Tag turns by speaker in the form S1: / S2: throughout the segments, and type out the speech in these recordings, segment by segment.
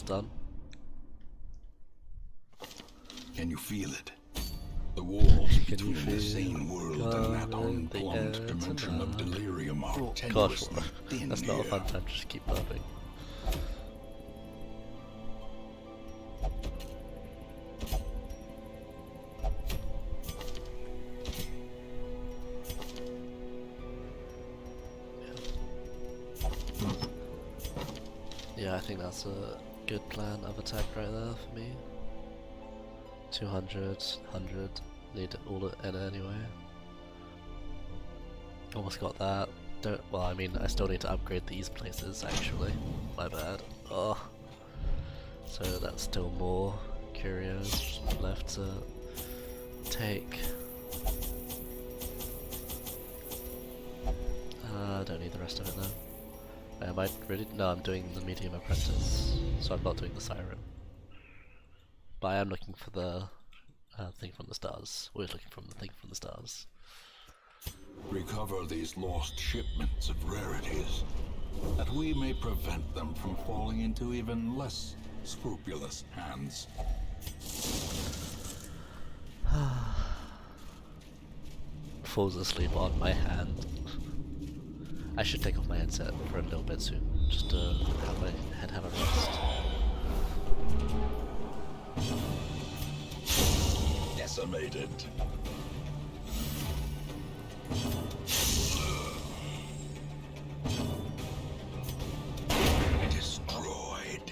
S1: done.
S2: Can you feel it? The walls
S1: Can
S2: between
S1: you
S2: the
S1: feel
S2: sane world and that unplumbed dimension of delirium are
S1: Gosh,
S2: tenuously thin
S1: that's not a fun
S2: here.
S1: time to just keep laughing. Yeah, I think that's a good plan of attack right there for me. 200, 100, need all it in anyway. Almost got that. Well, I mean, I still need to upgrade these places actually. My bad. Oh. So that's still more curios left to take. I don't need the rest of it though. Am I really? No, I'm doing the medium apprentice, so I'm not doing the siren. But I am looking for the thing from the stars. We're looking from the thing from the stars.
S2: Recover these lost shipments of rarities, that we may prevent them from falling into even less scrupulous hands.
S1: Falls asleep on my hand. I should take off my headset for a little bit soon, just to have my head have a rest.
S2: Decimated. Destroyed.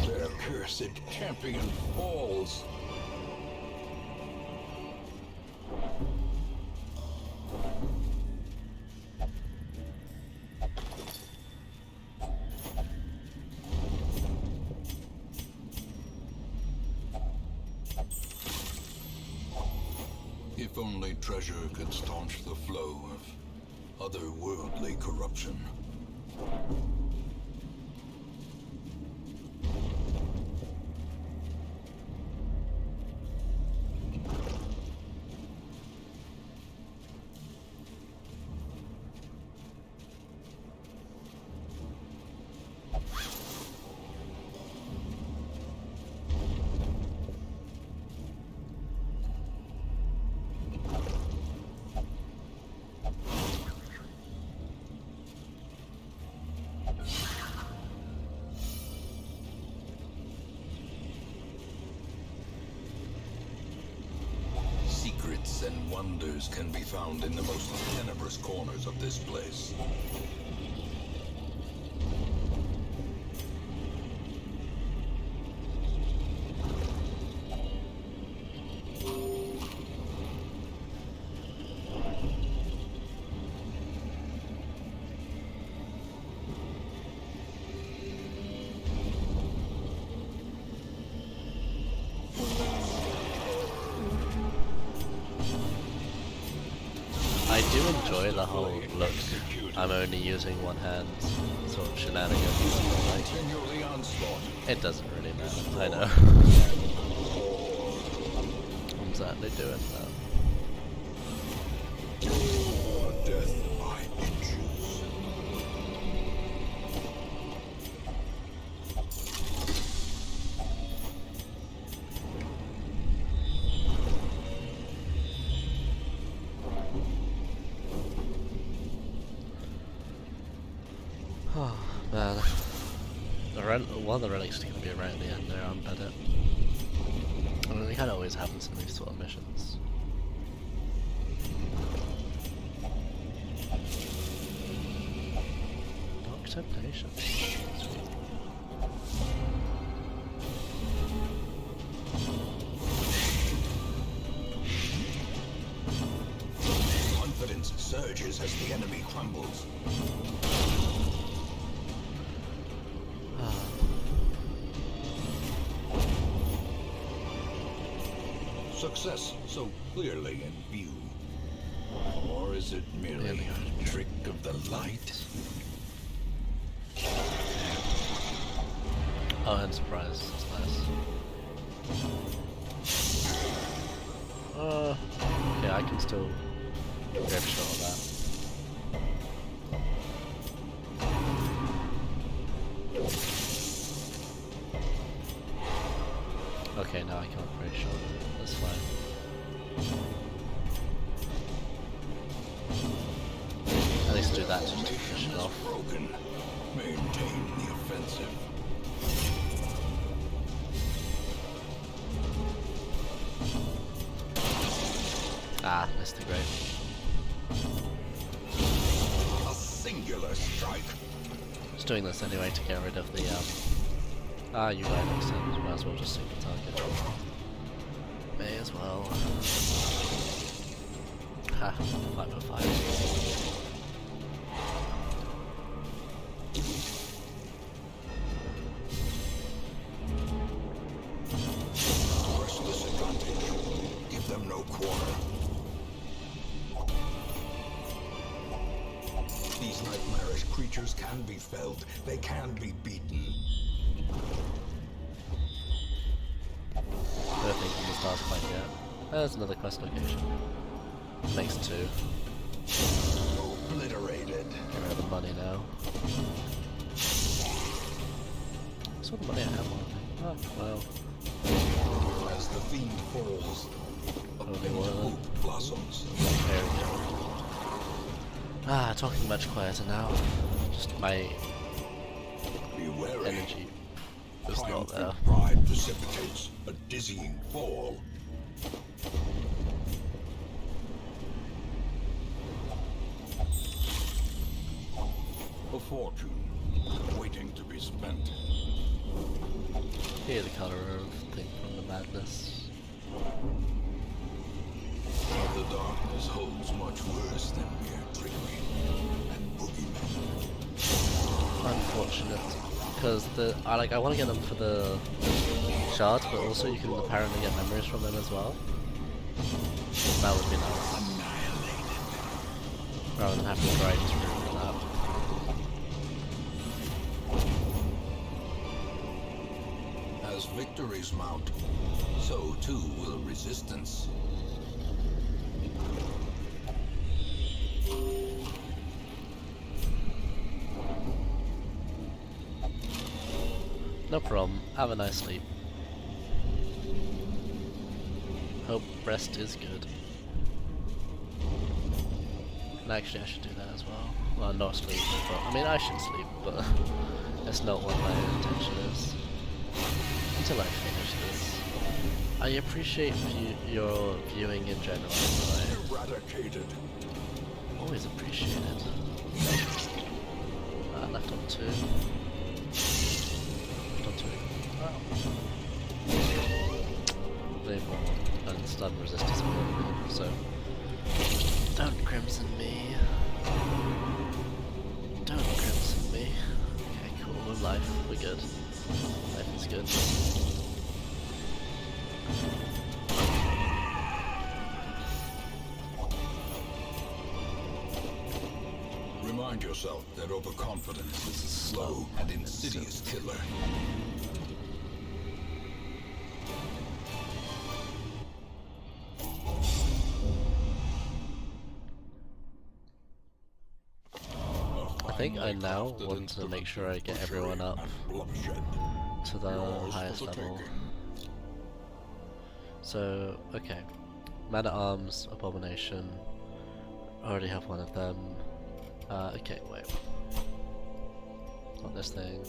S2: Their cursed champion falls. If only treasure could staunch the flow of otherworldly corruption. Secrets and wonders can be found in the most tenebrous corners of this place.
S1: I do enjoy the whole look. I'm only using one hand sort of shenanigans. Like, it doesn't really matter. I know. I'm sadly doing that.
S2: Death by inches.
S1: Oh man. One of the relics is going to be right at the end there, I'm bet it. I mean, it kind of always happens in these sort of missions. Dark Temptation. Sweet.
S2: Confidence surges as the enemy crumbles. Success so clearly in view. Or is it merely a trick of the light?
S1: Oh, and surprise. That's nice. I can still grab shot of that. Okay, now I can't grab shot. That's fine. At least do that just to finish it off.
S2: Broken. Maintain the offensive.
S1: Ah, missed the grape.
S2: A singular strike.
S1: Just doing this anyway to get rid of the you died next time, might as well just sink the target. May as well. Ha, 505.
S2: Restless advantage. Give them no quarter. These nightmarish creatures can be felled. They can be beaten.
S1: Nothing from the stars quite yet. There's another quest location. Makes 2.
S2: Obliterated.
S1: Get rid of the money now. That's all the money I have on. Oh, well.
S2: As the fiend falls, a
S1: Only
S2: faint
S1: one.
S2: hope blossoms.
S1: There we go. Ah, talking much quieter now. Just my
S2: Be wary.
S1: energy is not there.
S2: Triumphant pride precipitates a dizzying fall. A fortune waiting to be spent.
S1: Hear the colour of thing from the madness.
S2: But the darkness holds much worse than mere trickery and boogeymen.
S1: Unfortunate, because I want to get them for the shards, but also you can apparently get memories from them as well. That would be nice,
S2: Annihilated.
S1: rather than having to grind through for that.
S2: As victories mount, so too will resistance.
S1: No problem. Have a nice sleep. Hope rest is good. And actually, I should do that as well. Well, not sleep, but I mean, I should sleep, but that's not what my intention is. Until I finish this. I appreciate your viewing in general.
S2: Eradicated.
S1: Always appreciated. Left on 2. Wow. They and stun resist is really good, so don't crimson me. Don't crimson me. Okay, cool, we're life, we're good. Life is good.
S2: Remind yourself that overconfidence is a slow and insidious killer.
S1: I think I now want to make sure I get everyone up to the highest level. So, okay. Man-at-Arms, Abomination. I already have one of them. Okay, wait. Not this thing.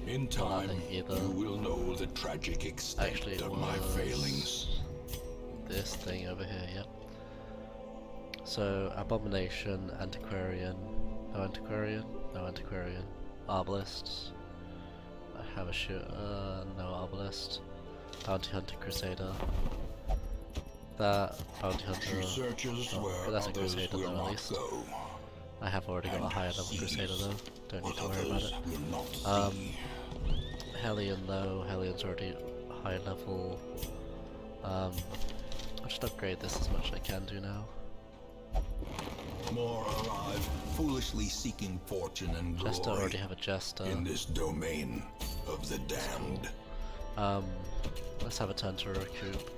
S2: In time,
S1: Nothing either.
S2: you will know the tragic extent
S1: Actually, it
S2: of my
S1: was
S2: failings.
S1: this thing over here, yep. So, Abomination, Antiquarian. No Antiquarian? No Antiquarian. Arbalist. I have a shooter, no Arbalist. Bounty Hunter Crusader. That Bounty Hunter.
S2: She searches
S1: Oh,
S2: where
S1: that's a
S2: others
S1: Crusader
S2: will
S1: though, at
S2: not
S1: least.
S2: go.
S1: I have already got a
S2: And
S1: higher level
S2: sees
S1: Crusader though. Don't need
S2: what
S1: to worry about
S2: others
S1: it.
S2: will not see.
S1: Hellion though, Hellion's already high level. I'll just upgrade this as much as I can do now.
S2: More alive, foolishly seeking fortune and
S1: Jester,
S2: glory
S1: already have a Jester.
S2: in this domain of the damned.
S1: Let's have a turn to recoup.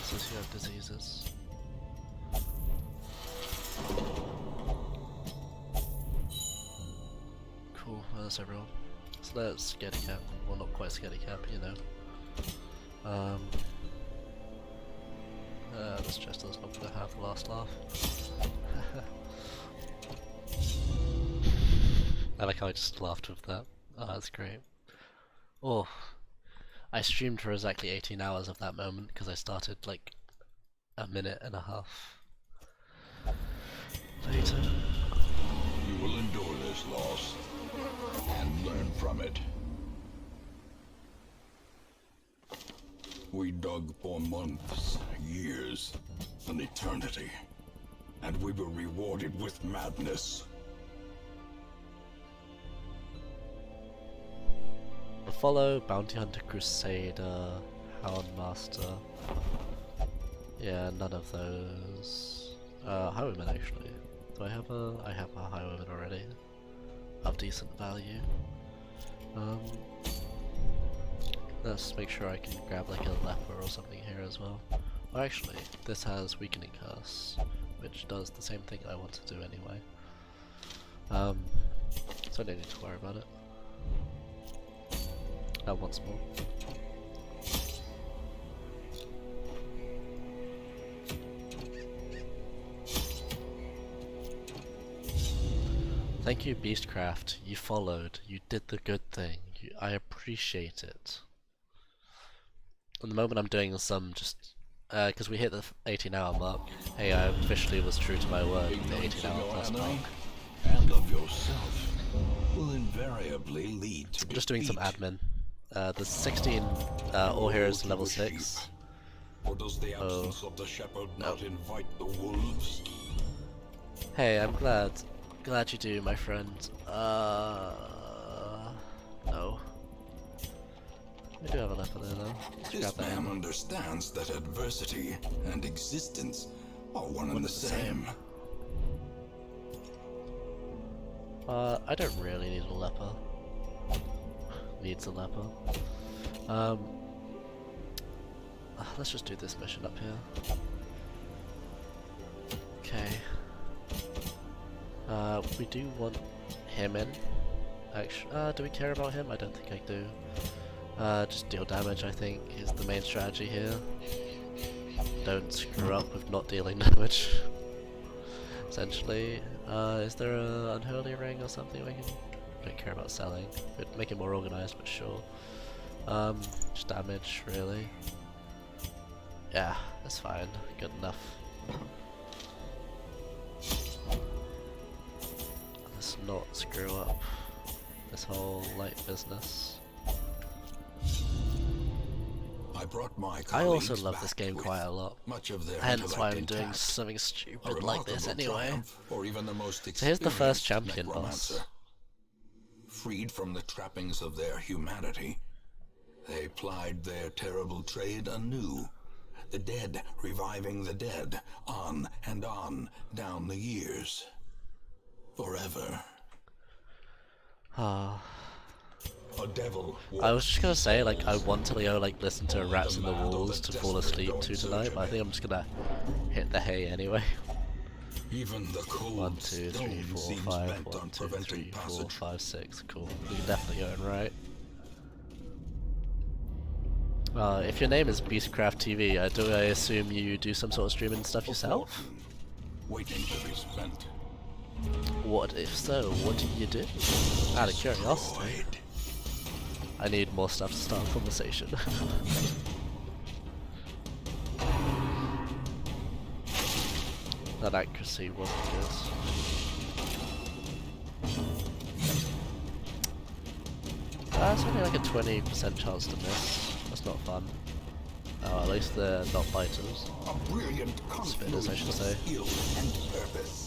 S1: says you have diseases. Cool, well, that's everyone. So that's scaredy cat. Well, not quite scaredy cat, but you know. This Chester's not gonna have the last laugh. I like how I just laughed with that. Oh, that's great. Oh, I streamed for exactly 18 hours of that moment because I started like a minute and a half later.
S2: You will endure this loss and learn from it. We dug for months, years, an eternity, and we were rewarded with madness.
S1: Follow, Bounty Hunter, Crusader, Houndmaster. Yeah, none of those. Highwayman actually. Do I have a? I have a Highwayman already. Of decent value. Let's make sure I can grab like a leper or something here as well. Or actually, this has Weakening Curse, which does the same thing I want to do anyway. So I don't need to worry about it. Once more. Thank you, Beastcraft. You followed. You did the good thing. I appreciate it. At the moment I'm doing some just because we hit the 18-hour mark. Hey, I officially was true to my word. The 18-hour plus mark.
S2: And of yourself will invariably lead to
S1: Just doing some
S2: defeat.
S1: admin. There's 16 All Heroes level 6.
S2: Or does the absence of the shepherd not invite the wolves?
S1: Hey, I'm glad you do, my friend. No. We do have a leper there, though. Let's grab
S2: This
S1: that
S2: man
S1: in.
S2: understands that adversity and existence are one and the same.
S1: I don't really need a leper. Needs a leper. Let's just do this mission up here. Okay. We do want him in. Actually, do we care about him? I don't think I do. Just deal damage, I think, is the main strategy here. Don't screw up with not dealing damage. Essentially. Is there an unholy ring or something we can... Don't care about selling. Could make it more organized, but sure. Just damage, really. Yeah, that's fine. Good enough. Let's not screw up this whole light business.
S2: I brought my
S1: I also
S2: colleagues
S1: love
S2: back
S1: this game
S2: with
S1: quite a lot.
S2: much of their
S1: Hence why I'm
S2: intellect
S1: doing
S2: intact.
S1: something
S2: A
S1: stupid like this
S2: remarkable
S1: anyway.
S2: triumph for even the most
S1: So here's the first
S2: experienced
S1: champion boss.
S2: necromancer. Freed from the trappings of their humanity, they plied their terrible trade anew. The dead reviving the dead, on and on down the years. Forever.
S1: Ah.
S2: A devil.
S1: I was just gonna say, like, I want to go, like, listen to Rats in the Walls to fall asleep to tonight, but I think I'm just gonna hit the hay anyway.
S2: Even the cold
S1: 1, 2, 3,
S2: stone
S1: 4,
S2: seems
S1: 5,
S2: bent
S1: 1,
S2: on
S1: 2, 3,
S2: preventing
S1: 4,
S2: passage.
S1: 5, 6, cool. We can definitely go in right. If your name is Beastcraft TV, do I assume you do some sort of streaming stuff yourself?
S2: Waiting to be spent.
S1: What if so? What do you do? Out of curiosity.
S2: Void.
S1: I need more stuff to start a conversation. That accuracy wasn't good. It's only like a 20% chance to miss. That's not fun. Oh, at least they're not biters.
S2: A brilliant
S1: Spinners, I should
S2: confluence of
S1: say.
S2: skill and purpose.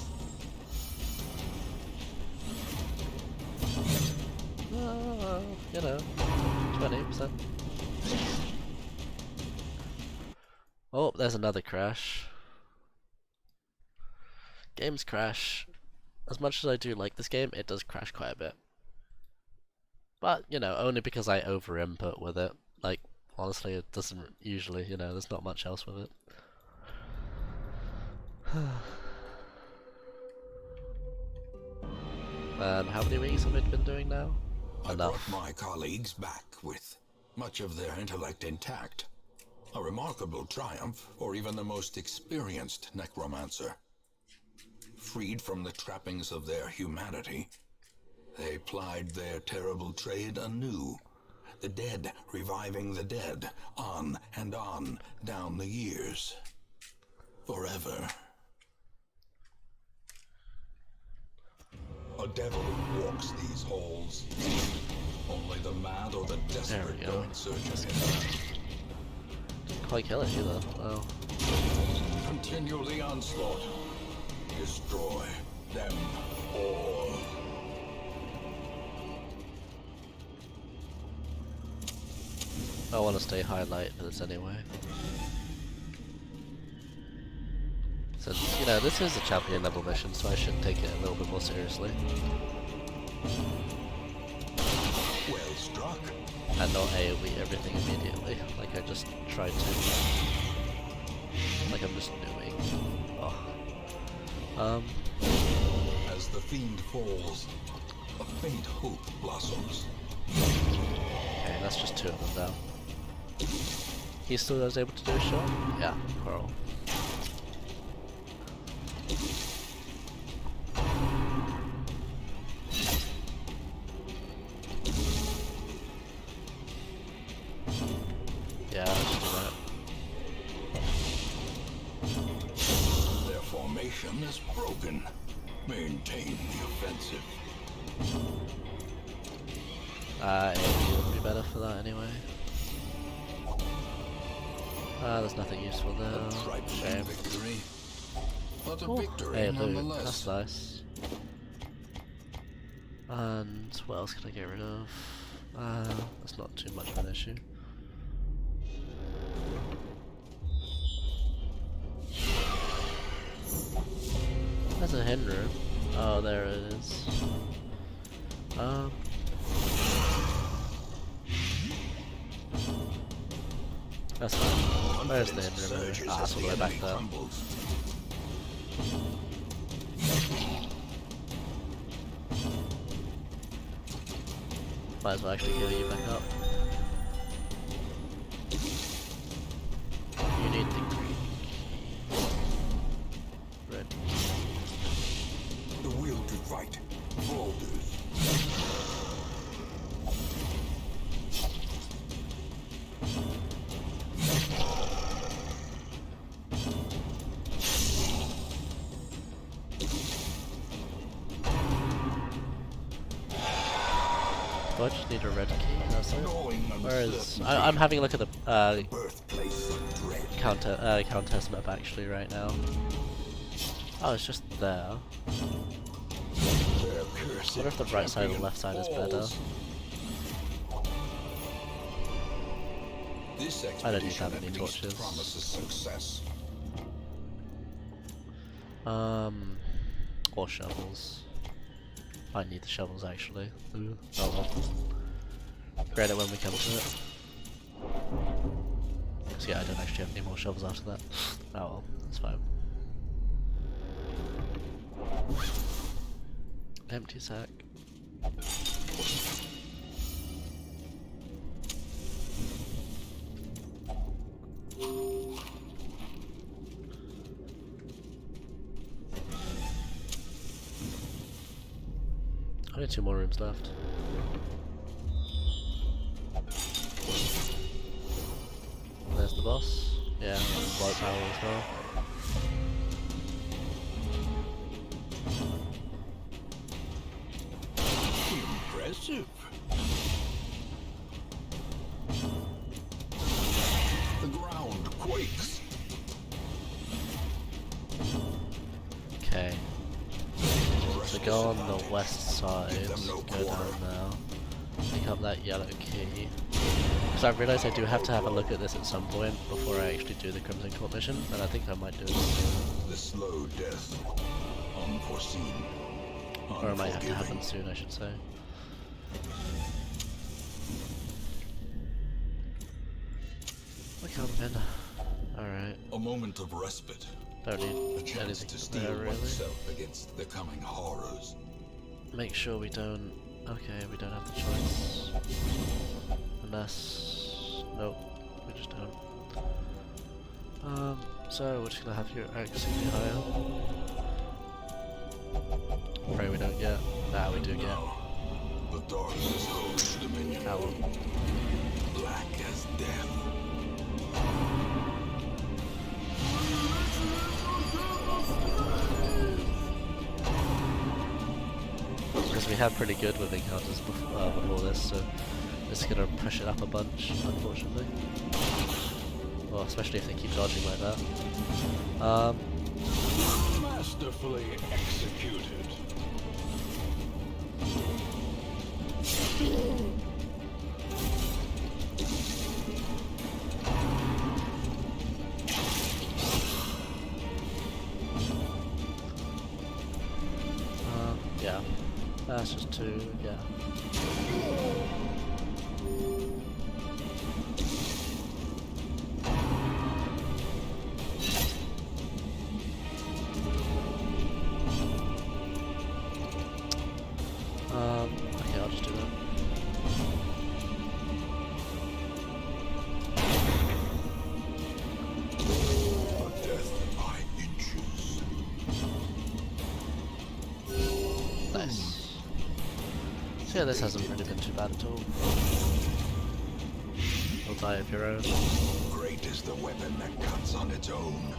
S1: You know, 20%. Oh, there's another crash. Games crash. As much as I do like this game, it does crash quite a bit. But, you know, only because I over-input with it. Like, honestly, it doesn't usually, you know, there's not much else with it. And how many weeks have we been doing now?
S2: I
S1: Enough.
S2: brought my colleagues back with much of their intellect intact. A remarkable triumph for even the most experienced necromancer. Freed from the trappings of their humanity, they plied their terrible trade anew. The dead reviving the dead, on and on down the years. Forever. A devil walks these halls. Only the mad or the desperate
S1: There we go.
S2: go in search of him.
S1: Quite kill it either. Well,
S2: Continue the onslaught. Destroy them all.
S1: I want to stay highlight for this anyway. Since, you know, this is a champion level mission, so I should take it a little bit more seriously.
S2: Well struck.
S1: And not AoE everything immediately, like I just tried to. Like I'm just doing. Oh.
S2: As the fiend falls, a faint hope blossoms.
S1: Okay, that's just 2 of them down. He still was able to do a shot? Yeah, Coral. Yeah, let's do that.
S2: Their formation is broken. Maintain the offensive.
S1: AoE would be better for that anyway. There's nothing useful there.
S2: A trifling
S1: Shame.
S2: victory, but a
S1: Oh,
S2: victory
S1: hey, loot.
S2: nonetheless.
S1: That's nice. And what else can I get rid of? That's not too much of an issue. There's a hidden room. Oh, there it is. That's fine. Where's the hidden room?
S2: Surges
S1: Ah,
S2: as
S1: it's all the way
S2: the
S1: back
S2: enemy
S1: there.
S2: crumbles.
S1: Might as well actually heal you back up. You need the red.
S2: The will to fight falters.
S1: Do I just need a red key? That's it.
S2: Knowing
S1: Where is?
S2: uncertainty,
S1: I'm having a look at the
S2: birthplace of dread.
S1: Countess map actually right now. Oh, it's just there.
S2: Their cursed
S1: I wonder if the right side or the left side is better.
S2: falls. This
S1: I don't need
S2: expedition
S1: that many
S2: at least
S1: torches.
S2: promises success.
S1: Or shovels. I need the shovels actually. Ooh. Oh well. Grab it when we come to it. Cause yeah, I don't actually have any more shovels after that. Oh well, that's fine. Empty sack. Only 2 more rooms left. There's the boss. Yeah, and White Power as well.
S2: Impressive. The ground quakes.
S1: Okay. So go on the west side,
S2: Give them no
S1: go
S2: quarter.
S1: down there, pick up that yellow key. So I've realised I do have to have a look at this at some point before I actually do the Crimson Court mission, and I think I might do it.
S2: The slow death. Unforeseen.
S1: Or it might have to
S2: Unforgiving.
S1: happen soon, I should say. We're coming. Alright.
S2: A moment of respite.
S1: Don't
S2: A
S1: need
S2: chance
S1: anything
S2: to
S1: there
S2: steel
S1: really.
S2: oneself against the coming horrors.
S1: Make sure we don't... Okay, we don't have the choice. Unless... Nope, we just don't. So we're just gonna have your accuracy be higher. Pray we don't get... Nah, we do get.
S2: Now, the darkness holds dominion.
S1: Owl.
S2: Black as death.
S1: Because we had pretty good with encounters before this, so it's gonna push it up a bunch, unfortunately. Well, especially if they keep dodging like that.
S2: Masterfully executed.
S1: Yeah. That's just two, yeah. Okay, I'll just do that.
S2: Death by inches.
S1: Nice. So yeah, this hasn't really been too bad at all. You'll die of your own.
S2: Great is the weapon that cuts on its own.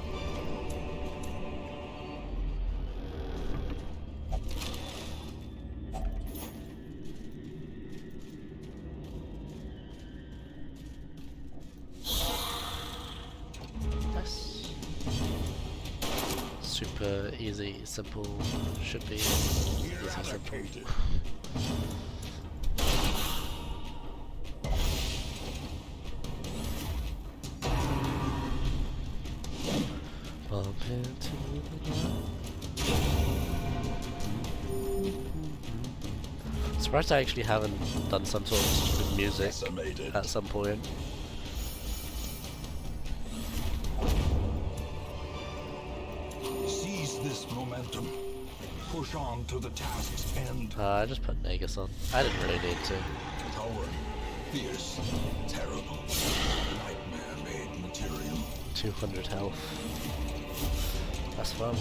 S1: Nice. Super easy, simple, should be easy, simple. Bump into the light. Surprised I actually haven't done some sort of stupid music
S2: Decimated.
S1: at some point.
S2: Seize this momentum. Push on to the task's end.
S1: I just put Nagus on. I didn't really need to.
S2: Towering, fierce, terrible. Nightmare-made material.
S1: 200 health. That's fun.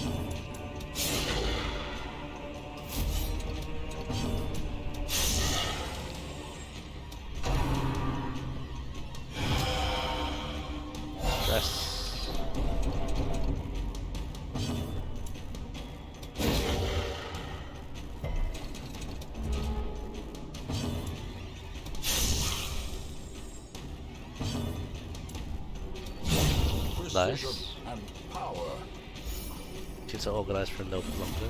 S1: Dress.
S2: Precision
S1: Nice.
S2: and power.
S1: Keeps it organised for a little bit longer.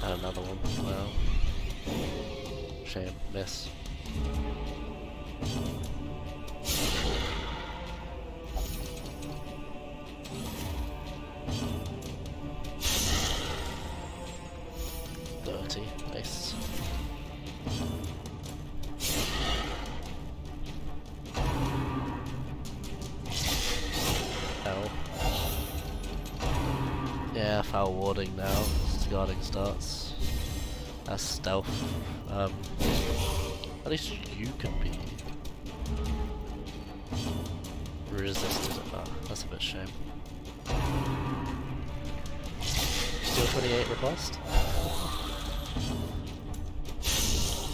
S1: And another one. Wow. Shame. Miss. Dirty. Nice. Ow. Yeah, foul warding now. Guarding starts. That's stealth. At least you can be resisted at that. That's a bit shame. Still 28 request?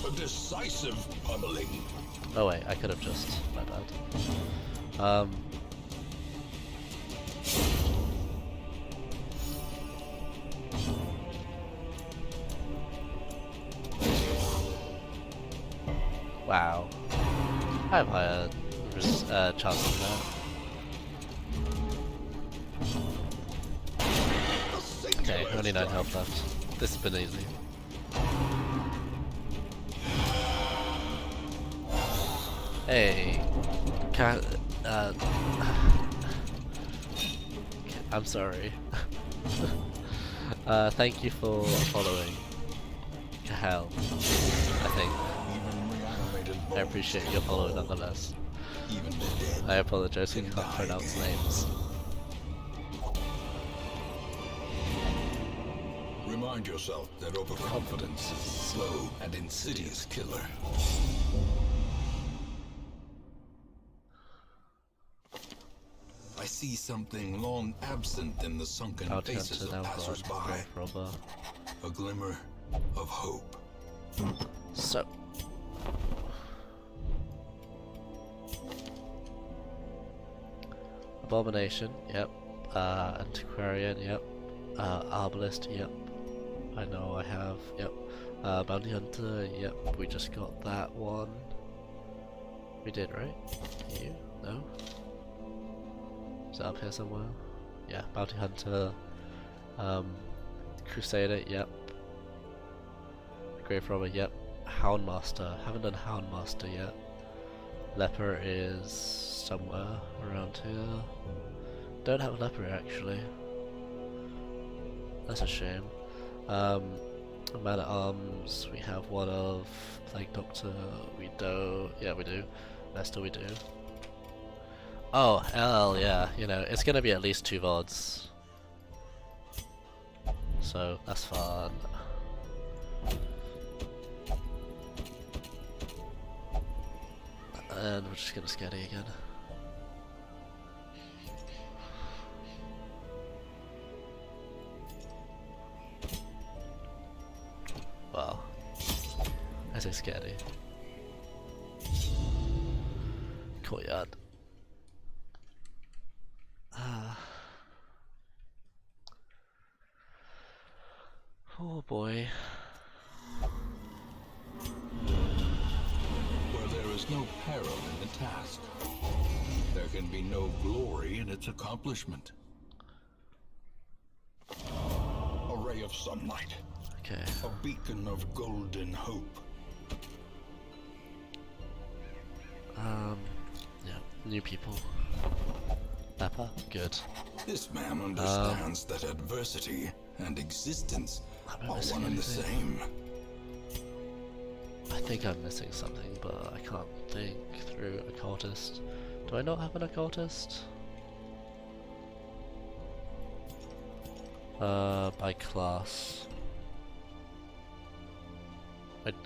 S2: A decisive pummeling.
S1: Oh wait, I could have just. My bad. Wow. I have higher chance than that. Okay, only 9 health left. This has been easy. Hey, I'm sorry. Thank you for following. to hell, I think.
S2: Even reanimated
S1: I
S2: bones
S1: appreciate your follow nonetheless.
S2: Even the dead.
S1: I apologize, I can't pronounce names.
S2: Remind yourself that overconfidence is a slow and insidious killer. I see something long absent in the sunken
S1: Bounty
S2: faces
S1: Hunter,
S2: of
S1: now
S2: passers-by.
S1: grave robber.
S2: A glimmer of hope.
S1: So. Abomination, yep. Antiquarian, yep. Arbalist, yep. I know I have, yep. Bounty Hunter, yep. We just got that one. We did, right? You? No? Is that up here somewhere? Yeah, Bounty Hunter. Crusader, yep. Grave Robber, yep. Houndmaster, haven't done Houndmaster yet. Leper is somewhere around here. Don't have a Leper actually. That's a shame. Man at Arms, we have one of. Plague Doctor, we don't. Yeah, we do. Nestor, we do. Oh, hell yeah, you know, it's gonna be at least 2 VODs. So, that's fun. And we're just gonna scatty again. Wow. I say scatty. Courtyard. Oh boy.
S2: Where there is no peril in the task, there can be no glory in its accomplishment. A ray of sunlight.
S1: Okay.
S2: A beacon of golden hope.
S1: Yeah, new people. Leper, good.
S2: This man understands that adversity and existence
S1: Am I
S2: are
S1: missing
S2: one and the
S1: anything?
S2: same.
S1: I think I'm missing something, but I can't think through occultist. Do I not have an occultist? By class.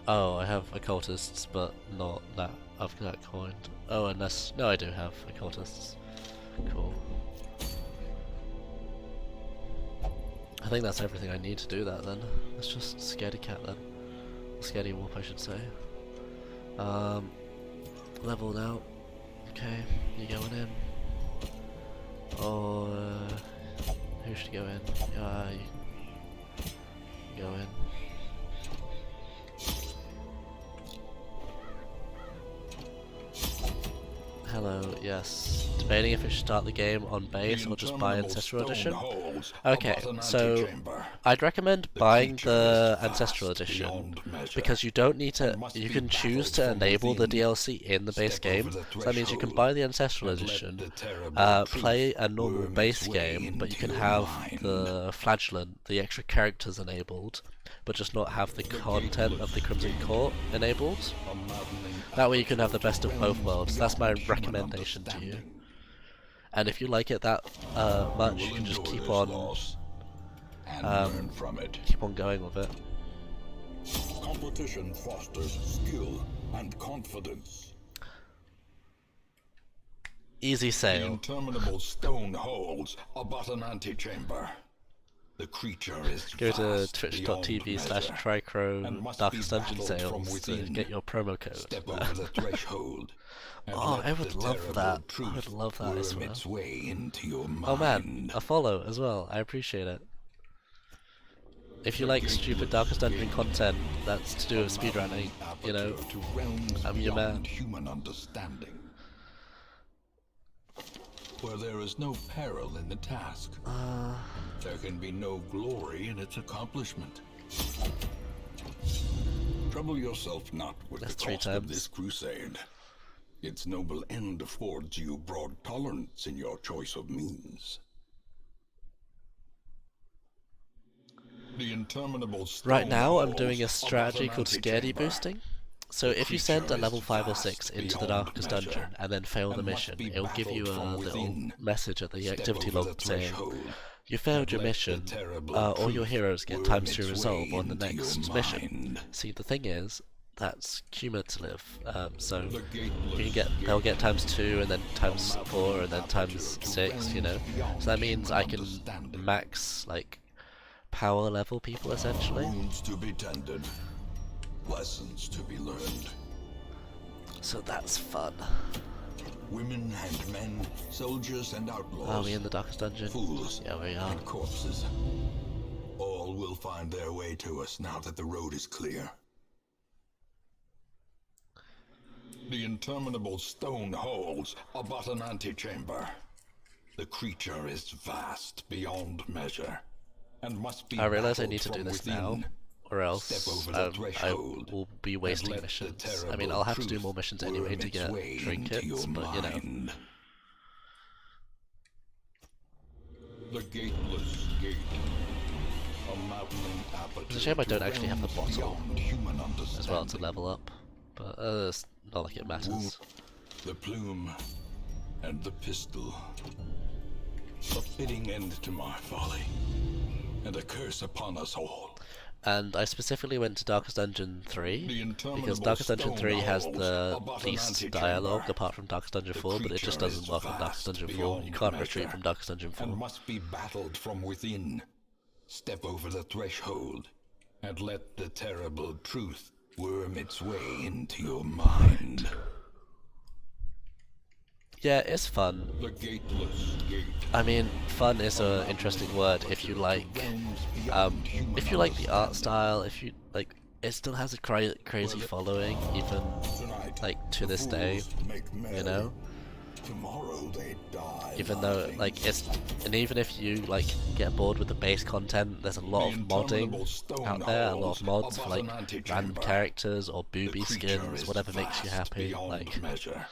S1: I have occultists, but not that of that kind. Oh, unless no, I do have occultists. Cool. I think that's everything I need to do that then. Let's just Scaredy Cat then. Scaredy Warp, I should say. Level now. Okay, you going in? Or who should go in? You go in. Hello, yes. Debating if I should start the game on base or just buy Ancestral Edition. Okay, so I'd recommend buying the Ancestral Edition because you don't need to. You can choose to enable the DLC in the base game. So that means you can buy the Ancestral Edition, play a normal base game, but you can have the Flagellant, the extra characters enabled, but just not have the content of the Crimson Court enabled. That way you can have the best of both worlds. That's my recommendation to you. And if you like it that much, you can just keep on going with it.
S2: Competition fosters skill and confidence.
S1: Easy
S2: The
S1: sale.
S2: interminable stone holds are but an antechamber. The creature is
S1: Go to
S2: vast beyond measure, and
S1: twitch.tv/Tricro
S2: must
S1: Darkest
S2: be
S1: Dungeon
S2: battled from
S1: Sales to
S2: within.
S1: get your promo code.
S2: Step over the threshold. And
S1: Oh,
S2: let
S1: I would
S2: the
S1: love
S2: terrible
S1: that. I
S2: truth
S1: would love that, I
S2: worm
S1: swear.
S2: its way into your mind.
S1: Oh man, a follow as well. I appreciate it. If you like stupid Darkest Dungeon content that's to do with speedrunning, you know,
S2: to realms
S1: I'm your man.
S2: beyond human understanding. Where there is no peril in the task, there can be no glory in its accomplishment. Trouble yourself not with
S1: That's
S2: the
S1: 3
S2: cost of
S1: times.
S2: this crusade. Its noble end affords you broad tolerance in your choice of means. The interminable
S1: Right now I'm doing a
S2: strongholds
S1: strategy
S2: of an
S1: called Scaredy
S2: antechamber.
S1: Boosting. So
S2: The
S1: if you send a
S2: creature
S1: level
S2: is
S1: 5 or
S2: vast
S1: 6 into the
S2: beyond
S1: darkest
S2: measure,
S1: dungeon and then fail the
S2: and must
S1: mission,
S2: be
S1: it'll give you
S2: battled
S1: a
S2: from
S1: little
S2: within.
S1: message at the
S2: Step
S1: activity
S2: over the
S1: log saying,
S2: threshold,
S1: you failed
S2: and
S1: your
S2: let the
S1: mission,
S2: terrible
S1: all your
S2: truth
S1: heroes get
S2: worm
S1: times 2
S2: its
S1: resolve
S2: way
S1: on the
S2: into your
S1: next mission.
S2: mind.
S1: See, the thing is, that's cumulative, so
S2: The
S1: you can they'll get times 2 and then times 4 and then times 6, you know? So that means I can max, like, power level people essentially.
S2: Wounds to be tended, lessons to be learned.
S1: So that's fun.
S2: Women and men, soldiers and outlaws.
S1: Are we in the darkest dungeon?
S2: Fools
S1: Yeah, we are.
S2: and corpses. All will find their way to us now that the road is clear. The interminable stone holes are but an antechamber. The creature is vast beyond measure, and must be
S1: I realize I
S2: battled
S1: need to do
S2: from
S1: this
S2: within.
S1: now, or else
S2: Step over the
S1: I
S2: threshold
S1: will be wasting
S2: let the
S1: missions. I mean,
S2: terrible
S1: I'll have to do
S2: truth
S1: more missions anyway
S2: worm
S1: to
S2: its
S1: get
S2: way into
S1: trinkets,
S2: your
S1: but you know.
S2: mind. The gateless gate. A mountain aperture.
S1: It's a shame I don't actually have the
S2: realms
S1: bottle
S2: beyond human
S1: as well to
S2: understanding.
S1: level up, but it's not like it matters.
S2: The plume and the pistol. A fitting end to my folly, and a curse upon us all.
S1: And I specifically went to Darkest Dungeon 3,
S2: The
S1: because
S2: interminable
S1: Darkest Dungeon
S2: stone
S1: 3 has
S2: halls
S1: the
S2: are but an
S1: least
S2: antechamber.
S1: dialogue apart from Darkest Dungeon
S2: The
S1: 4, but it just
S2: creature
S1: doesn't
S2: is
S1: work on Darkest
S2: vast
S1: Dungeon 4. You
S2: beyond
S1: can't
S2: measure,
S1: retreat from Darkest Dungeon 4.
S2: and must be battled from within. Step over the threshold, and let the terrible truth worm its way into your mind.
S1: Yeah, it's fun.
S2: The gateless gate.
S1: I mean, fun is an interesting word if you like, the art style, if you like, it still has a crazy following, even like to this day, you know.
S2: Tomorrow they die.
S1: Even though and even if you like get bored with the base content, there's a lot of modding out there, a lot of mods for like random characters or booby skins, whatever makes you happy, like
S2: measure,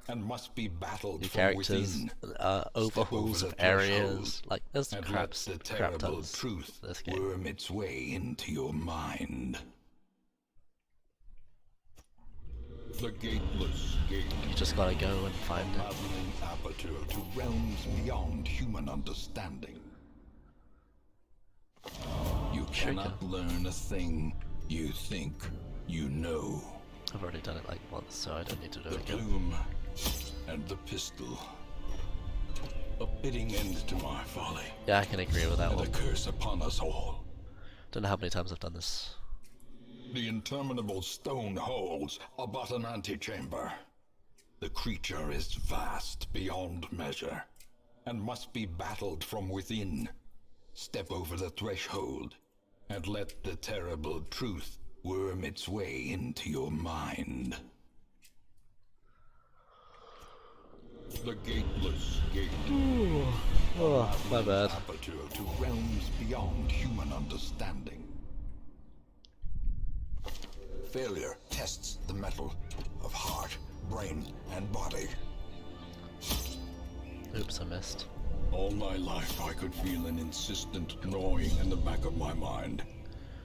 S2: and must be battled
S1: new
S2: from
S1: characters,
S2: within.
S1: overhauls of areas, like there's
S2: And
S1: crap
S2: let the terrible
S1: tons
S2: truth
S1: in this game.
S2: worm its way into your mind. The gateless gate.
S1: You just gotta go and find it.
S2: Maddening aperture to realms beyond human understanding. You cannot learn a thing you think you know.
S1: I've already done it like once, so I don't need to do
S2: The
S1: it again.
S2: plume and the pistol. A fitting end to my folly,
S1: Yeah, I can agree with that
S2: and a
S1: one.
S2: curse upon us all.
S1: Don't know how many times I've done this.
S2: The interminable stone holes are but an antechamber. The creature is vast beyond measure, and must be battled from within. Step over the threshold, and let the terrible truth worm its way into your mind. The gateless gate.
S1: Oh, my bad.
S2: Aperture to realms beyond human understanding. Failure tests the metal of heart, brain, and body.
S1: Oops, I missed.
S2: All my life I could feel an insistent gnawing in the back of my mind.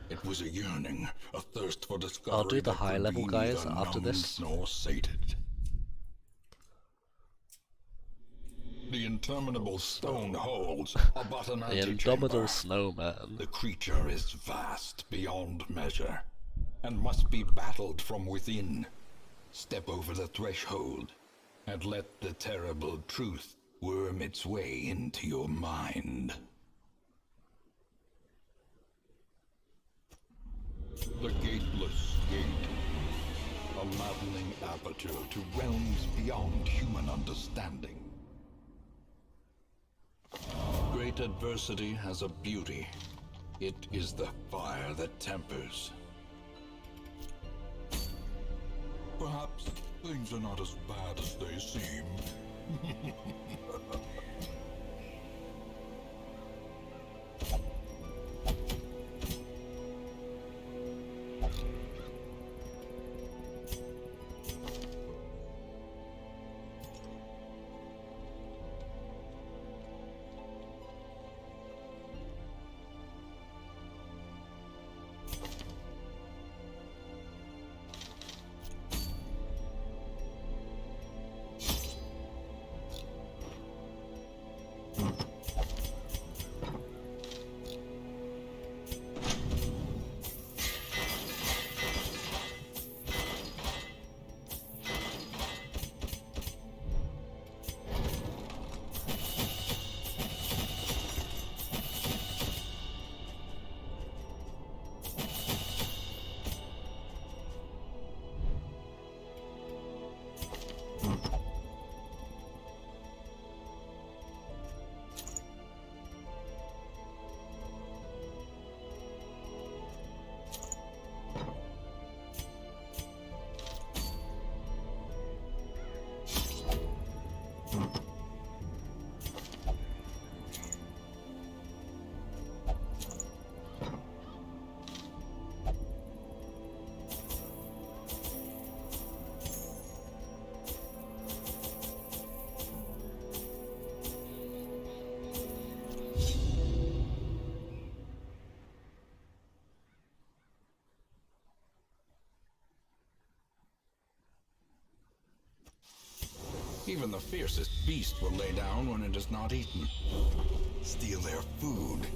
S2: It was a yearning, a thirst for discovery.
S1: I'll do the
S2: that
S1: high
S2: could
S1: level
S2: be
S1: guys
S2: neither
S1: after
S2: numbed
S1: this.
S2: nor sated. The interminable stone holes are but an
S1: The
S2: antechamber.
S1: Indomitable Snowman.
S2: The creature is vast beyond measure, and must be battled from within. Step over the threshold, and let the terrible truth worm its way into your mind. The gateless gate. A maddening aperture to realms beyond human understanding. Great adversity has a beauty. It is the fire that tempers. Perhaps things are not as bad as they seem. Even the fiercest beast will lay down when it is not eaten. Steal their food.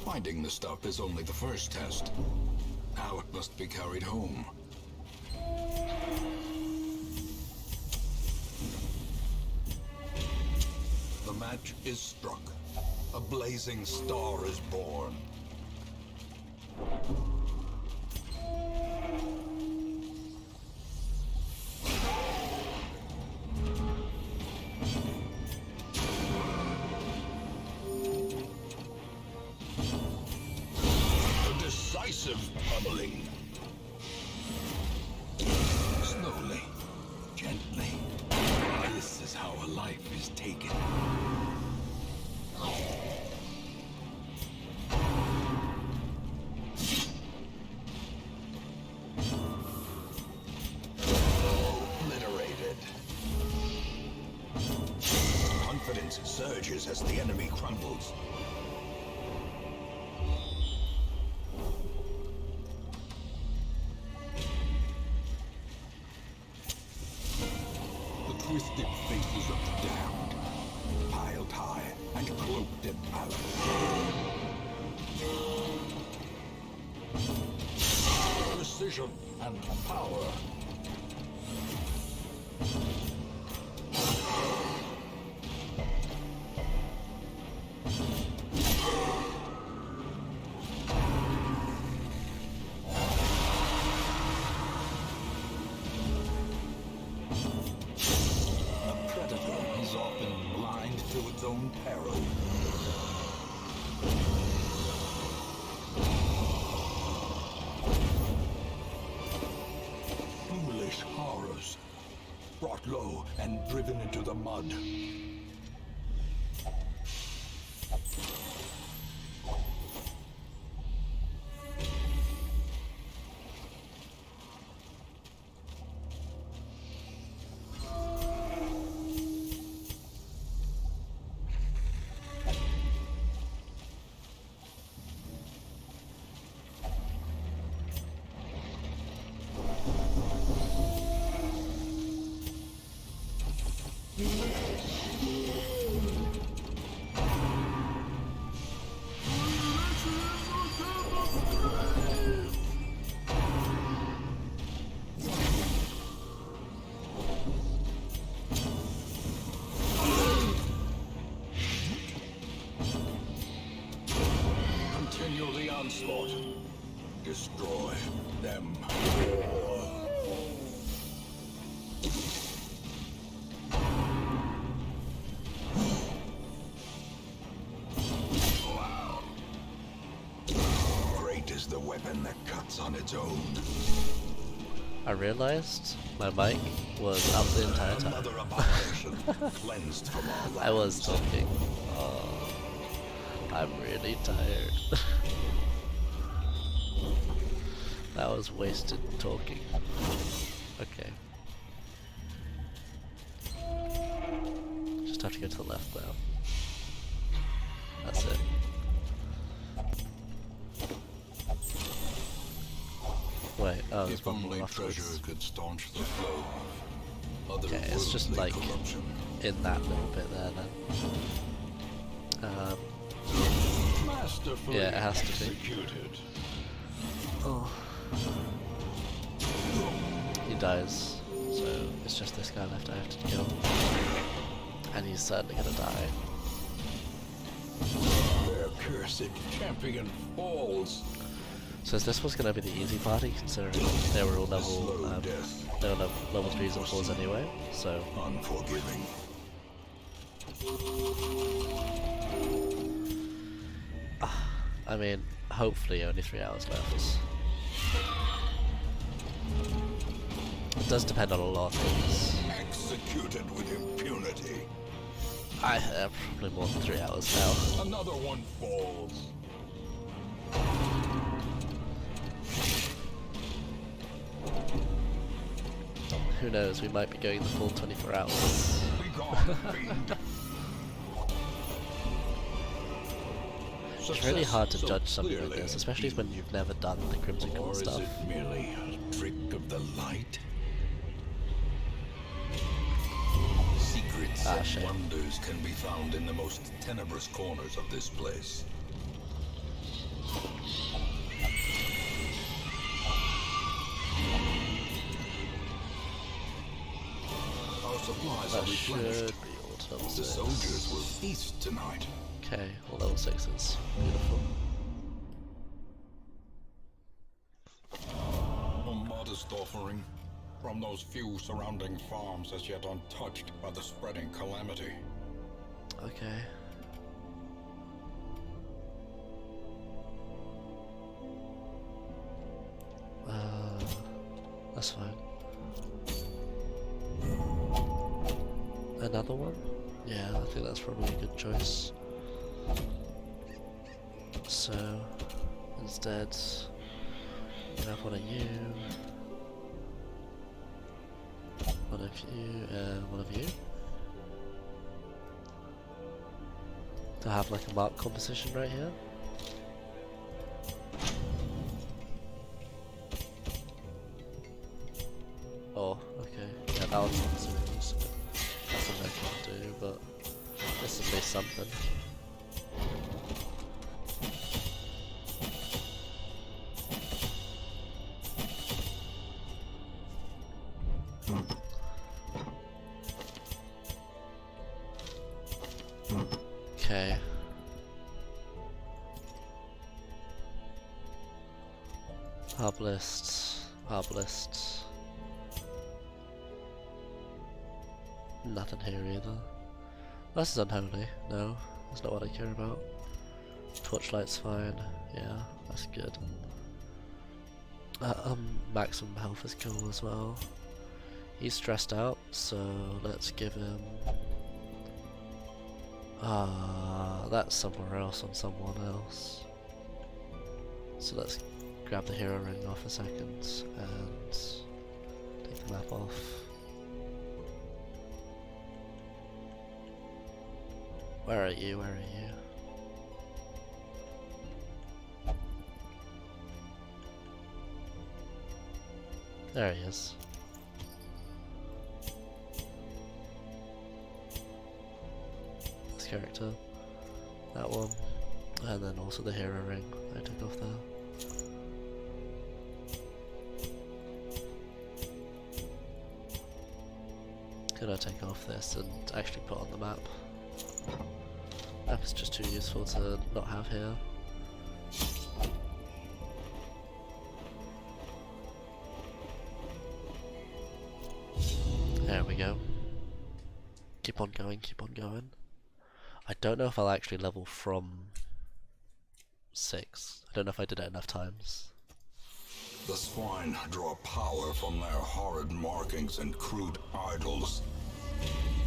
S2: Finding the stuff is only the first test. Now it must be carried home. The match is struck. A blazing star is born. A decisive pummeling. Slowly, gently. This is how a life is taken. Obliterated. Confidence surges as the enemy crumbles. The twisted faces of the damned, piled high and cloaked in pallor. Precision and power. A predator is often blind to its own peril. Foolish horrors, brought low and driven into the mud. Continue the onslaught. Destroy them all. Wow. Great is the weapon that cuts on its own.
S1: I realized my mic was up the entire time.
S2: Another abomination cleansed from all
S1: I was
S2: lands.
S1: talking. Oh, I'm really tired. That was wasted talking. Okay. Just have to go to the left now. That's it. Wait, oh, there's
S2: If
S1: one more
S2: only
S1: afterwards.
S2: treasure could staunch the flow.
S1: Okay, it's just
S2: Otherworldly
S1: like
S2: corruption.
S1: in that little bit there then.
S2: Masterfully
S1: Yeah, it has to be.
S2: executed.
S1: Oh. He dies, so it's just this guy left I have to kill. And he's certainly gonna die.
S2: Their cursed champion falls.
S1: So this was gonna be the easy party, considering they were all level,
S2: Slow death.
S1: they were level 3s and 4s anyway, so...
S2: Unforgiving.
S1: I mean, hopefully only 3 hours left. It does depend on a lot of things.
S2: Executed with impunity.
S1: I have probably more than 3 hours now.
S2: Another one falls.
S1: Who knows, we might be going the full 24 hours.
S2: Be gone, fiend.
S1: It's really hard to judge something like this, especially when you've never done the Crimson Core
S2: Or is
S1: stuff.
S2: it merely a trick of the light? Secrets and
S1: shit.
S2: wonders can be found in the most tenebrous corners of this place. Our supplies are
S1: That should
S2: replenished.
S1: be all to level
S2: The
S1: 6.
S2: soldiers will feast tonight.
S1: Okay, all level 6s. Beautiful.
S3: A modest offering from those few surrounding farms as yet untouched by the spreading calamity.
S1: Okay. That's fine. Another one? Yeah, I think that's probably a good choice. So, instead, we have one of you, one of you, and one of you. To have like a mark composition right here. Oh, okay. Yeah, that one's not serious. That's something I can do, but this would be something. Okay. Herbalist. Nothing here either. This is unholy. No, that's not what I care about. Torchlight's fine. Yeah, that's good. Maximum health is cool as well. He's stressed out, so let's give him... that's somewhere else on someone else. So let's grab the hero ring off a second and take the map off. Where are you? Where are you? There he is. This character. That one. And then also the hero ring I took off there. Could I take off this and actually put on the map? Map is just too useful to not have here. There we go. Keep on going, keep on going. I don't know if I'll actually level from 6. I don't know if I did it enough times.
S2: The swine draw power from their horrid markings and crude idols.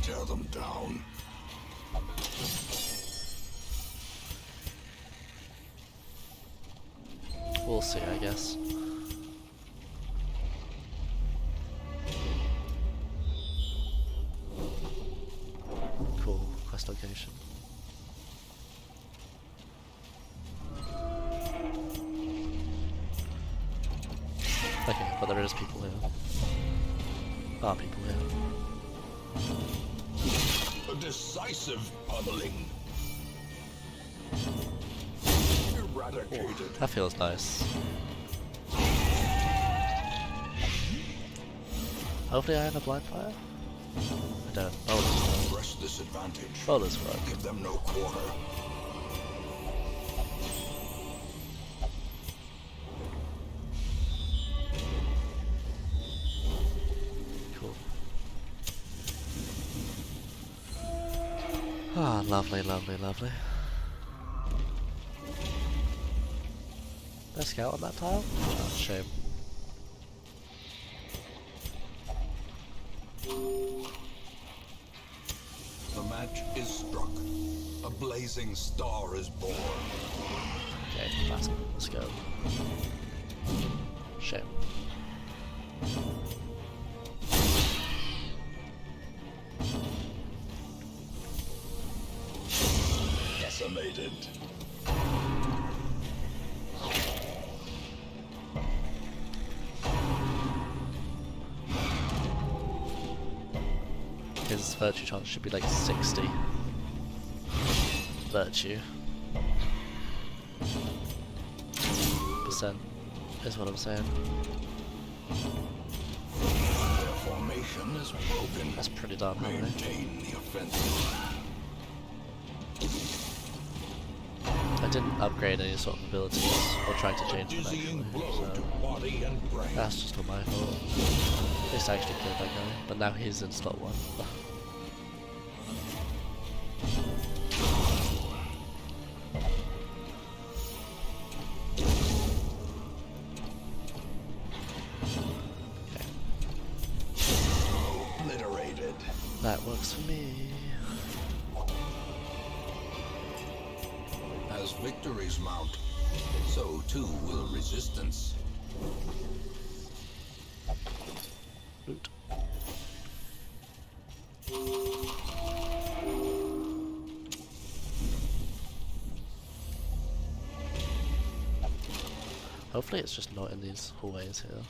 S2: Tear them down.
S1: We'll see, I guess. Cool, quest location. Okay, but there is people here. Are people here.
S2: A decisive pummeling. Eradicated.
S1: That feels nice. Hopefully I have a blind fire? I don't. Bowlers.
S2: Press this advantage.
S1: Bowlers work.
S2: Give them no quarter.
S1: Cool. Ah, lovely, lovely, lovely. Did I scout on that tile? Oh, shame.
S2: The match is struck. A blazing star is born.
S1: Okay, let's go. Shame.
S2: Decimated.
S1: virtue chance should be like 60 virtue percent is what I'm saying.
S2: Their formation is broken.
S1: That's pretty darn high.
S2: Maintain the offensive.
S1: I didn't upgrade any sort of abilities or try to change them
S2: Dizzying
S1: actually,
S2: blow to
S1: so
S2: body and brain.
S1: that's just all my fault. At least I actually killed that guy, but now he's in slot 1.
S2: Obliterated.
S1: That works for me.
S2: As victories mount, so too will resistance.
S1: Loot. Hopefully it's just not in these hallways here.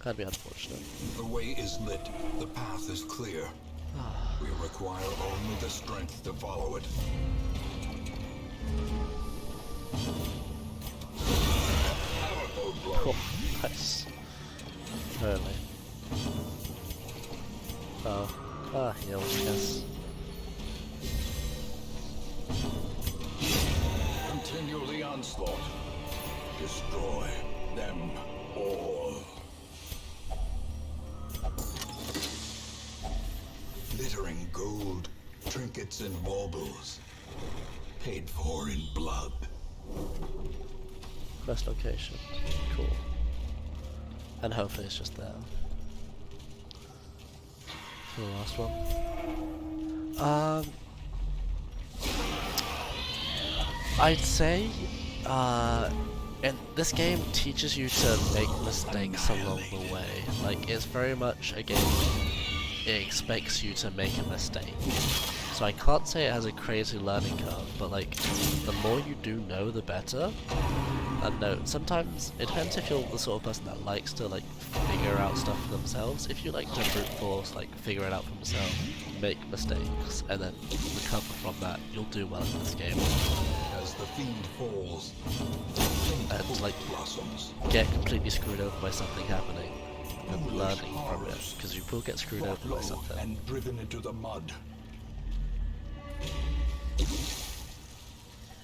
S1: That'd be unfortunate.
S2: The way is lit. The path is clear. We require only the strength to follow it. Powerful blow.
S1: Cool. Nice. Really. Oh. Heal, I guess.
S2: Continue the onslaught. Destroy them all. Glittering gold, trinkets and baubles, paid for in blood.
S1: Best location. Cool. And hopefully it's just there. For the last one. I'd say, and this game teaches you to make mistakes along the way. Like, it's very much a game, it expects you to make a mistake. So I can't say it has a crazy learning curve, but like, the more you do know, the better. And no, sometimes, it depends if you're the sort of person that likes to like, figure out stuff for themselves. If you like to brute force, like, figure it out for yourself, make mistakes, and then recover from that, you'll do well in this game.
S2: As the fiend falls,
S1: And like,
S2: blossoms.
S1: get completely screwed over by something happening, and learning from it, because you will get screwed over by something.
S2: And driven into the mud.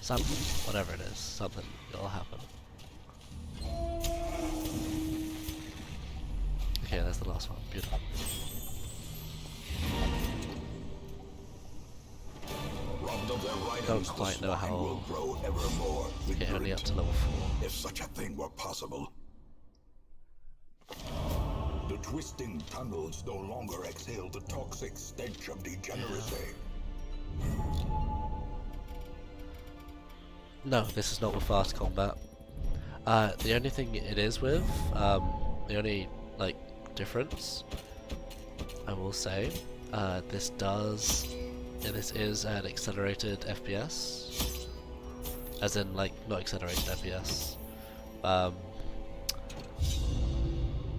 S1: Something, whatever it is, something will happen. Okay, that's the last one. Beautiful.
S2: Robbed of their
S1: Don't
S2: items, the
S1: quite know
S2: swine
S1: how
S2: will grow ever more
S1: get only up
S2: vigilant,
S1: to level 4.
S2: if such a thing were possible. The twisting tunnels no longer exhale the toxic stench of degeneracy.
S1: No, this is not with fast combat. The only thing it is with, the only like difference, I will say, this is an accelerated FPS, as in like not accelerated FPS.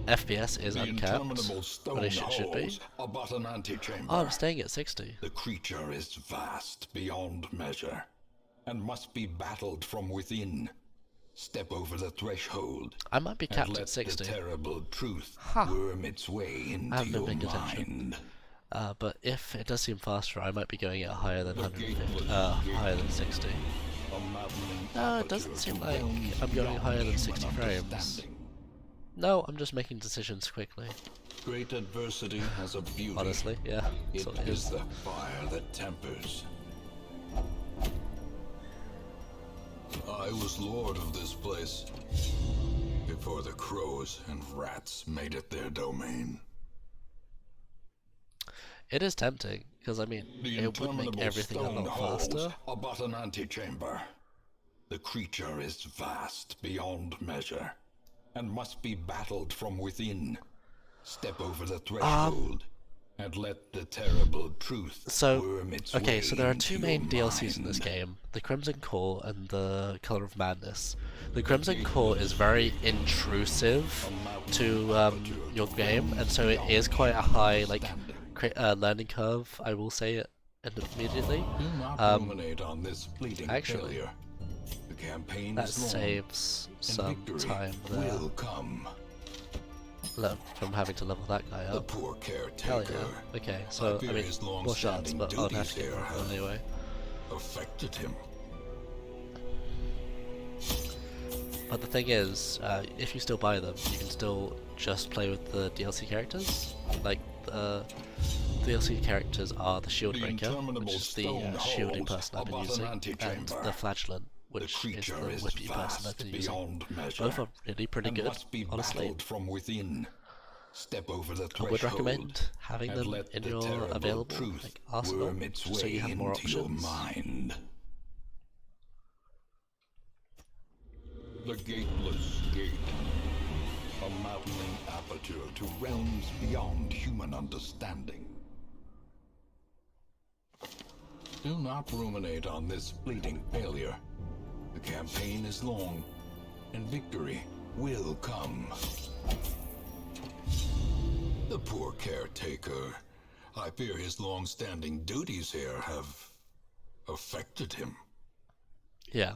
S1: FPS is uncapped, but it should be. Oh, I'm staying at 60.
S2: The creature is vast beyond measure, and must be battled from within. Step over the threshold.
S1: I might be
S2: and
S1: capped
S2: let
S1: at 60.
S2: the terrible truth
S1: Huh.
S2: worm its way into
S1: I've been
S2: your
S1: paying attention.
S2: mind.
S1: But if it does seem faster, I might be going at higher than 150, higher than 60.
S2: A maddening
S1: No, it doesn't seem like I'm going higher than 60 frames.
S2: understanding.
S1: No, I'm just making decisions quickly.
S2: Great adversity has a beauty.
S1: Honestly, yeah,
S2: It
S1: that's what it
S2: is
S1: is.
S2: the fire that tempers. I was lord of this place before the crows and rats made it their domain.
S1: It is tempting, because I mean,
S2: The
S1: it would make
S2: interminable
S1: everything a
S2: stone
S1: lot
S2: halls
S1: faster.
S2: are but an antechamber. The creature is vast beyond measure, and must be battled from within. Step over the threshold, And let the terrible truth
S1: So,
S2: worm its
S1: okay,
S2: way
S1: so there are
S2: into
S1: two
S2: your
S1: main DLCs in this
S2: mind.
S1: game, the Crimson Core and the Color of Madness. The Crimson Core is very intrusive to your game, and so it is quite a high learning curve, I will say it immediately.
S2: Do not ruminate on this fleeting
S1: actually,
S2: failure. The campaign
S1: That
S2: is long,
S1: saves
S2: and
S1: some
S2: victory
S1: time there
S2: will come.
S1: from having to level that guy
S2: The
S1: up.
S2: poor
S1: Hell
S2: caretaker
S1: yeah. Okay, so, I
S2: fear
S1: mean,
S2: his
S1: more shots,
S2: long-standing
S1: but I'll have
S2: duties
S1: to get
S2: here
S1: them
S2: have
S1: anyway.
S2: affected him.
S1: But the thing is, if you still buy them, you can still just play with the DLC characters. Like, the DLC characters are the Shieldbreaker, which is the shielding person I've been using, and the Flagellant, which is the whippy person I've been using. Both are really pretty good, honestly.
S2: From within. Step over the
S1: I would recommend having them in your available arsenal, just so you have more options.
S2: Mind. The Gateless Gate. A maddening aperture to realms beyond human understanding. Do not ruminate on this fleeting failure. The campaign is long, and victory will come. The poor caretaker. I fear his long-standing duties here have affected him.
S1: Yeah.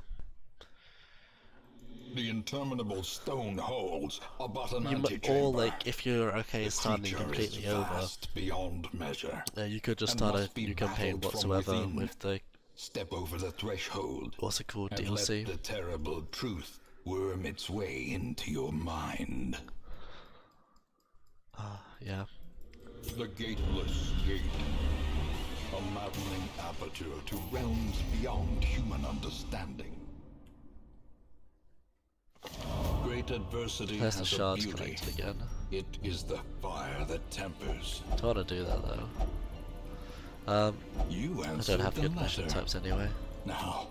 S3: The interminable stone holes are but an
S1: Or
S3: antechamber.
S1: like, if you're okay starting
S2: Creature
S1: completely
S2: is
S1: over,
S2: vast beyond measure.
S1: you could just
S2: and
S1: start a
S2: must be
S1: new campaign
S2: battled from
S1: whatsoever
S2: within.
S1: with the,
S2: Step over the threshold.
S1: what's it called,
S2: And
S1: DLC.
S2: let the terrible truth worm its way into your mind.
S1: Yeah.
S3: The Gateless Gate. A maddening aperture to realms beyond human understanding.
S2: Great adversity
S1: There's the
S2: has a
S1: shards
S2: beauty.
S1: connected again.
S2: It is the fire that tempers.
S1: I don't want to do that though.
S2: You
S1: I
S2: answered
S1: don't have
S2: the
S1: good mission
S2: letter.
S1: types anyway.
S2: Now,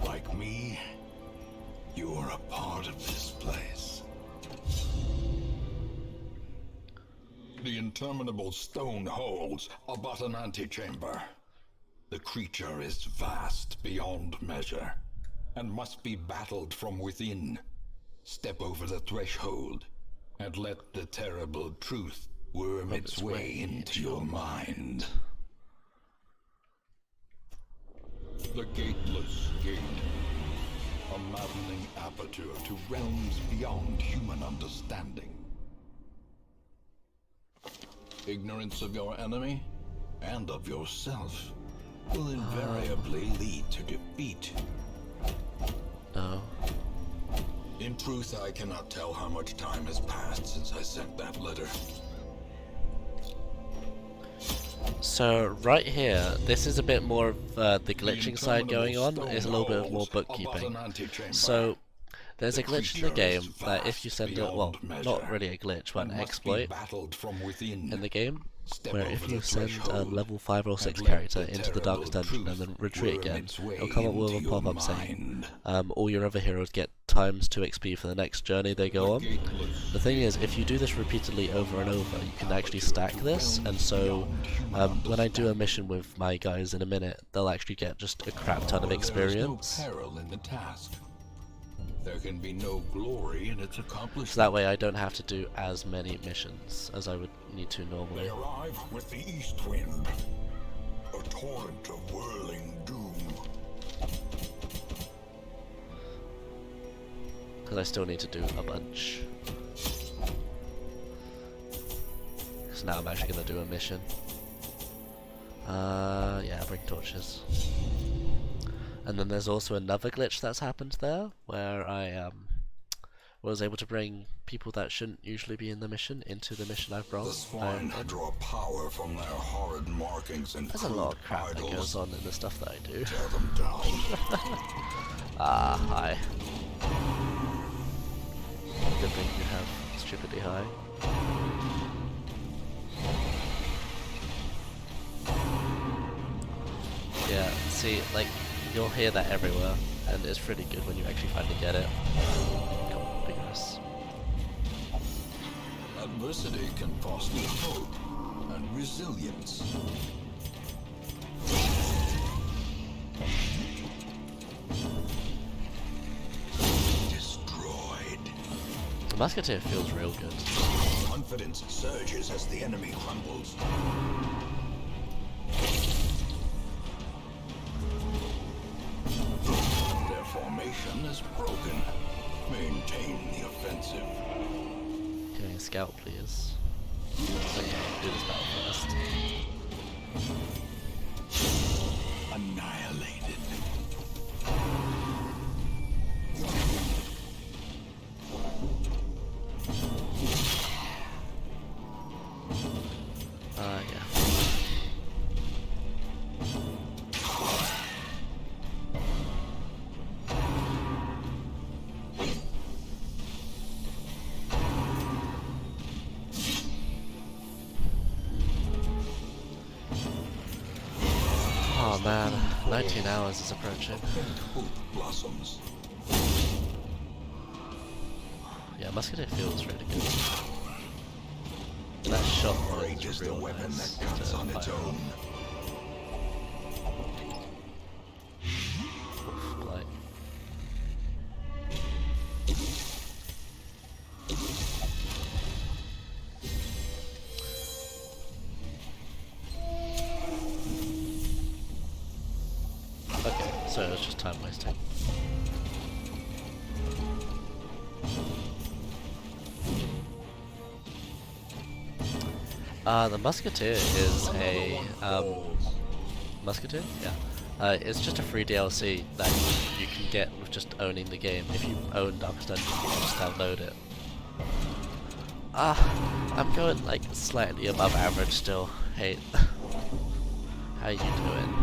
S2: like me, you're a part of this place.
S3: The interminable stone holes are but an antechamber.
S2: The creature is vast beyond measure.
S3: And must be battled from within.
S2: Step over the threshold and let the terrible truth worm its way into your mind.
S3: The Gateless Gate. A maddening aperture to realms beyond human understanding.
S2: Ignorance of your enemy and of yourself will invariably lead to defeat.
S1: No.
S2: In truth, I cannot tell how much time has passed since I sent that letter.
S1: So right here, this is a bit more of the glitching side going on. It's a little bit of more bookkeeping. So there's a glitch in the game that if you send it, well, not really a glitch, but an exploit in the game, where if you send a level 5 or 6 character into the Darkest Dungeon and then retreat again, it'll come up with a pop-up saying, all your other heroes get times 2 XP for the next journey they go on. The thing is, if you do this repeatedly over and over, you can actually stack this, and so when I do a mission with my guys in a minute, they'll actually get just a crap ton of experience.
S2: There is no peril in the task. There can be no glory in its accomplishment.
S1: So that way I don't have to do as many missions as I would need to normally.
S3: They arrive with the east wind. A torrent of whirling doom.
S1: Because I still need to do a bunch. Because now I'm actually going to do a mission. Yeah, bring torches. And then there's also another glitch that's happened there, where I was able to bring people that shouldn't usually be in the mission into the mission I've brought.
S2: The swine draw power from their horrid markings and
S1: There's a lot of crap that goes on in the stuff that I do.
S2: Tear them down.
S1: Hi. Good thing you have stupidly high. Yeah, see, like, you'll hear that everywhere, and it's pretty good when you actually finally get it. Come on, big mess.
S2: Adversity can foster hope, and resilience. Destroyed.
S1: The Musketeer feels real good.
S2: Confidence surges as the enemy crumbles. Their formation is broken. Maintain the offensive.
S1: Getting a scout, please. Okay, do this battle first.
S2: Annihilated.
S1: Yeah. Oh man, 19 hours is approaching.
S2: Hope blossoms.
S1: Yeah, Musketeer feels really good. That shot
S2: Rage
S1: was
S2: is the
S1: real
S2: weapon
S1: nice
S2: that cuts
S1: to
S2: on its
S1: fire.
S2: own.
S1: Like, okay, so it was just time wasting. The Musketeer is a Musketeer? Yeah. It's just a free DLC that you can get with just owning the game. If you own Darkest Dungeon, you can just download it. I'm going like slightly above average still. Hey, how you doing?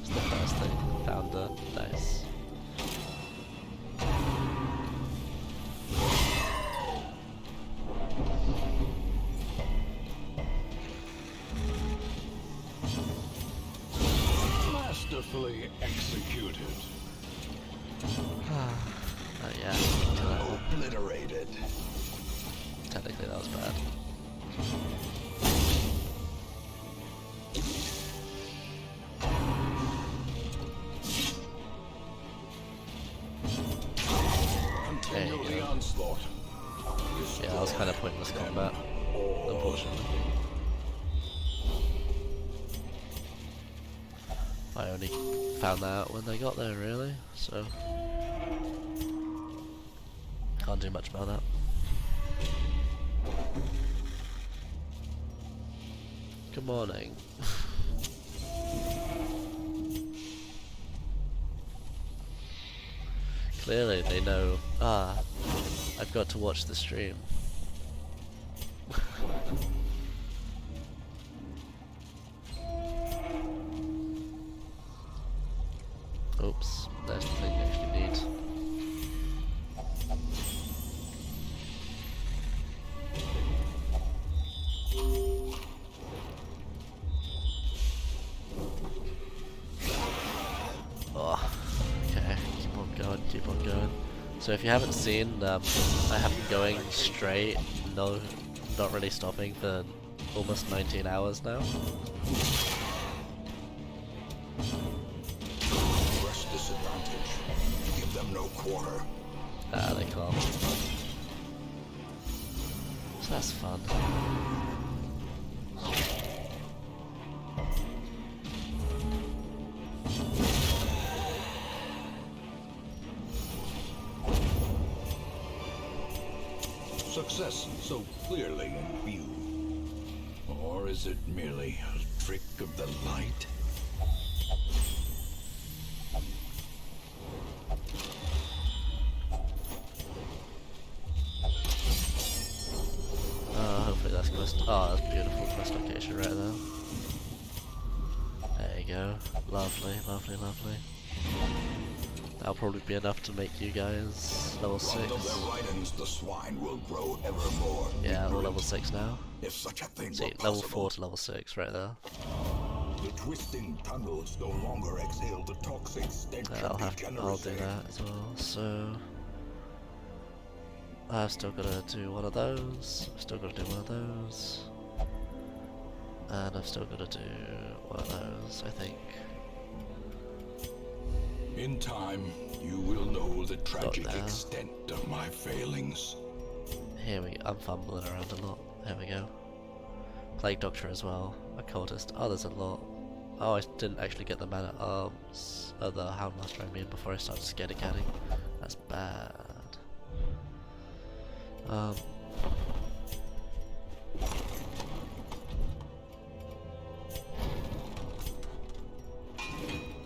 S1: It's the first thing. Found the dice.
S3: Masterfully executed.
S1: Oh yeah, kill that one.
S2: Obliterated.
S1: Technically that was bad.
S3: Continue
S1: There you
S3: the
S1: go.
S3: onslaught.
S1: Yeah, that was kind of pointless combat, unfortunately. I only found that out when they got there, really, so can't do much about that. Good morning. Clearly they know, I've got to watch the stream. Oops, there's the thing you actually need. Oh, okay, keep on going, keep on going. So if you haven't seen, I have been going straight, not really stopping for almost 19 hours now.
S2: Rush disadvantage. Give them no quarter.
S1: They can't. So that's fun.
S2: Success so clearly in view. Or is it merely a trick of the light?
S1: Hopefully that's quest. Oh, that's beautiful quest location right there. There you go. Lovely, lovely, lovely. That'll probably be enough to make you guys level 6.
S2: Bundle their ridings, the swine will grow evermore.
S1: Yeah, we're
S2: ignorant,
S1: level 6 now.
S2: If such a thing
S1: See,
S2: were
S1: level
S2: possible.
S1: 4 to level 6 right there.
S2: The twisting tunnels no longer exhale the toxic stench
S1: I'll
S2: of
S1: do
S2: degeneracy.
S1: that as well. So I've still got to do one of those. Still got to do one of those. And I've still got to do one of those, I think.
S2: In time, you will know the tragic
S1: there.
S2: extent of my failings.
S1: Here we go. I'm fumbling around a lot. There we go. Plague Doctor as well. Occultist. Oh, there's a lot. Oh, I didn't actually get the man at arms. Oh, the Houndmaster I mean, before I started scaredy catting. That's bad.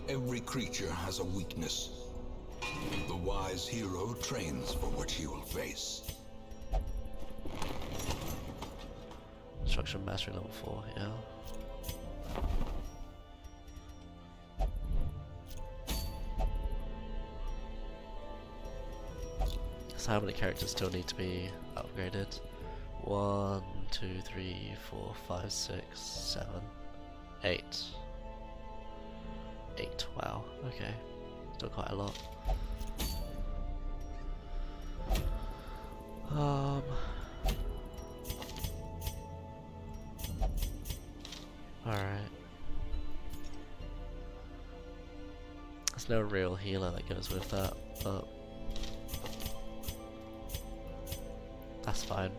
S2: Every creature has a weakness. The wise hero trains for what he will face.
S1: Destruction Mastery level 4, yeah. So how many characters still need to be upgraded? 1, 2, 3, 4, 5, 6, 7, 8. 8, wow, okay. Still quite a lot. Alright. There's no real healer that goes with that, but that's fine.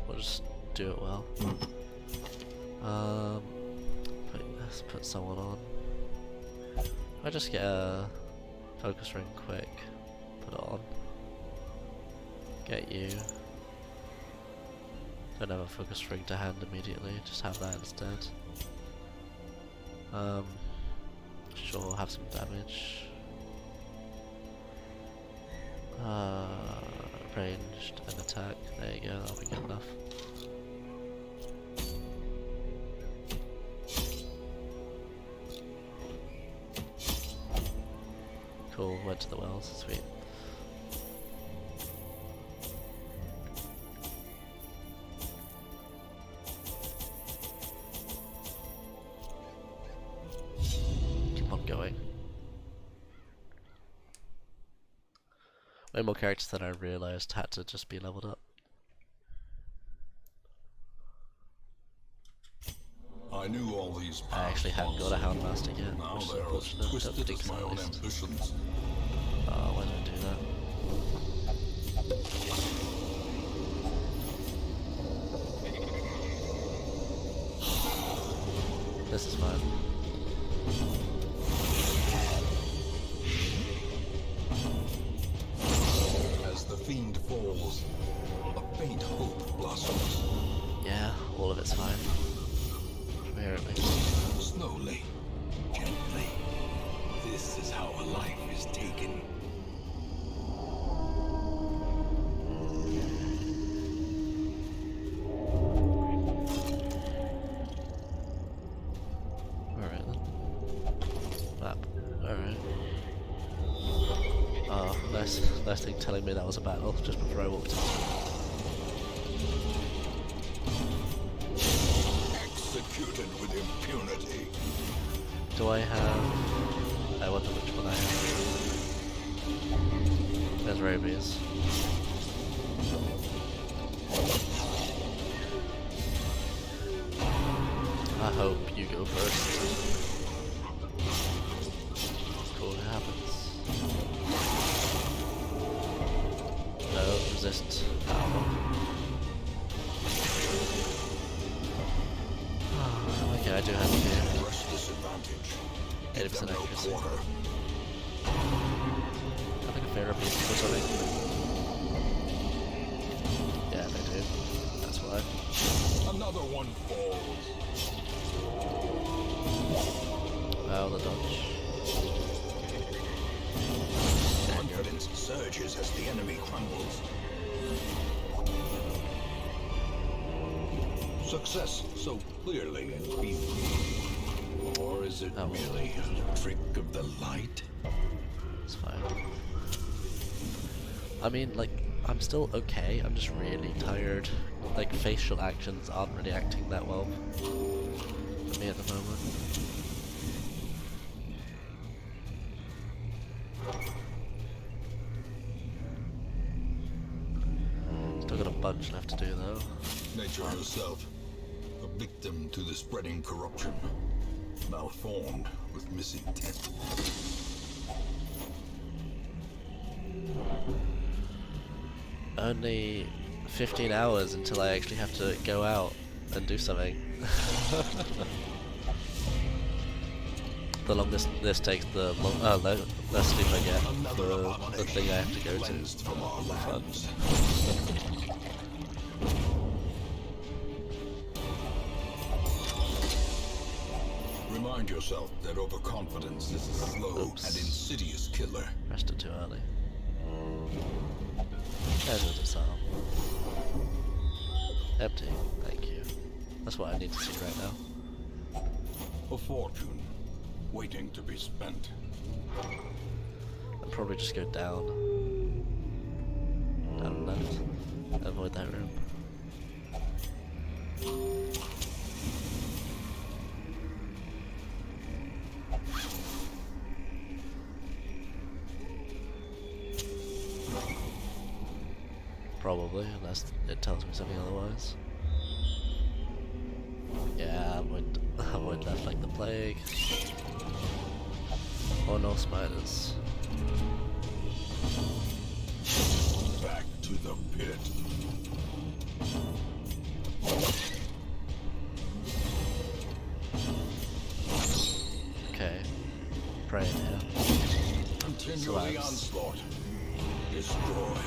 S1: We'll just do it well. Let's put someone on. I just get a focus ring quick, put it on. Get you. Don't have a focus ring to hand immediately, just have that instead. Sure, have some damage. Ranged and attack. There you go, that'll be good enough. Cool, went to the wells, sweet. Keep on going. Way more characters than I realised had to just be leveled up.
S2: I knew all these
S1: I actually hadn't got a Houndmaster yet,
S2: now
S1: which is
S2: they're as
S1: unfortunate. Don't
S2: twisted
S1: think
S2: as
S1: so,
S2: my
S1: at
S2: own
S1: least.
S2: ambitions.
S1: Oh, why don't I do that? This is fine.
S2: As the fiend falls, a faint hope blossoms.
S1: Yeah, all of it's fine. From here at least.
S2: Slowly, gently. This is how a life is taken.
S1: Alright then. Map. Alright. Oh, nice thing telling me that was a battle just before I walked in.
S2: Executed with impunity.
S1: Do I have... I wonder which one I have. There's rabies. I hope you go first. Cool, it happens. No, resist power. Okay, I do have fear.
S2: Rush disadvantage.
S1: 80%
S2: No
S1: accuracy.
S2: quarter.
S1: I think a therapy or something. Yeah, they do. That's why.
S2: Another one falls.
S1: Oh, the dodge.
S2: Confidence surges as the enemy crumbles. Success so clearly and peacefully. Or is it
S1: Oh.
S2: merely a trick of the light?
S1: It's fine. I mean, like, I'm still okay, I'm just really tired. Like, facial actions aren't really acting that well for me at the moment. Still got a bunch left to do though.
S2: Nature herself. A victim to the spreading corruption, malformed with misintent.
S1: Only 15 hours until I actually have to go out and do something. The longest this takes, the less sleep I get for the thing I have to go to.
S2: From our lands. Remind yourself that overconfidence is a slow and insidious killer.
S1: Rested too early. There's a disarm. Empty, thank you. That's what I need to see right now.
S2: A fortune waiting to be spent.
S1: I'll probably just go down. Down left. Avoid that room. Probably, unless it tells me something otherwise. Yeah, avoid left like the plague. Or no spiders.
S2: Back to the pit.
S1: Okay. Praying here.
S2: Continue the onslaught. Destroy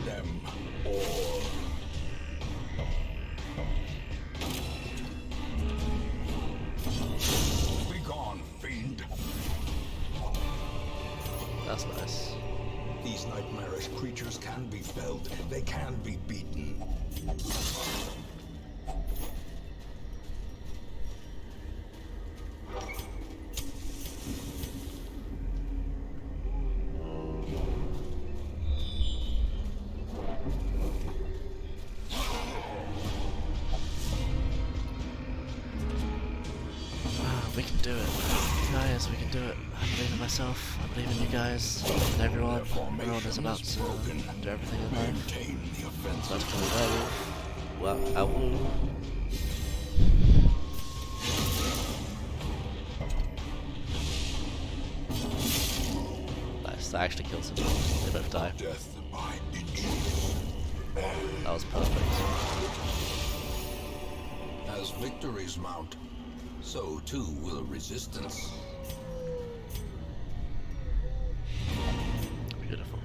S2: them all. Be gone, fiend.
S1: That's nice.
S2: These nightmarish creatures can be felled. They can be beaten.
S1: We can do it. Guys, we can do it. I believe in myself, I believe in you guys, and everyone. Everyone is about to do everything in life.
S2: Maintain the offensive.
S1: That's probably well, I will. Nice, that actually kills him. They both die.
S2: Death by inches.
S1: That was perfect.
S2: As victories mount, so too will resistance.
S1: Beautiful.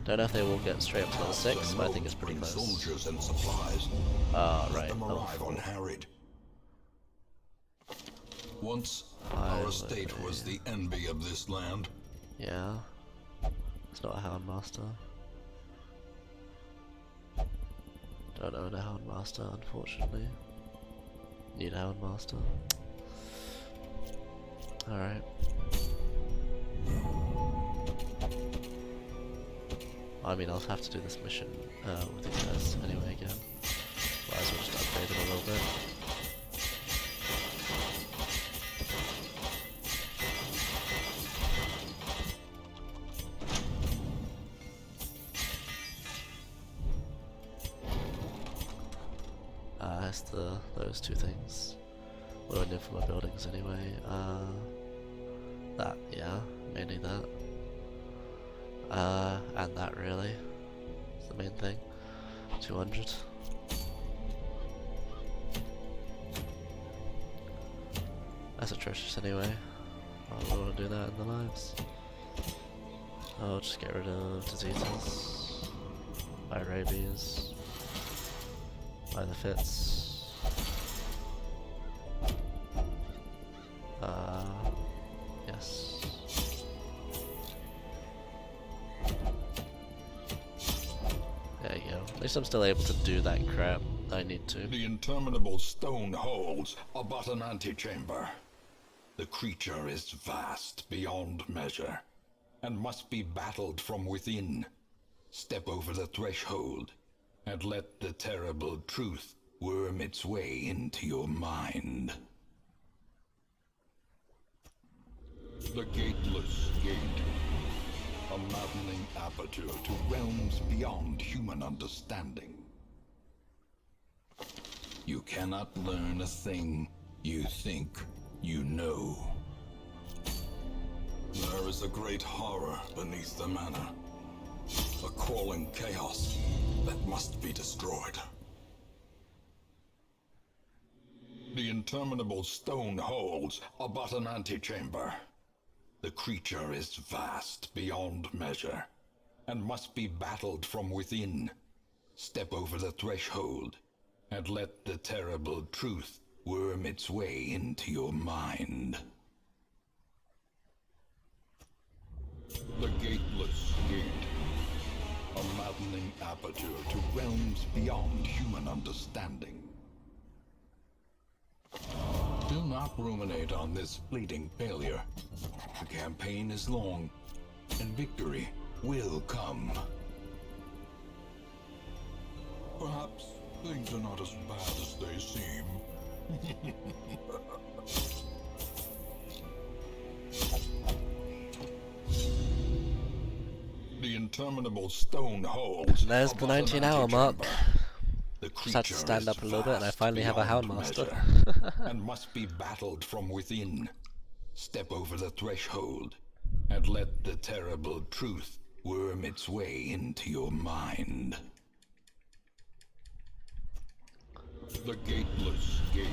S1: Don't know if they will get straight up to level 6, but I think it's pretty
S2: Bring
S1: close.
S2: soldiers and supplies.
S1: Ah,
S2: Let
S1: right.
S2: them
S1: Level
S2: arrive
S1: 4.
S2: unharried. Once,
S1: Finally.
S2: our estate was the envy of this land.
S1: Yeah. It's not a Houndmaster. Don't own a Houndmaster, unfortunately. Need a Houndmaster. Alright. I mean, I'll have to do this mission with these guys anyway again. Might as well just upgrade them a little bit. It's those two things. What do I need for my buildings anyway? That, yeah, mainly that. And that really. It's the main thing. 200. That's atrocious anyway. I don't want to do that in the lives. I'll just get rid of diseases. Buy rabies. Buy the fits. Yes. There you go. At least I'm still able to do that crap I need to.
S2: The interminable stone holds are but an antechamber. The creature is vast beyond measure, and must be battled from within. Step over the threshold, and let the terrible truth worm its way into your mind. The Gateless Gate. A maddening aperture to realms beyond human understanding. You cannot learn a thing you think you know. There is a great horror beneath the manor. A crawling chaos that must be destroyed. The interminable stone holds are but an antechamber. The creature is vast beyond measure, and must be battled from within. Step over the threshold, and let the terrible truth worm its way into your mind. The Gateless Gate. A maddening aperture to realms beyond human understanding. Do not ruminate on this fleeting failure. The campaign is long, and victory will come. Perhaps things are not as bad as they seem. The interminable stone holds.
S1: There's the 19-hour mark.
S2: The
S1: Just had to stand up a little bit, and I finally have a Houndmaster.
S2: And must be battled from within. Step over the threshold, and let the terrible truth worm its way into your mind. The Gateless Gate.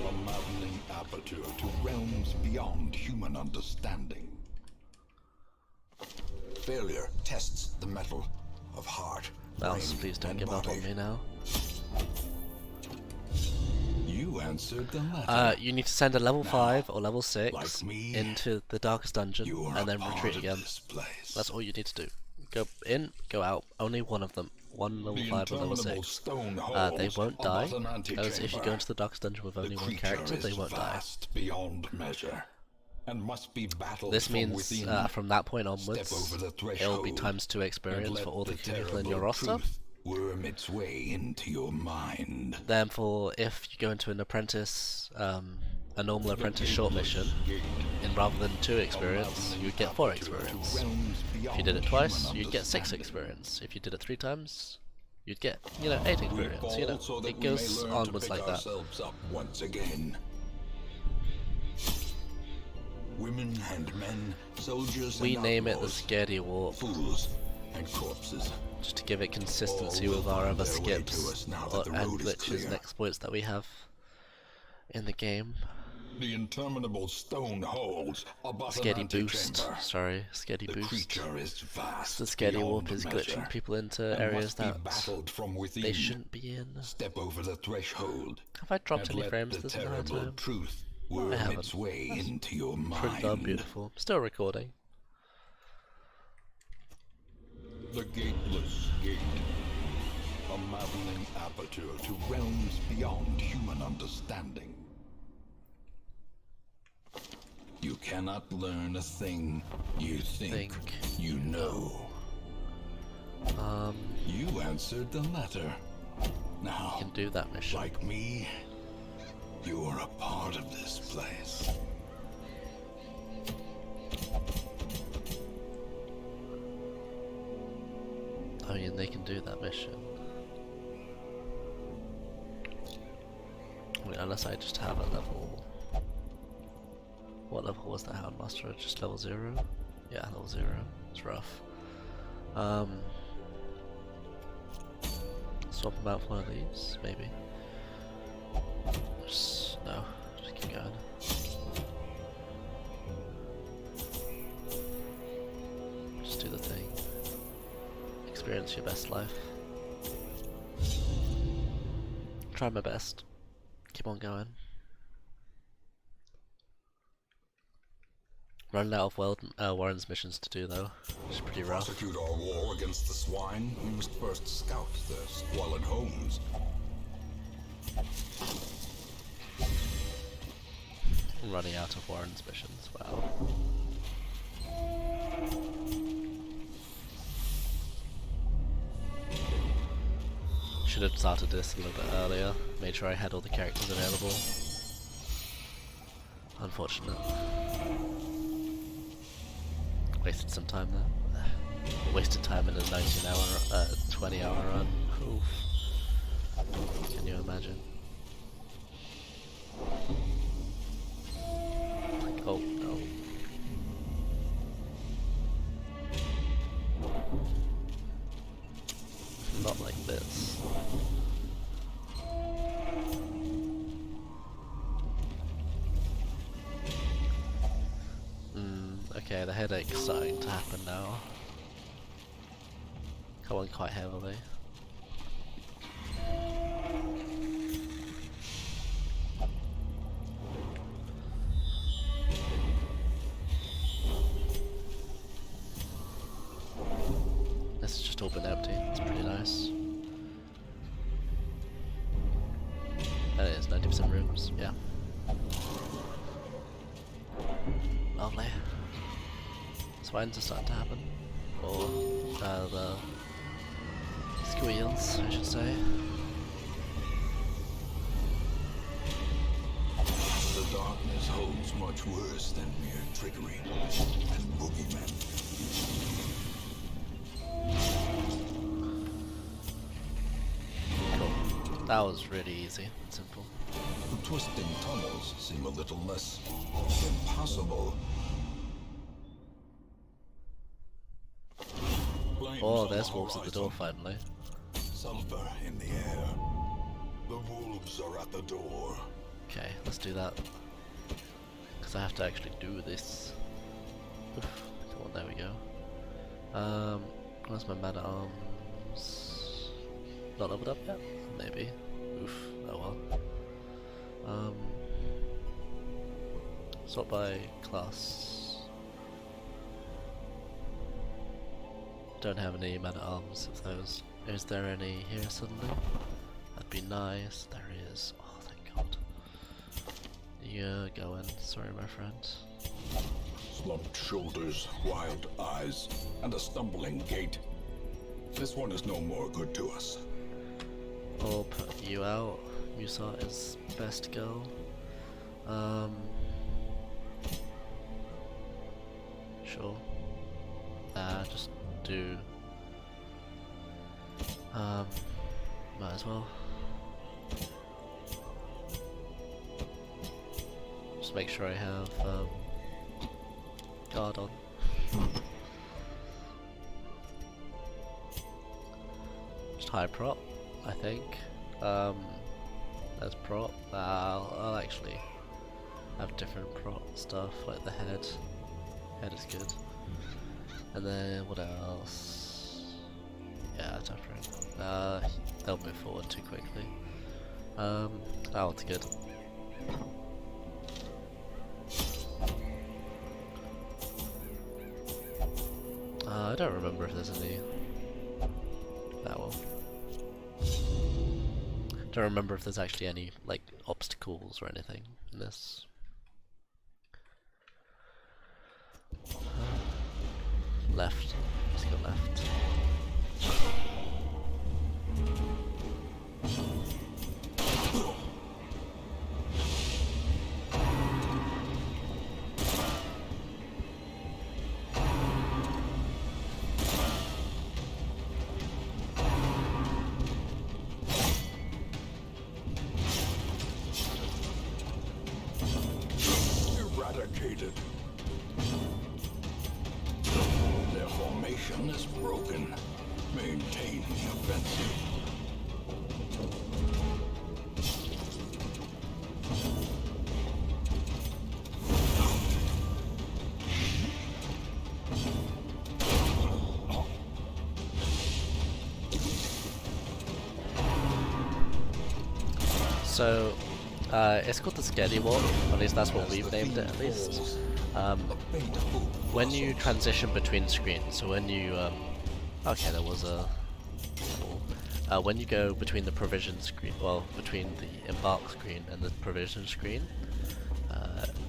S2: A maddening aperture to realms beyond human understanding. Failure tests the mettle of heart.
S1: Mouse,
S2: brain,
S1: please don't
S2: and
S1: give up
S2: body.
S1: on me now.
S2: You answered the letter.
S1: You need to send a level
S2: Now,
S1: 5 or level 6
S2: like me,
S1: into the Darkest Dungeon,
S2: You are
S1: and then
S2: a part
S1: retreat
S2: of
S1: again.
S2: this place.
S1: That's all you need to do. Go in, go out. Only one of them. One level
S2: The
S1: 5 or level
S2: interminable
S1: 6.
S2: stone
S1: They
S2: holds
S1: won't
S2: are
S1: die,
S2: but an
S1: because if you go
S2: antechamber.
S1: into the Darkest Dungeon with
S2: The
S1: only one
S2: creature
S1: character, they
S2: is
S1: won't die.
S2: vast beyond measure, and must be battled
S1: This
S2: from
S1: means
S2: within.
S1: from that point
S2: Step
S1: onwards,
S2: over the
S1: it'll be
S2: threshold,
S1: ×2
S2: and
S1: experience
S2: let
S1: for all the
S2: the
S1: people in your
S2: terrible
S1: roster.
S2: truth worm its way into your mind.
S1: Then for if you go into an apprentice, a normal apprentice short mission, in rather than 2 experience, you'd get 4 experience. If you did it twice, you'd get 6 experience. If you did it 3 times, you'd get, 8 experience. It goes onwards like that.
S2: Up once again. Women and men, soldiers
S1: We
S2: and
S1: name it the
S2: outlaws,
S1: Scaredy Warp,
S2: fools and corpses.
S1: just to give it consistency
S2: All
S1: with
S2: will
S1: our
S2: find
S1: other
S2: their way to
S1: skips
S2: us now that the
S1: and
S2: road is
S1: glitches and
S2: clear.
S1: exploits that we have in the game.
S2: The interminable stone holds are but an
S1: Scaredy Boost,
S2: antechamber.
S1: sorry, Scaredy
S2: The
S1: Boost.
S2: creature is vast
S1: The Scaredy Warp
S2: beyond
S1: is
S2: measure,
S1: glitching people into
S2: and
S1: areas
S2: must be
S1: that
S2: battled from within.
S1: they shouldn't be in.
S2: Step over the threshold,
S1: Have I dropped
S2: and
S1: any
S2: let
S1: frames
S2: the
S1: this entire
S2: terrible
S1: time?
S2: truth
S1: I
S2: worm
S1: haven't.
S2: its way
S1: That's
S2: into your
S1: Pretty darn
S2: mind.
S1: beautiful. Still recording.
S2: The Gateless Gate. A maddening aperture to realms beyond human understanding. You cannot learn a thing you think you know. You answered the letter. Now,
S1: You can do that mission.
S2: like me, you are a part of this place.
S1: I mean, they can do that mission. I mean, unless I just have a level... What level was the Houndmaster? Just level 0? Yeah, level 0. It's rough. Swap them out for one of these, maybe. Just, no, just keep going. Just do the thing. Experience your best life. Try my best. Keep on going. Running out of Warren's missions to do though, which is pretty rough.
S2: Prosecute our war against the swine, we must first scout their squalid homes.
S1: I'm running out of Warren's missions, wow. Should have started this a little bit earlier, made sure I had all the characters available. Unfortunate. Wasted some time there. Wasted time in a 19-hour, 20-hour run. Oof. Can you imagine? Oh no. Not like this. Okay, the headache's starting to happen now. Come on quite heavily. This has just all been empty, it's pretty nice. And it is 90% rooms, yeah. Lovely. Swines are starting to happen. Or the squeals, I should say.
S2: The darkness holds much worse than mere trickery and boogeymen.
S1: Cool. That was really easy and simple.
S2: The twisting tunnels seem a little less impossible.
S1: Oh, there's wolves at the door finally.
S2: Sulfur in the air. The wolves are at the door.
S1: Okay, let's do that. Because I have to actually do this. Oof. Come on, there we go. Where's my man-at-arms? Not leveled up yet? Maybe. Oof, oh well. Sort by class. Don't have any man-at-arms of those. Is there any here suddenly? That'd be nice. There is. Oh, thank God. You're going. Sorry, my friend.
S3: Slumped shoulders, wild eyes, and a stumbling gait. This one is no more good to us.
S1: I'll put you out. Musa is best girl. Sure. Just do. Might as well. Just make sure I have guard on. Just high prop, I think. There's prop. I'll actually have different prop stuff like the head. Head is good. And then what else? Yeah, Tuffering. They'll move forward too quickly. Oh, it's good. I don't remember if there's any. That one. Don't remember if there's actually any like obstacles or anything in this. Left. Let's go left.
S2: Eradicated. Their formation is broken. Maintain the offensive.
S1: So, it's called the Scaredy Walk, at least that's what we've named it at least. When you transition between screens, so when you, okay, there was a when you go between the provision screen, well, between the embark screen and the provision screen,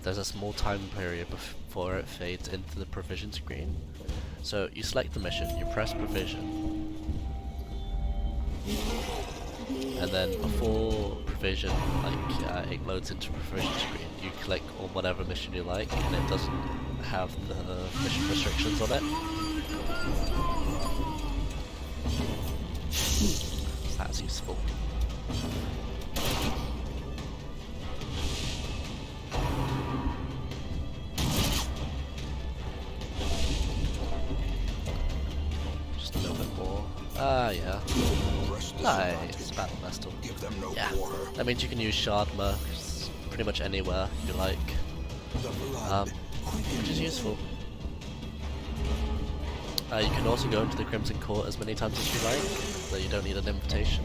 S1: there's a small time period before it fades into the provision screen. So you select the mission, you press provision, and then before provision, like it loads into provision screen, you click on whatever mission you like, and it doesn't have the mission restrictions on it. So that's useful. Just a little bit more. Ah, yeah.
S2: Press this
S1: Nice.
S2: advantage.
S1: Battle Vestal.
S2: Give them no
S1: Yeah.
S2: quarter.
S1: That means you can use Shardma pretty much anywhere you like.
S2: The blood
S1: Which is useful. You can also go into the Crimson Court as many times as you like, though you don't need an invitation.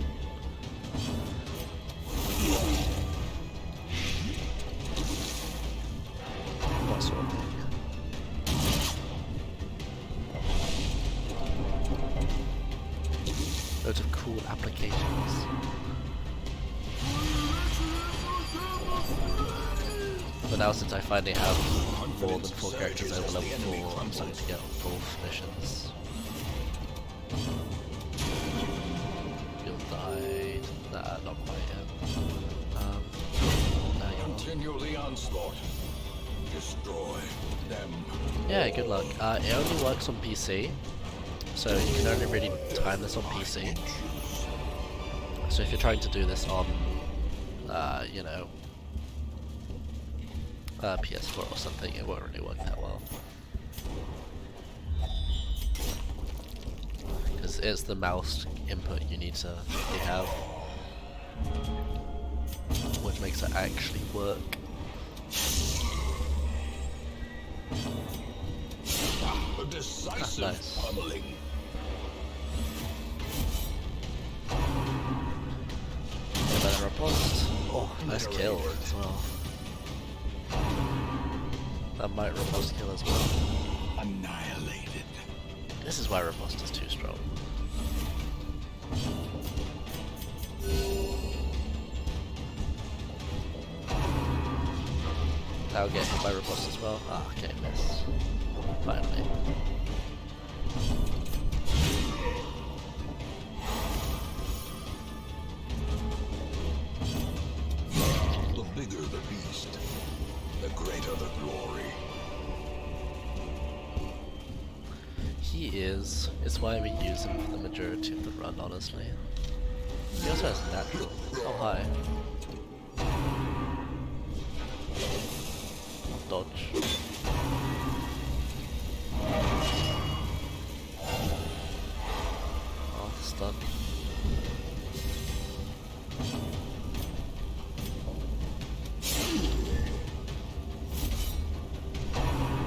S1: That sort of thing. Loads of cool applications. But now since I finally have more than 4 characters over level 4, I'm starting to get both missions. You'll die. Nah, not quite yet. Now you're on.
S3: Continue the onslaught. Destroy them.
S1: Yeah, good luck. It only works on PC, so you can only really time this on PC. So if you're trying to do this on, you know, PS4 or something, it won't really work that well. Because it's the mouse input you need to really have, which makes it actually work.
S3: A decisive
S1: Nice.
S3: pummeling.
S1: Better riposte. Oh, nice kill as well. That might riposte kill as well.
S3: Annihilated.
S1: This is why riposte is too strong. I'll get hit by riposte as well. Ah, okay, miss. Finally.
S2: The bigger the beast, the greater the glory.
S1: He is. It's why we use him for the majority of the run, honestly. He also has natural. Oh, hi. Dodge. Oh, stun.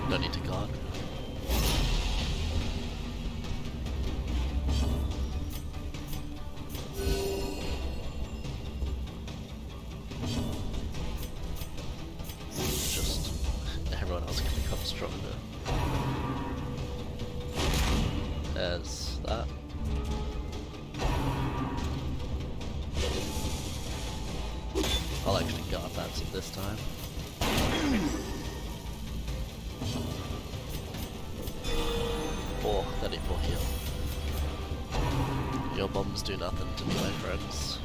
S1: Don't need to guard. Just everyone else can become stronger. There's that. I'll actually guard that this time. Oh, that equal heal. Your bombs do nothing to me, my friends.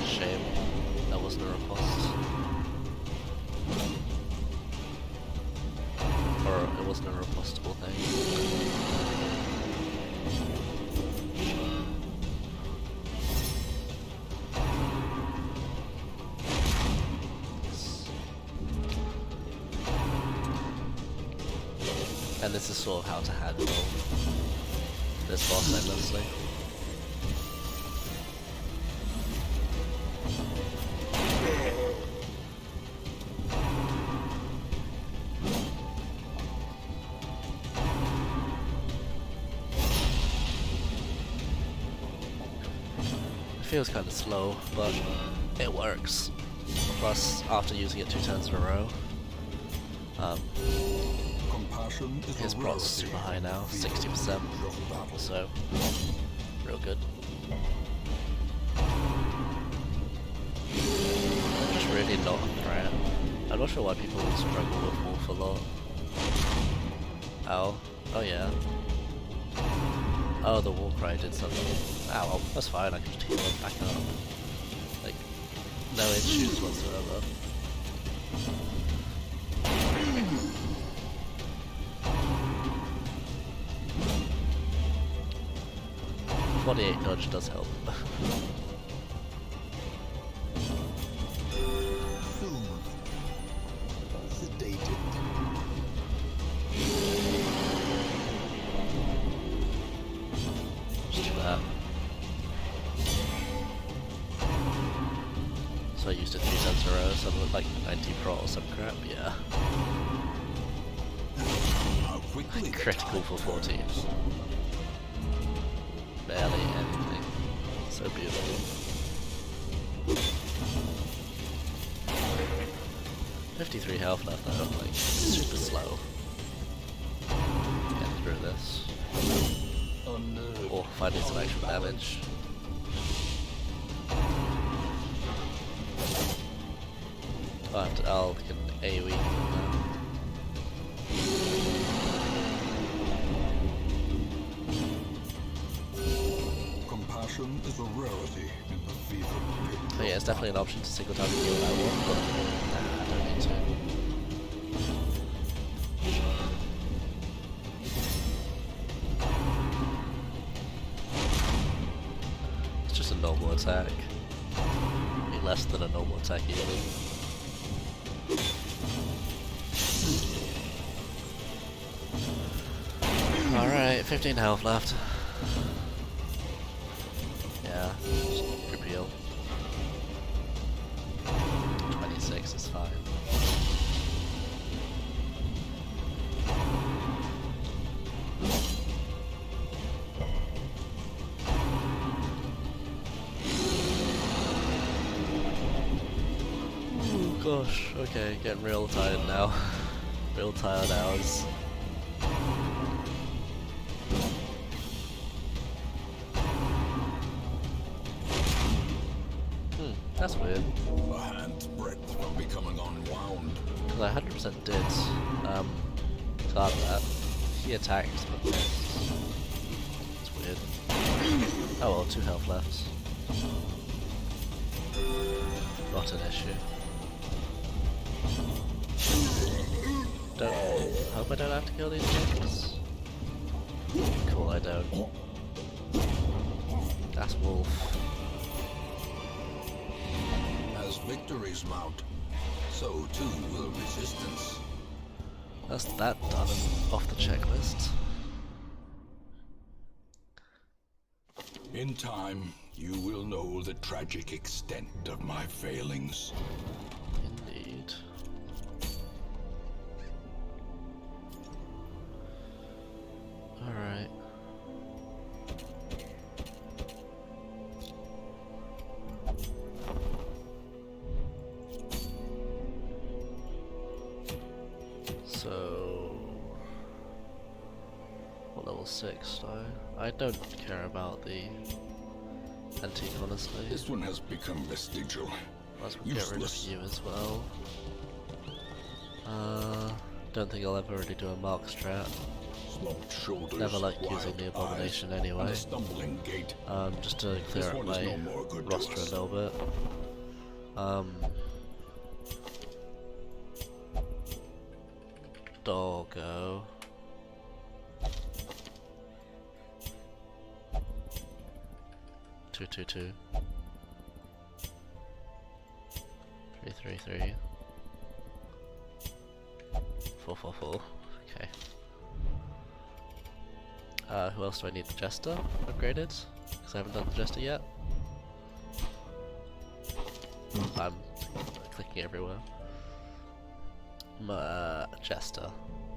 S1: Shame. That wasn't a riposte. Or it wasn't a repostable thing. And this is sort of how to handle this boss endlessly. It feels kind of slow, but it works. Plus, after using it 2 turns in a row,
S2: Compassion is
S1: his
S2: a
S1: prot's
S2: rarity
S1: super high
S2: in the
S1: now,
S2: field
S1: 60%,
S2: of battle.
S1: so real good. Just really not a threat. I'm not sure why people struggle with Wolf a lot. Ow. Oh yeah. Oh, the Warcry did something. Ow, well, that's fine, I can just heal him back up. Like, no issues whatsoever. 48 dodge does help.
S2: Sedated.
S1: Just do that. So I used it 3 times in a row, so I look like 90 pro or some crap, yeah.
S2: How quickly the
S1: Critical
S2: tide
S1: for 14.
S2: turns.
S1: Barely anything. So beautiful. 53 health left though, like super slow. Get through this.
S2: Unnerved.
S1: Or finding some actual damage. I'll get AoE now.
S3: Compassion is a rarity in the fever pit.
S1: So yeah, it's definitely an option to single target heal that one, but nah, I don't need to. It's just a normal attack. I mean, less than a normal attack healing. Alright, 15 health left. Yeah, just group heal. 26 is fine. Ooh, gosh, okay, getting real tired now. Real tired hours. That's weird.
S2: A hand's breadth from becoming unwound.
S1: Because I 100% did guard that. He attacked but missed. It's weird. Oh well, 2 health left. Not an issue. Hope I don't have to kill these things. Cool, I don't. That's Wolf.
S2: As victories mount, so too will resistance.
S1: That's that done and off the checklist.
S3: In time, you will know the tragic extent of my failings.
S1: Indeed. Alright. So... what level 6 though? I don't care about the antique honestly.
S3: This one has become vestigial.
S1: Might as well get rid of
S3: Useless.
S1: you as well. Don't think I'll ever really do a mark strat.
S3: Slumped shoulders,
S1: Never like
S3: wild
S1: using the
S3: eyes,
S1: abomination
S3: and
S1: anyway.
S3: a stumbling gait.
S1: Just to clear
S3: This
S1: up
S3: one is
S1: my
S3: no more good to
S1: roster a
S3: us.
S1: little bit. Doggo. Two, two, two. 3, 3, 3. 4, 4, 4. Okay. Who else do I need? The Jester upgraded? Because I haven't done the Jester yet. I'm clicking everywhere. Jester.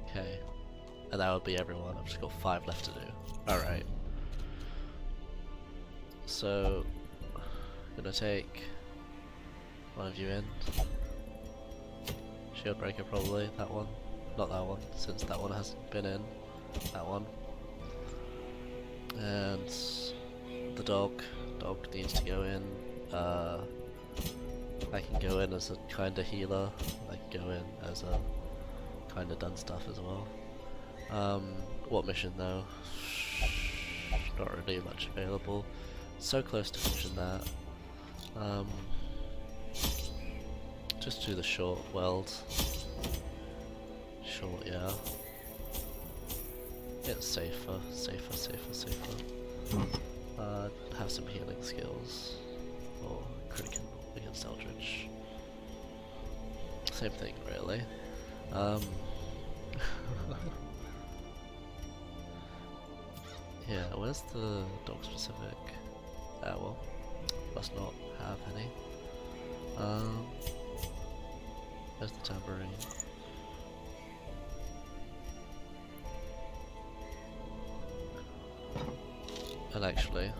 S1: Okay. And that would be everyone. I've just got 5 left to do. Alright. So, gonna take one of you in. Shield Breaker probably, that one. Not that one, since that one hasn't been in. That one. And the dog needs to go in. I can go in as a kinda healer. I can go in as a kinda done stuff as well. What mission though? Not really much available. So close to finishing that. Just do the short weld. Short, yeah. It's safer. have some healing skills, or critical against Eldritch. Same thing, really. Yeah, where's the dog specific? Well, must not have any. Where's the tambourine? And actually,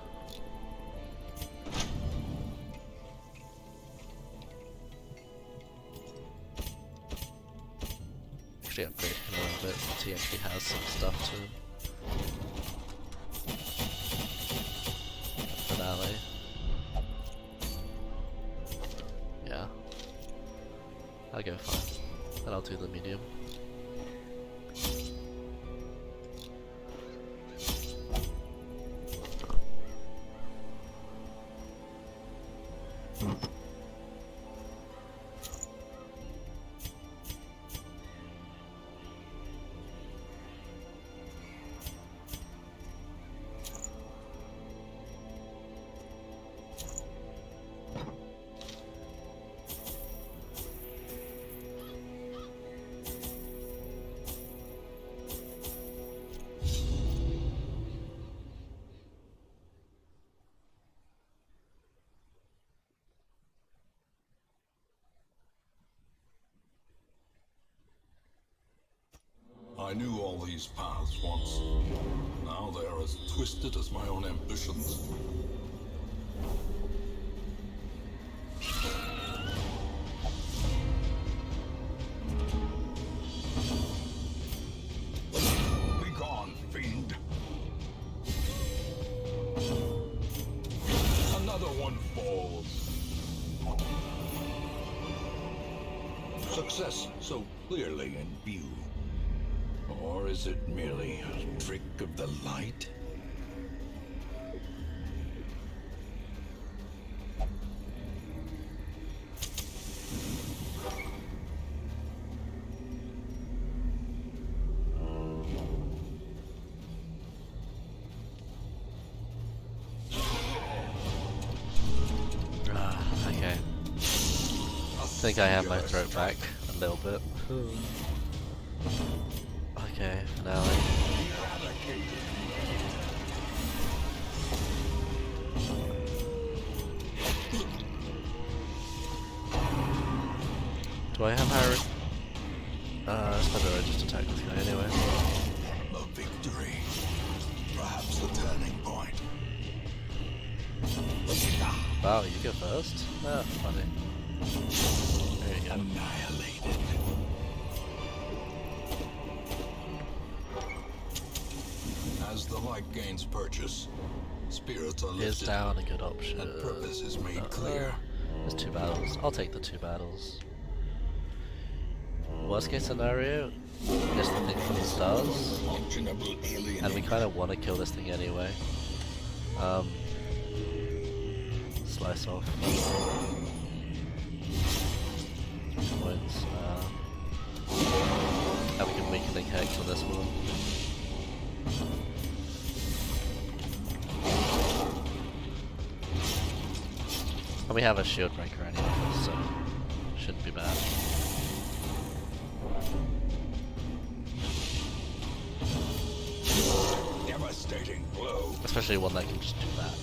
S1: upgrade him a little bit since he actually has some stuff to finale. Yeah, I'll go fine, and I'll do the medium.
S3: I knew all these paths once. Now they are as twisted as my own ambitions. Be gone, fiend. Another one falls. Success so clearly in view. Or is it merely a trick of the light?
S1: Okay. I think I have my throat back a little bit. Okay, finale. Do I have higher? It's better I just attack this guy anyway.
S2: A victory. Perhaps the turning point.
S1: Wow, you go first? Ah, funny. There you go.
S2: Annihilated. As the light gains purchase, spirits are
S1: Is
S2: lifted
S1: down a good option.
S2: and purpose is made clear.
S1: There's 2 battles. I'll take the 2 battles. Worst case scenario, gets the thing from the stars.
S2: Functionable alien.
S1: And we kind of want to kill this thing anyway. Slice off. Points. And we can weakening hex on this one. And we have a shield breaker anyway, so shouldn't be bad.
S2: Devastating blow.
S1: Especially one that can just do that.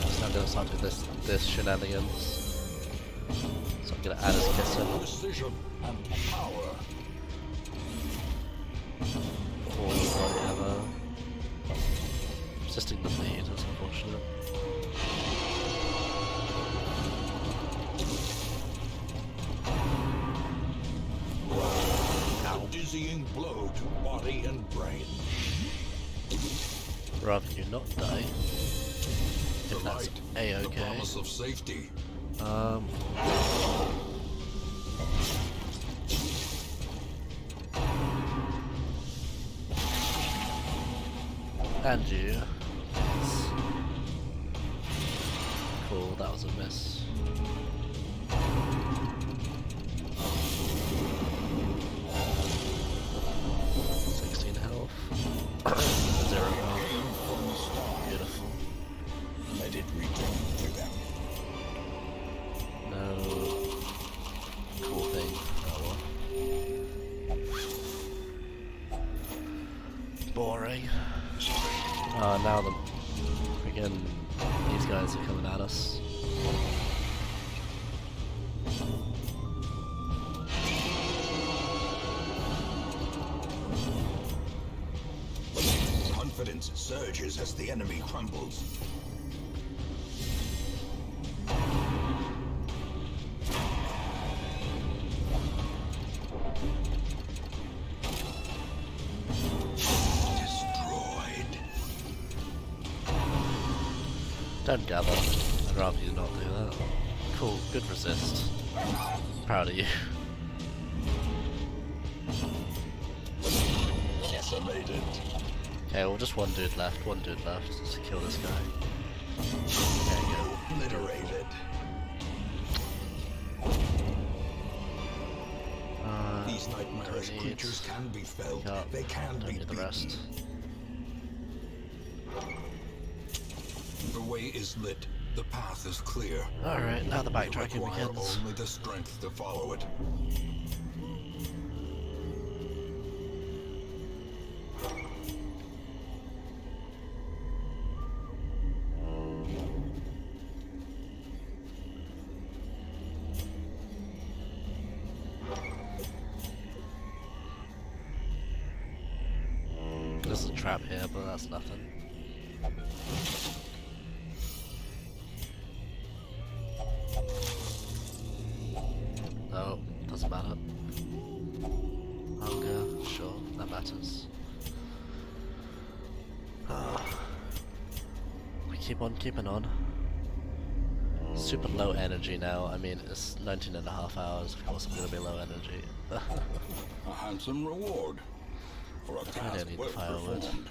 S1: So I'm gonna start with this shenanigans. So I'm gonna add his kisser.
S3: Precision and power.
S1: Or whatever. Resisting the bleed is unfortunate.
S3: A dizzying blow to body and brain.
S1: Rather you not die.
S2: The
S1: If that's
S2: light, the
S1: A-okay.
S2: promise of safety.
S1: And you. Cool, that was a miss. Zero health. Beautiful.
S3: Let it return to them.
S1: No cool thing. Oh well. Boring. Now the freaking these guys are coming at us.
S2: Confidence surges as the enemy crumbles. Destroyed.
S1: Don't gather. I'd rather you not do that. Cool, good resist. Proud of you.
S3: Decimated.
S1: Okay, well just one dude left to kill this guy. There you go.
S2: Obliterated. These nightmarish
S1: don't need-
S2: creatures can be felt.
S1: Can't-
S2: They can
S1: don't
S2: be
S1: need the
S2: beaten.
S1: rest.
S2: The way is lit. The path is clear.
S1: Alright, now the
S2: We
S1: backtracking
S2: require
S1: begins.
S2: only the strength to follow it.
S1: There's a trap here, but that's nothing. No, doesn't matter. Hunger, sure, that matters. We keep on keeping on. Super low energy now. I mean, it's 19.5 hours. Of course, I'm gonna be low energy.
S3: A handsome reward for a task
S1: don't need
S3: well
S1: firewood.
S3: performed.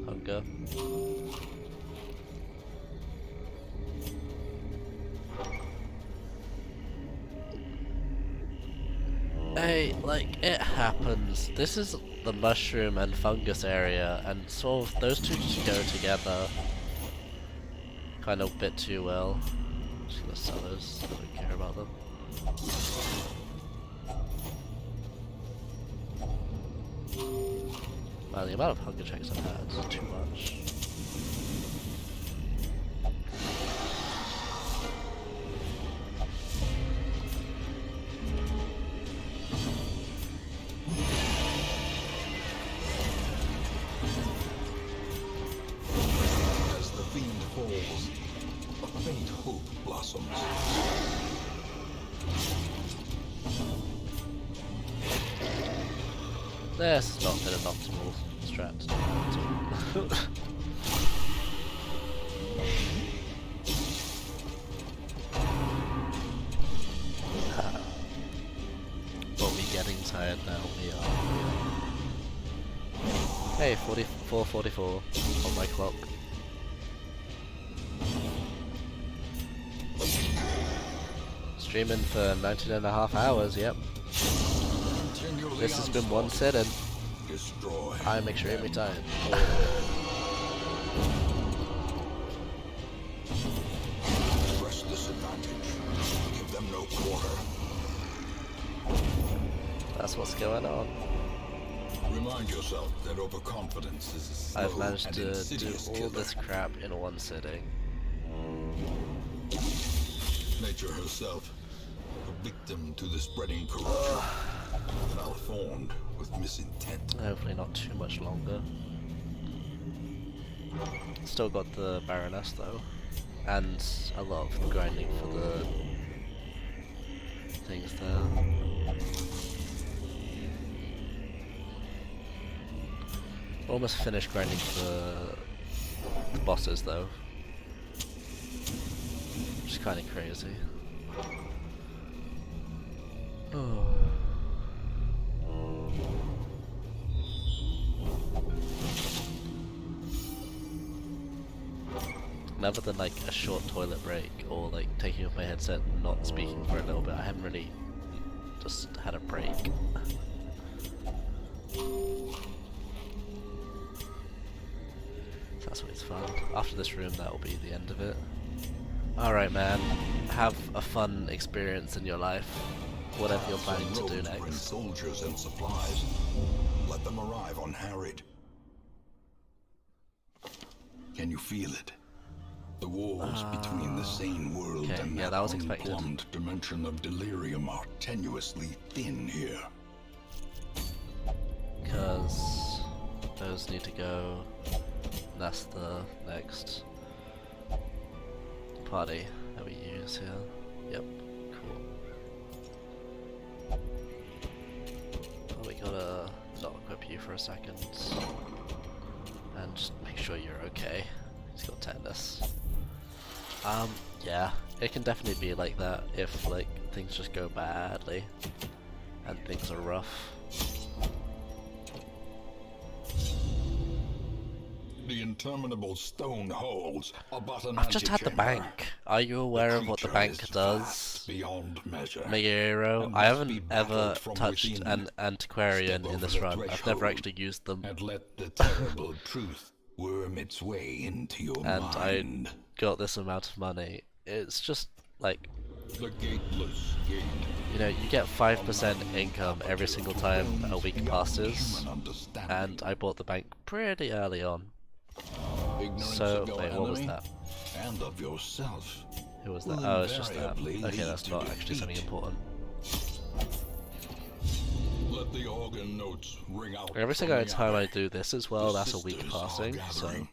S1: Hunger. Hey, like, it happens. This is the mushroom and fungus area, and sort of those two just go together kind of a bit too well. Just gonna sell those, I don't care about them. Wow, the amount of hunger checks I've had is too much.
S2: As the fiend falls, a faint hope blossoms.
S1: This has not been an optimal strat to do that. But we're getting tired now, we are. Hey, 44 on my clock. Streaming for 19.5 hours, yep.
S2: Continually
S1: This has been one sit-in.
S2: destroy.
S1: I'm extremely tired.
S2: Press this advantage. Give them no quarter.
S1: That's what's going on.
S2: Remind yourself that overconfidence is a slow
S1: I've managed
S2: and
S1: to do
S2: insidious
S1: all
S2: killer.
S1: this crap in one sitting.
S2: Nature herself, a victim to the spreading corruption, malformed with misintent.
S1: Hopefully not too much longer. Still got the Baroness though, and a lot of grinding for the things there. Almost finished grinding for the bosses though, which is kind of crazy. Oh. something other than like a short toilet break or like taking off my headset and not speaking for a little bit. I haven't really just had a break. That's always fun. After this room, that will be the end of it. Alright, man. Have a fun experience in your life. Whatever you're planning to do
S2: Bring
S1: next.
S2: soldiers and supplies. Let them arrive unharried. Can you feel it? The walls between the sane world
S1: okay,
S2: and
S1: yeah,
S2: that
S1: that was expected.
S2: unplumbed dimension of delirium are tenuously thin here.
S1: Because those need to go. That's the next party that we use here. Yep, cool. Well, we gotta not equip you for a second. And just make sure you're okay. He's got tetanus. Yeah, it can definitely be like that if like things just go badly and things are rough.
S2: The interminable stone holes are but an
S1: I've just had the
S2: antechamber.
S1: bank. Are you aware of what the
S2: creature
S1: bank
S2: is
S1: does?
S2: vast beyond measure.
S1: Mega Hero?
S2: and
S1: I
S2: must be
S1: haven't ever
S2: battled from
S1: touched
S2: within.
S1: an antiquarian
S2: Step
S1: in
S2: over
S1: this
S2: the
S1: run. I've never
S2: threshold
S1: actually used them,
S2: And let the terrible truth worm its way into your
S1: and
S2: mind.
S1: I got this amount of money. It's just like,
S2: The gateless gate.
S1: you know, you get 5% income every single time a week passes,
S2: Human understanding.
S1: and I bought the bank pretty early on.
S2: Ignorance
S1: So,
S2: of your
S1: wait, what was
S2: enemy
S1: that?
S2: And of yourself.
S1: Who was
S2: will
S1: that? Oh, it's just that.
S2: invariably
S1: Okay,
S2: lead
S1: that's
S2: to
S1: not actually something
S2: defeat.
S1: important.
S2: Let the organ notes ring out.
S1: Every
S2: from
S1: single
S2: the
S1: time I
S2: abbey.
S1: do this as well,
S2: The
S1: that's a week
S2: sisters are
S1: passing, so
S2: gathering.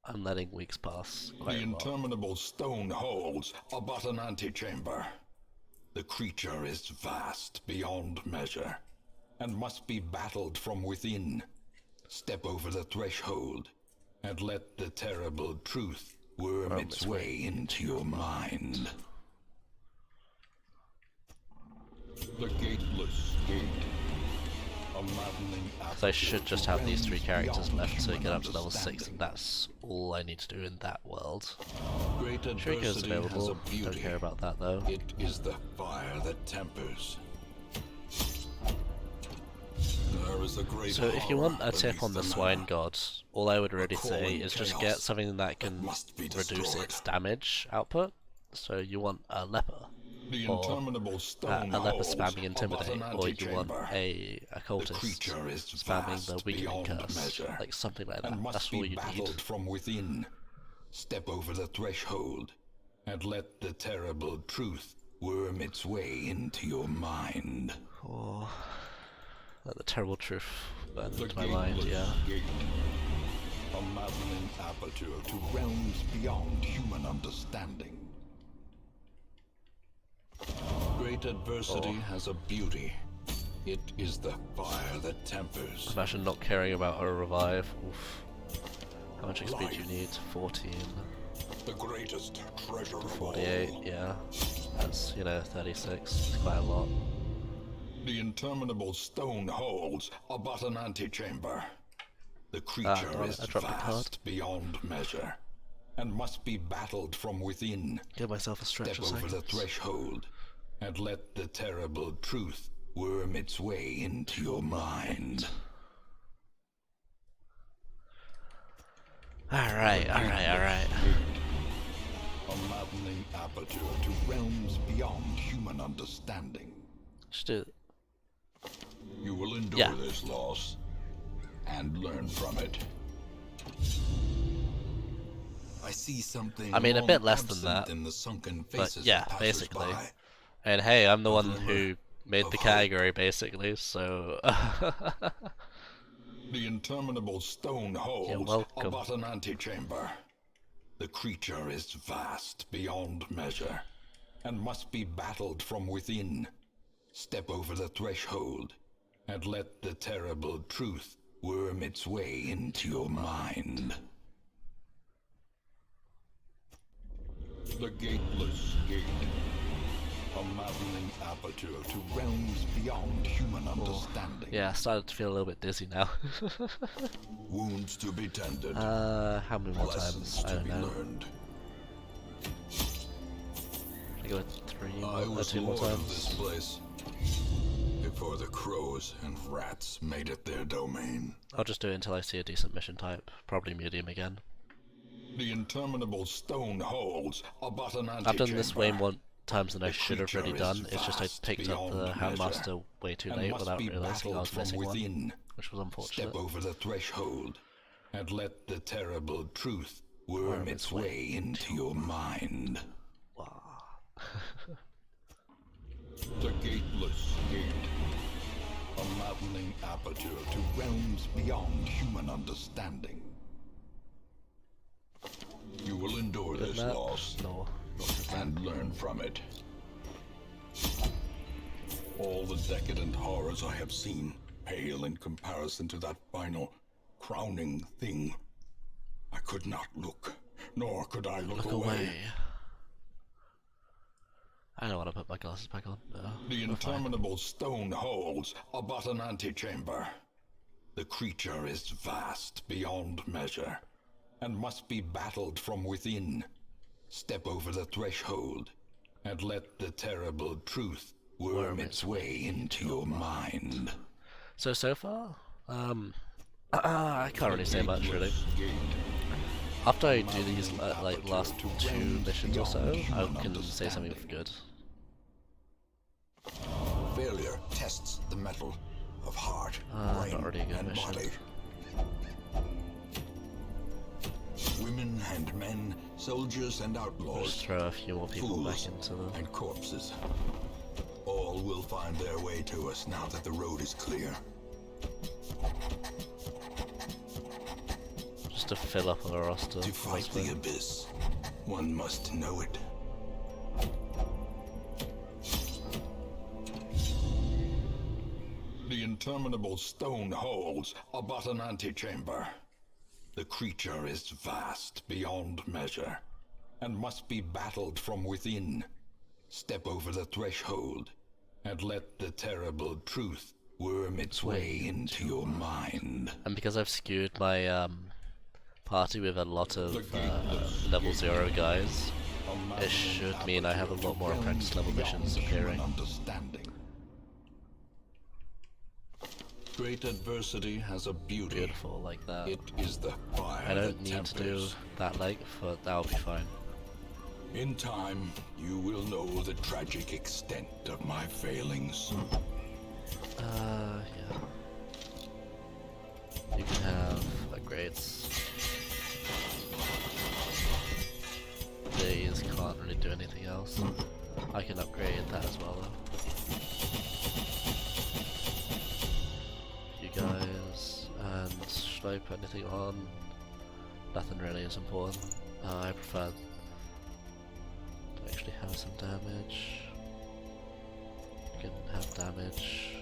S1: I'm letting weeks pass
S2: The
S1: quite a lot.
S2: interminable stone holes are but an antechamber. The creature is vast beyond measure, and must be battled from within. Step over the threshold, and let the terrible truth worm its way into your mind. The gateless gate. A maddening
S1: Because I should just have these 3 characters left to
S2: human
S1: get up to level 6,
S2: understanding.
S1: and that's all I need to do in that world.
S2: Great
S1: Shrieker's
S2: adversity has a
S1: available,
S2: beauty.
S1: don't care about that though.
S2: It is the fire that tempers. There is a great
S1: So if you want a
S2: horror
S1: tip on the
S2: beneath
S1: swine
S2: manor.
S1: god, all I would really say
S2: crawling
S1: is just
S2: chaos
S1: get something that can
S2: must be
S1: reduce
S2: destroyed.
S1: its damage output. So you want a leper,
S2: The
S1: or
S2: interminable stone
S1: a leper
S2: holes
S1: spamming
S2: are but
S1: intimidate,
S2: an
S1: or you want
S2: antechamber.
S1: a
S2: The
S1: cultist
S2: creature is
S1: spamming the
S2: vast
S1: weakening
S2: beyond
S1: curse,
S2: measure,
S1: like something like that.
S2: and must
S1: That's
S2: be
S1: all you
S2: battled
S1: need.
S2: from within. Step over the threshold, and let the terrible truth worm its way into your mind.
S1: Or let the terrible truth burn
S2: The
S1: into my mind.
S2: gateless
S1: Yeah.
S2: gate. A maddening aperture to realms beyond human understanding. Great adversity has a beauty. It is the fire that tempers.
S1: Imagine not caring about a revive. Oof. How much XP do you
S2: Life.
S1: need? 14,
S2: The greatest treasure of
S1: 48.
S2: all.
S1: Yeah. That's, you know, 36. It's quite a lot.
S2: The interminable stone holes are but an antechamber. The creature
S1: darn it,
S2: is
S1: I dropped the card.
S2: vast beyond measure, and must be battled from within.
S1: Give myself a stretch
S2: Step
S1: a
S2: over
S1: second.
S2: the threshold, and let the terrible truth worm its way into your mind.
S1: Alright, alright.
S2: A maddening aperture to realms beyond human understanding.
S1: Just do it.
S2: You will endure
S1: Yeah.
S2: this loss and learn from it. I see something.
S1: I mean, a
S2: long
S1: bit less than
S2: absent
S1: that,
S2: in the sunken
S1: but
S2: faces
S1: yeah,
S2: of
S1: basically.
S2: passers-by.
S1: And hey, I'm the one
S2: Glimmer
S1: who made
S2: of
S1: the
S2: hope.
S1: category, basically, so...
S2: The interminable stone holes are
S1: welcome.
S2: but an antechamber. The creature is vast beyond measure, and must be battled from within. Step over the threshold, and let the terrible truth worm its way into your mind. The gateless gate. A
S3: A maddening aperture to realms beyond human understanding.
S1: Yeah, I started to feel a little bit dizzy now.
S2: Wounds to be tended.
S1: How many more
S2: Lessons
S1: times? I
S2: to
S1: don't
S2: be
S1: know.
S2: learned.
S1: I go 3
S2: I
S1: more,
S2: was
S1: 2 more
S2: lord of this
S1: times.
S2: place before the crows and rats made it their domain.
S1: I'll just do it until I see a decent mission type. Probably medium again.
S3: The interminable stone holds are but an
S1: I've done this way
S3: antechamber.
S1: more times than I
S3: The
S1: should have already
S3: creature is
S1: done. It's just I
S3: vast
S1: picked up the
S3: beyond
S1: Handmaster
S3: measure,
S1: way too
S3: and
S1: late
S3: must
S1: without
S3: be
S1: realizing I
S3: battled
S1: was
S3: from
S1: missing one,
S3: within.
S1: which was unfortunate.
S2: Step over the threshold and let the terrible truth worm its way into your mind.
S1: Wow.
S3: The gateless gate. A maddening aperture to realms beyond human understanding. You will endure
S1: Good
S3: this
S1: map?
S3: loss
S1: No, not good map.
S3: and learn from it. All the decadent horrors I have seen pale in comparison to that final, crowning thing. I could not look, nor could I look
S1: Look
S3: away.
S1: away. I don't want to put my glasses back on. No,
S3: The
S1: we're fine.
S3: interminable stone holds are but an antechamber. The creature is vast beyond measure, and must be battled from within. Step over the threshold, and let the terrible truth worm its way into your mind.
S1: So far, I can't really say much really.
S3: Gate.
S1: After I do these like last 2 missions or so, I can say something good.
S2: Failure tests the metal of heart, brain,
S1: not really a good
S2: and
S1: mission.
S2: body. Women and men, soldiers and
S1: Just
S2: outlaws,
S1: throw a few more people back
S2: fools
S1: into the.
S2: and corpses. All will find their way to us now that the road is clear.
S1: Just to fill up our roster.
S2: To fight the abyss, one must know it.
S3: The interminable stone holds are but an antechamber. The creature is vast beyond measure, and must be battled from within. Step over the threshold, and let the terrible truth worm its way into your mind.
S1: And because I've skewed my party with a lot of level 0 guys, it should mean I have a lot more apprentice level missions appearing.
S3: Understanding.
S2: Great adversity has a beauty.
S1: Beautiful like that.
S2: It is the fire
S1: I don't
S2: that
S1: need to do
S2: tempers.
S1: that length, but that'll be fine.
S2: In time, you will know the tragic extent of my failings.
S1: Yeah. You can have upgrades. These can't really do anything else. I can upgrade that as well though. You guys, and should I put anything on? Nothing really is important. I prefer to actually have some damage. You can have damage.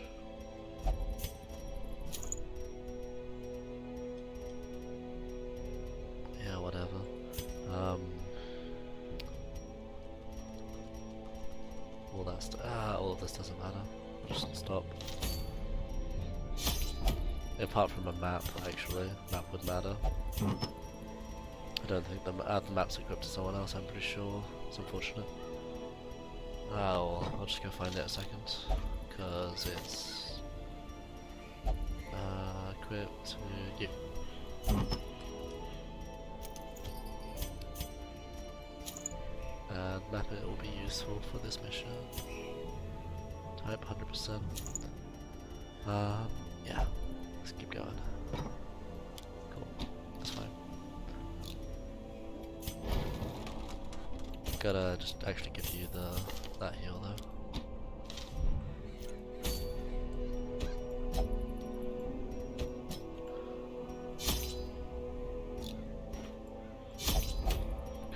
S1: Yeah, whatever. All of this doesn't matter. Just stop. Apart from a map, actually, map would matter. I don't think the map's equipped to someone else. I'm pretty sure. It's unfortunate. Oh, well, I'll just go find it a second, cause it's equipped to you. And map it will be useful for this mission. Type 100%. Yeah, let's keep going. Cool, that's fine. Gotta just actually give you that heal though.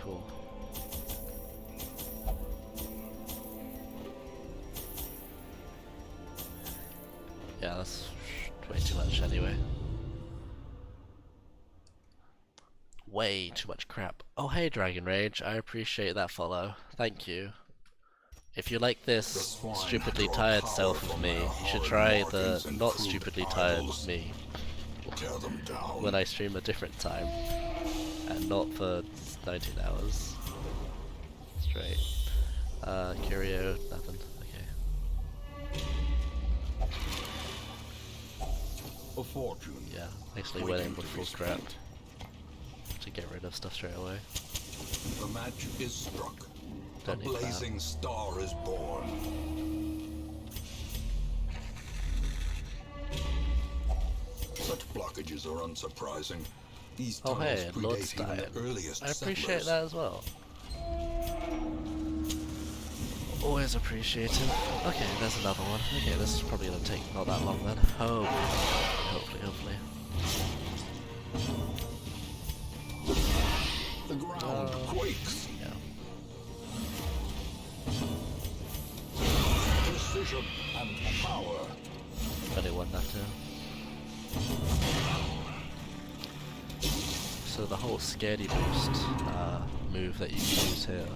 S1: Cool. Yeah, that's way too much anyway. Way too much crap. Oh hey Dragon Rage, I appreciate that follow. Thank you. If you like this
S2: swine
S1: stupidly
S2: draw
S1: tired
S2: power
S1: self of
S2: from
S1: me,
S2: their
S1: you should
S2: horrid
S1: try the
S2: markings and
S1: not
S2: crude
S1: stupidly tired
S2: idols.
S1: me
S2: Tear them down.
S1: when I stream a different time, and not for 19 hours straight. Curio, nothing. Okay.
S2: A fortune.
S1: Yeah, actually went in with full scrap to get rid of stuff straight away.
S2: The match is struck.
S1: Don't
S2: A
S1: need that.
S2: blazing star is born. Such blockages are unsurprising. These
S1: Oh
S2: tunnels
S1: hey, Lord
S2: predate even
S1: Stein.
S2: the earliest
S1: I appreciate
S2: settlers.
S1: that as well. Always appreciated. Okay, there's another one. Okay, this is probably gonna take not that long then. Hopefully.
S2: The ground quakes.
S1: Yeah.
S2: Precision and power.
S1: Only one left here. So the whole Scaredy Boost move that you can use here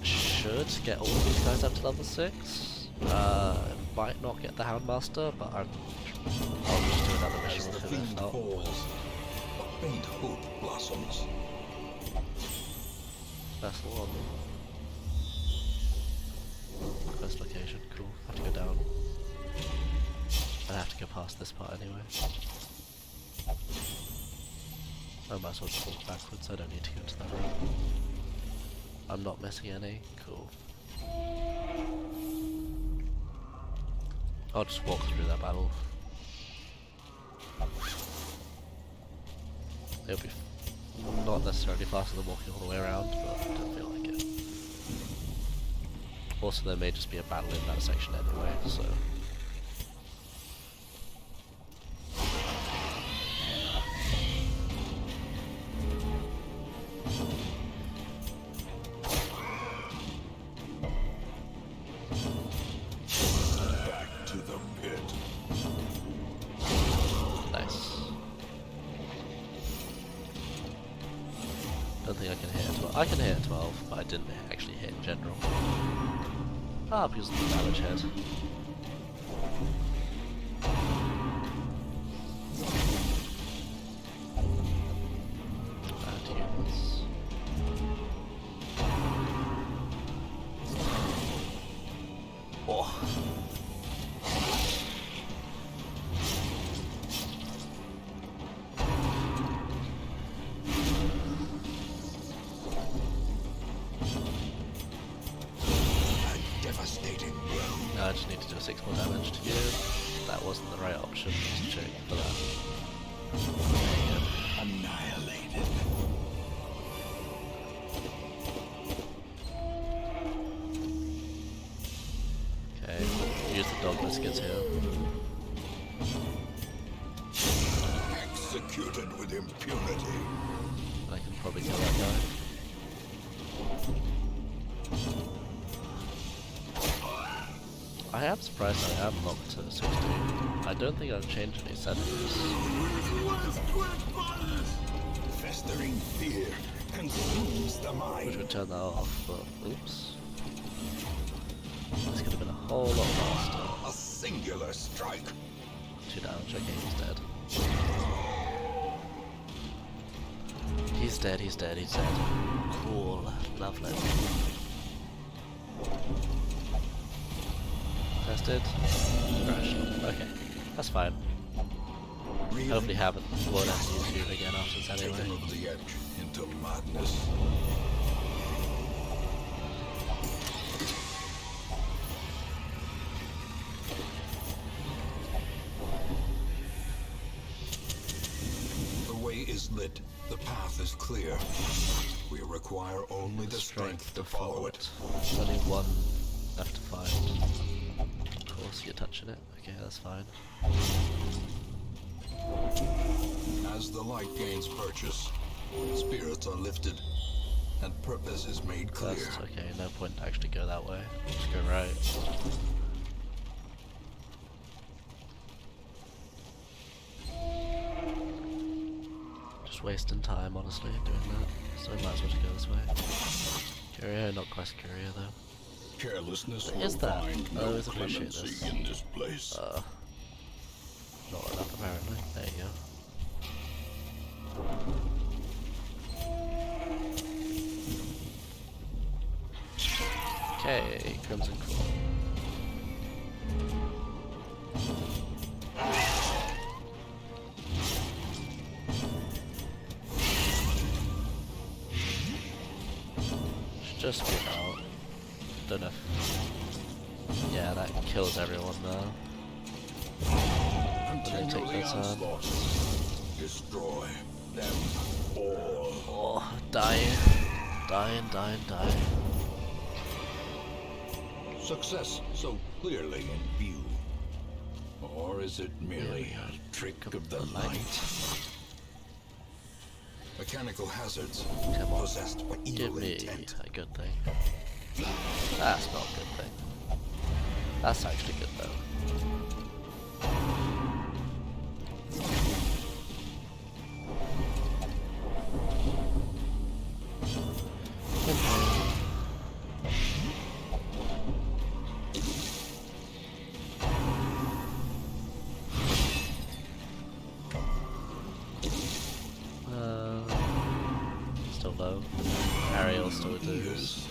S1: should get all of these guys up to level 6. Might not get the Houndmaster, but I'll just do another mission
S2: As the
S1: with him if
S2: fiend
S1: not.
S2: falls, a faint hope blossoms.
S1: That's the one. Quest location, cool. Have to go down. I have to go past this part anyway. I might as well just walk backwards, I don't need to go to that route. I'm not missing any, cool. I'll just walk through that battle. It'll be not necessarily faster than walking all the way around, but I don't feel like it. Also, there may just be a battle in that section anyway, so...
S2: Back to the pit.
S1: Nice. Don't think I can hit a 12. I can hit a 12, but I didn't actually hit in general. Ah, because of the damage head. Bad humans. Oh.
S2: Devastating blow.
S1: I just need to do 6 more damage to you. That wasn't the right option. Just check for that.
S2: Annihilated.
S1: Okay, use the dog biscuits here.
S2: Executed with impunity.
S1: I can probably kill that guy. I am surprised I am locked to 16. I don't think I've changed any settings.
S2: Festering fear consumes the
S1: Which
S2: mind.
S1: would turn that off, but oops. This could have been a whole lot faster.
S2: A singular strike.
S1: 2 damage, okay, he's dead. He's dead, he's dead, he's dead. Cool, lovely. Tested. Crash. Okay, that's fine. Hopefully won't have to use you again after this
S2: Taken
S1: anyway.
S2: over the edge into madness. The way is lit. The path is clear. We require only the strength to follow it.
S1: There's only one left to find. Of course, you're touching it. Okay, that's fine.
S2: As the light gains purchase, spirits are lifted, and purpose is made clear.
S1: That's okay, no point to actually go that way. Just go right. Just wasting time, honestly, doing that. So I might as well just go this way. Curio, not Quest Curio though.
S3: carelessness
S1: What
S3: will
S1: is that?
S3: find
S1: I
S3: no
S1: always appreciate
S3: clemency
S1: this.
S3: in this place.
S1: Not enough apparently. There you go. Okay, Crimson Core. Should just get out. Don't know if... Yeah, that kills everyone now.
S3: Continue
S1: take
S3: the
S1: their turn.
S3: onslaught. Destroy them all.
S1: Oh, dying. Dying, dying, dying.
S3: Success so clearly in view. Or is it merely a trick of the light? Mechanical hazards
S1: Come on.
S3: possessed by
S1: Give
S3: evil
S1: me
S3: intent.
S1: a good thing. That's not a good thing. That's actually good though. Still low. Ariel still lose.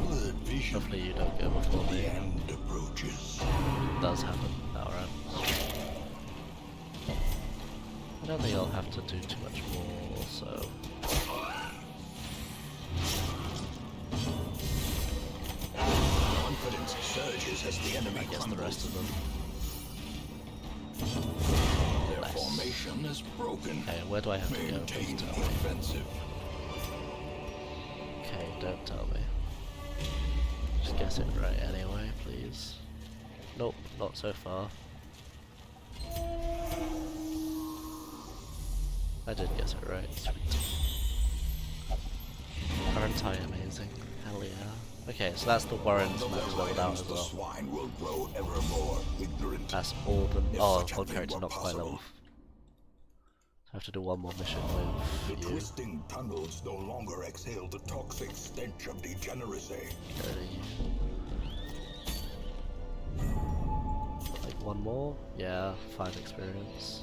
S3: Blurred vision.
S1: Hopefully you don't go before
S3: The
S1: me.
S3: end approaches.
S1: It does happen. Alright. I don't think I'll have to do too much more, so...
S3: Confidence surges as the enemy
S1: I guess the rest of them.
S3: Their
S1: Nice.
S3: formation is broken.
S1: Okay, where do I have to go?
S3: Maintain
S1: Please
S3: the
S1: tell me.
S3: offensive.
S1: Okay, don't tell me. Just guess it right anyway, please. Nope, not so far. I did guess it right. Sweet. Aren't I amazing? Hell yeah. Okay, so that's the Warrens
S3: The
S1: map leveled out
S3: lions
S1: as
S3: the
S1: well.
S3: swine will grow ever more ignorant.
S1: That's all the...
S3: If
S1: Oh,
S3: such a
S1: one
S3: thing
S1: character
S3: were
S1: not quite
S3: possible.
S1: level. I have to do one more mission
S3: The
S1: with you.
S3: twisting tunnels no longer exhale the toxic stench of degeneracy.
S1: Go to you. Like one more? Yeah, 5 experience.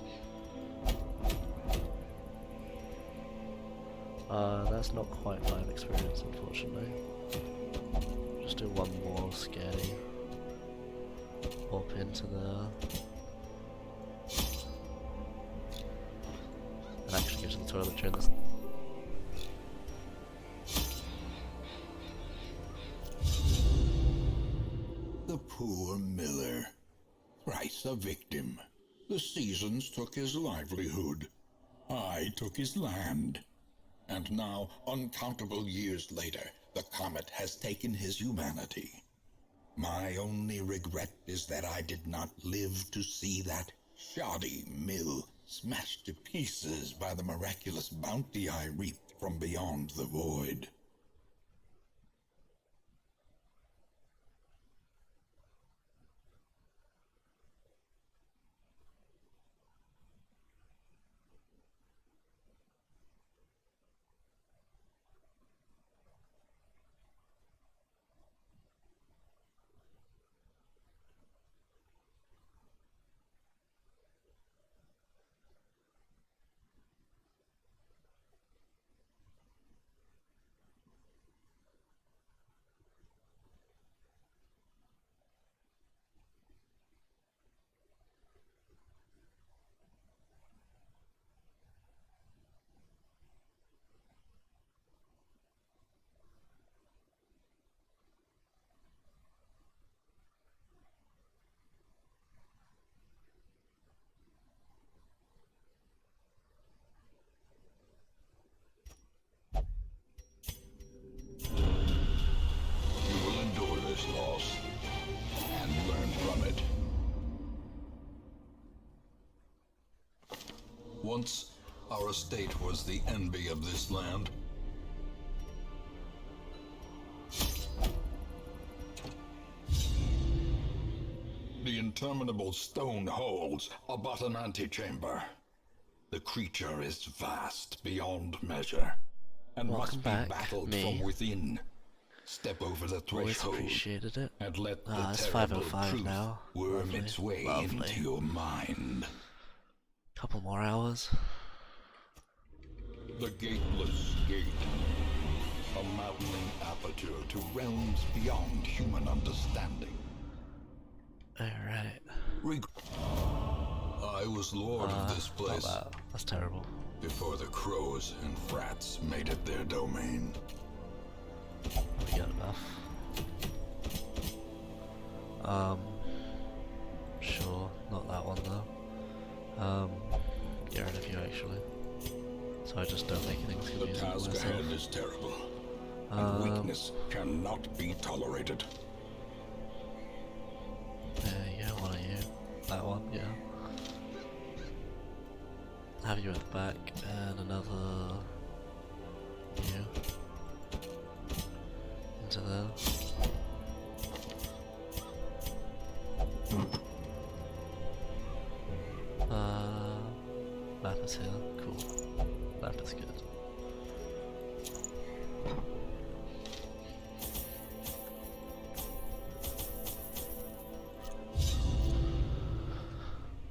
S1: That's not quite 5 experience, unfortunately. Just do one more scary. Hop into there. And actually go to the toilet during this.
S3: The poor miller. Thrice a victim. The seasons took his livelihood. I took his land. And now, uncountable years later, the comet has taken his humanity. My only regret is that I did not live to see that shoddy mill smashed to pieces by the miraculous bounty I reaped from beyond the void. You will endure this loss and learn from it. Once, our estate was the envy of this land. The interminable stone holds are but an antechamber. The creature is vast beyond measure, and
S1: Welcome
S3: must be
S1: back,
S3: battled
S1: me.
S3: from within. Step over the
S1: Always
S3: threshold
S1: appreciated it.
S3: and let the
S1: It's
S3: terrible
S1: 5:05
S3: truth
S1: now.
S3: worm
S1: Lovely.
S3: its way
S1: Lovely.
S3: into your mind.
S1: Couple more hours.
S3: The Gateless Gate. A mounting aperture to realms beyond human understanding.
S1: Alright.
S2: I was lord of this
S1: Not
S2: place
S1: that. That's terrible.
S2: before the crows and frats made it their domain.
S1: We get enough. Sure, not that one though. Get rid of you actually. So I just don't make things
S2: The
S1: confusing for
S2: task
S1: myself.
S2: ahead is terrible, and weakness cannot be tolerated.
S1: Yeah, one of you. That one, yeah. Have you at the back, and another you. Into there. Map is here, cool. Map is good.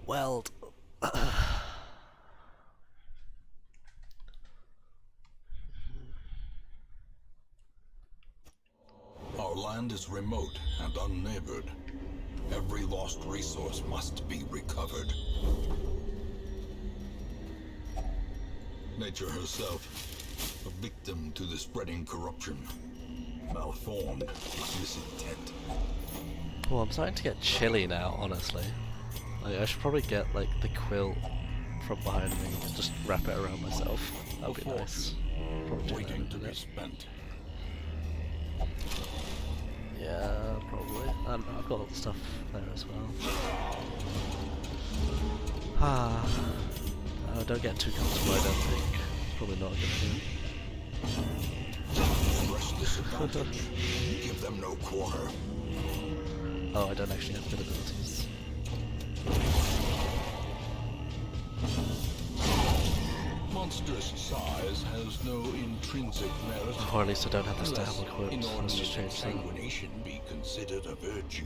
S1: Weld.
S2: Our land is remote and unneighbored. Every lost resource must be recovered. Nature herself, a victim to the spreading corruption. Malformed, misintent.
S1: Well, I'm starting to get chilly now, honestly. Like, I should probably get, like, the quilt from behind me and just wrap it around myself. That would be nice. Probably do that
S2: Waiting
S1: in a
S2: to be
S1: minute.
S2: spent.
S1: Yeah, probably. I've got all the stuff there as well. Don't get too comfortable, I don't think. It's probably not a good idea.
S2: Press disadvantage. Give them no quarter.
S1: Oh, I don't actually have good abilities.
S2: Monstrous size has no intrinsic merit.
S1: Or at least I don't have the stab
S2: Unless
S1: equipped. Let's just
S2: inordinate
S1: change that.
S2: exsanguination be considered a virtue.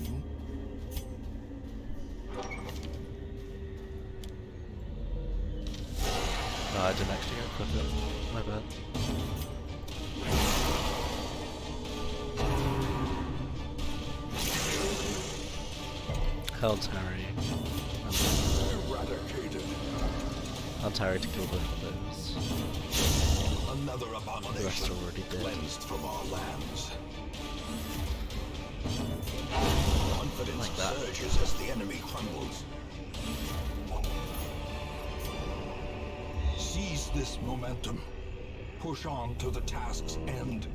S1: No, I didn't actually equip it. My bad. Hound's Harry.
S2: Eradicated.
S1: Hound's Harry to kill both of those.
S2: Another
S1: The rest
S2: abomination
S1: are already dead.
S2: cleansed from our lands. Confidence
S1: Like that.
S2: surges as the enemy crumbles. Seize this momentum. Push on to the task's end.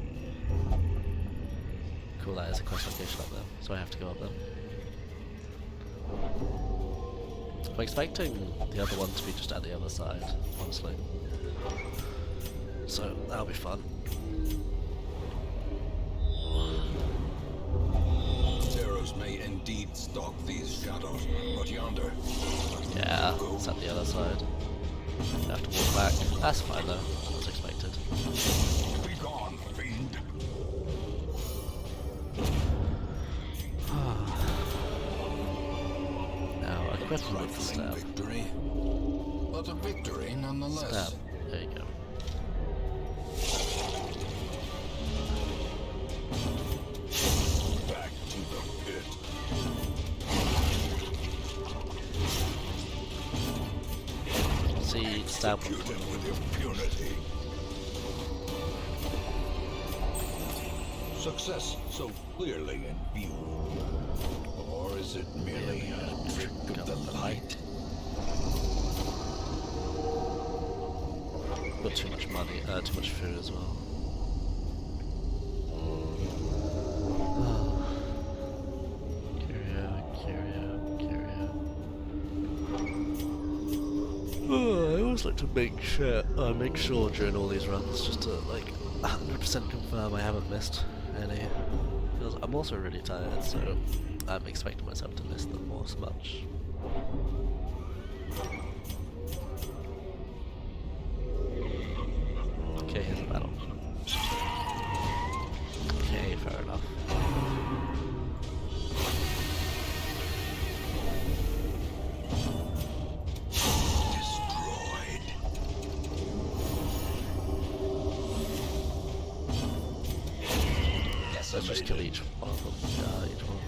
S1: Cool, that is a quest location up there, so I have to go up there. I'm expecting the other one to be just at the other side, honestly. So that'll be fun.
S2: Terrors may indeed stalk these shadows, but yonder,
S1: Yeah, it's at the other side. I have to walk back. That's fine though, as expected.
S2: be gone, fiend.
S1: Now, equip them with the
S2: Trifling
S1: stab.
S2: victory, but a victory nonetheless.
S1: Stab. There you go.
S2: Back to the pit.
S1: See, stab.
S2: Executed with impunity. Success so clearly in view. Or is it merely a trick of the light?
S1: Got too much money, too much food as well. Curio. I always like to make sure during all these runs, just to like 100% confirm I haven't missed any. Because I'm also really tired, so I'm expecting myself to miss them more so much. Okay, here's a battle. Okay, fair Let's just kill each one of them. Each one of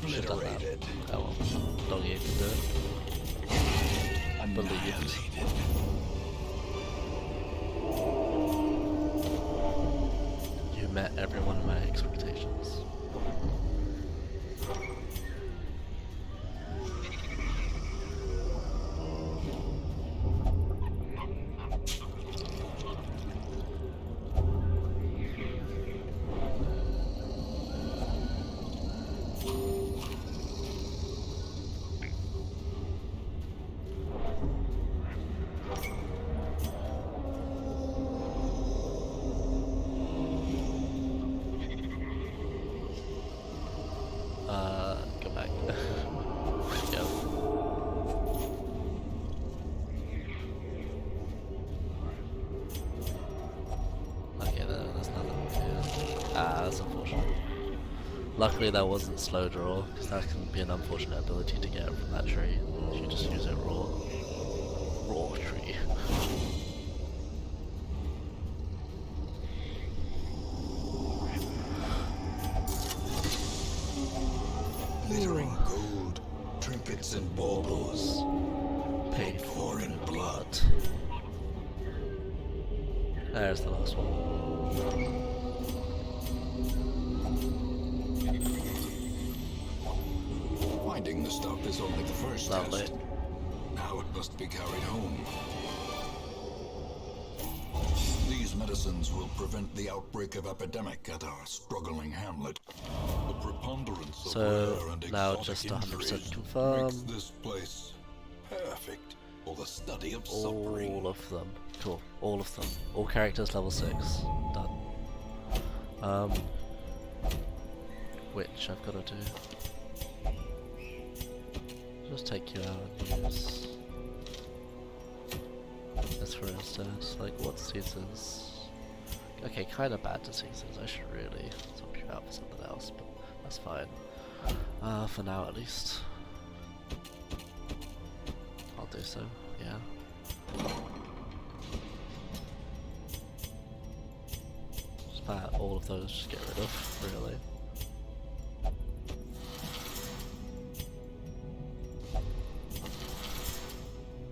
S1: them. Should've done that.
S2: Obliterated.
S1: Oh well. Doggy can do it.
S2: Annihilated.
S1: You met every one of my expectations. Go back. Go. Okay, there's nothing here. Ah, that's unfortunate. Luckily that wasn't slow draw, because that can be an unfortunate ability to get from that tree if you just use it raw. Raw tree.
S2: Glittering gold, trinkets and baubles, paid for in blood.
S1: There's the last one.
S2: Finding the stuff is only the first
S1: Lovely.
S2: test. Now it must be carried home. These medicines will prevent the outbreak of epidemic at our struggling hamlet. The preponderance of
S1: So,
S2: rare and
S1: now
S2: exotic
S1: just 100%
S2: injuries
S1: confirm.
S2: makes this place perfect for the study of suffering.
S1: All of them. Cool. All of them. All characters level 6. Done. Which I've got to do. Just take you out and use this for instance. Like, what's Caesar's? Okay, kind of bad to Caesar's. I should really swap you out for something else, but that's fine. For now at least. I'll do so, yeah. Just about all of those, just get rid of, really.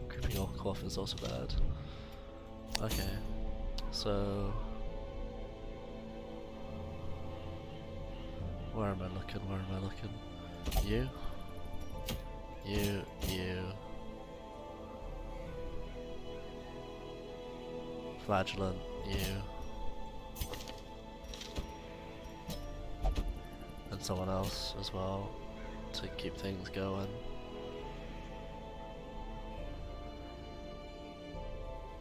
S1: Creeping Orc Off is also bad. Okay, so... Where am I looking? Where am I looking? You? You. Flagellant, you. And someone else as well, to keep things going.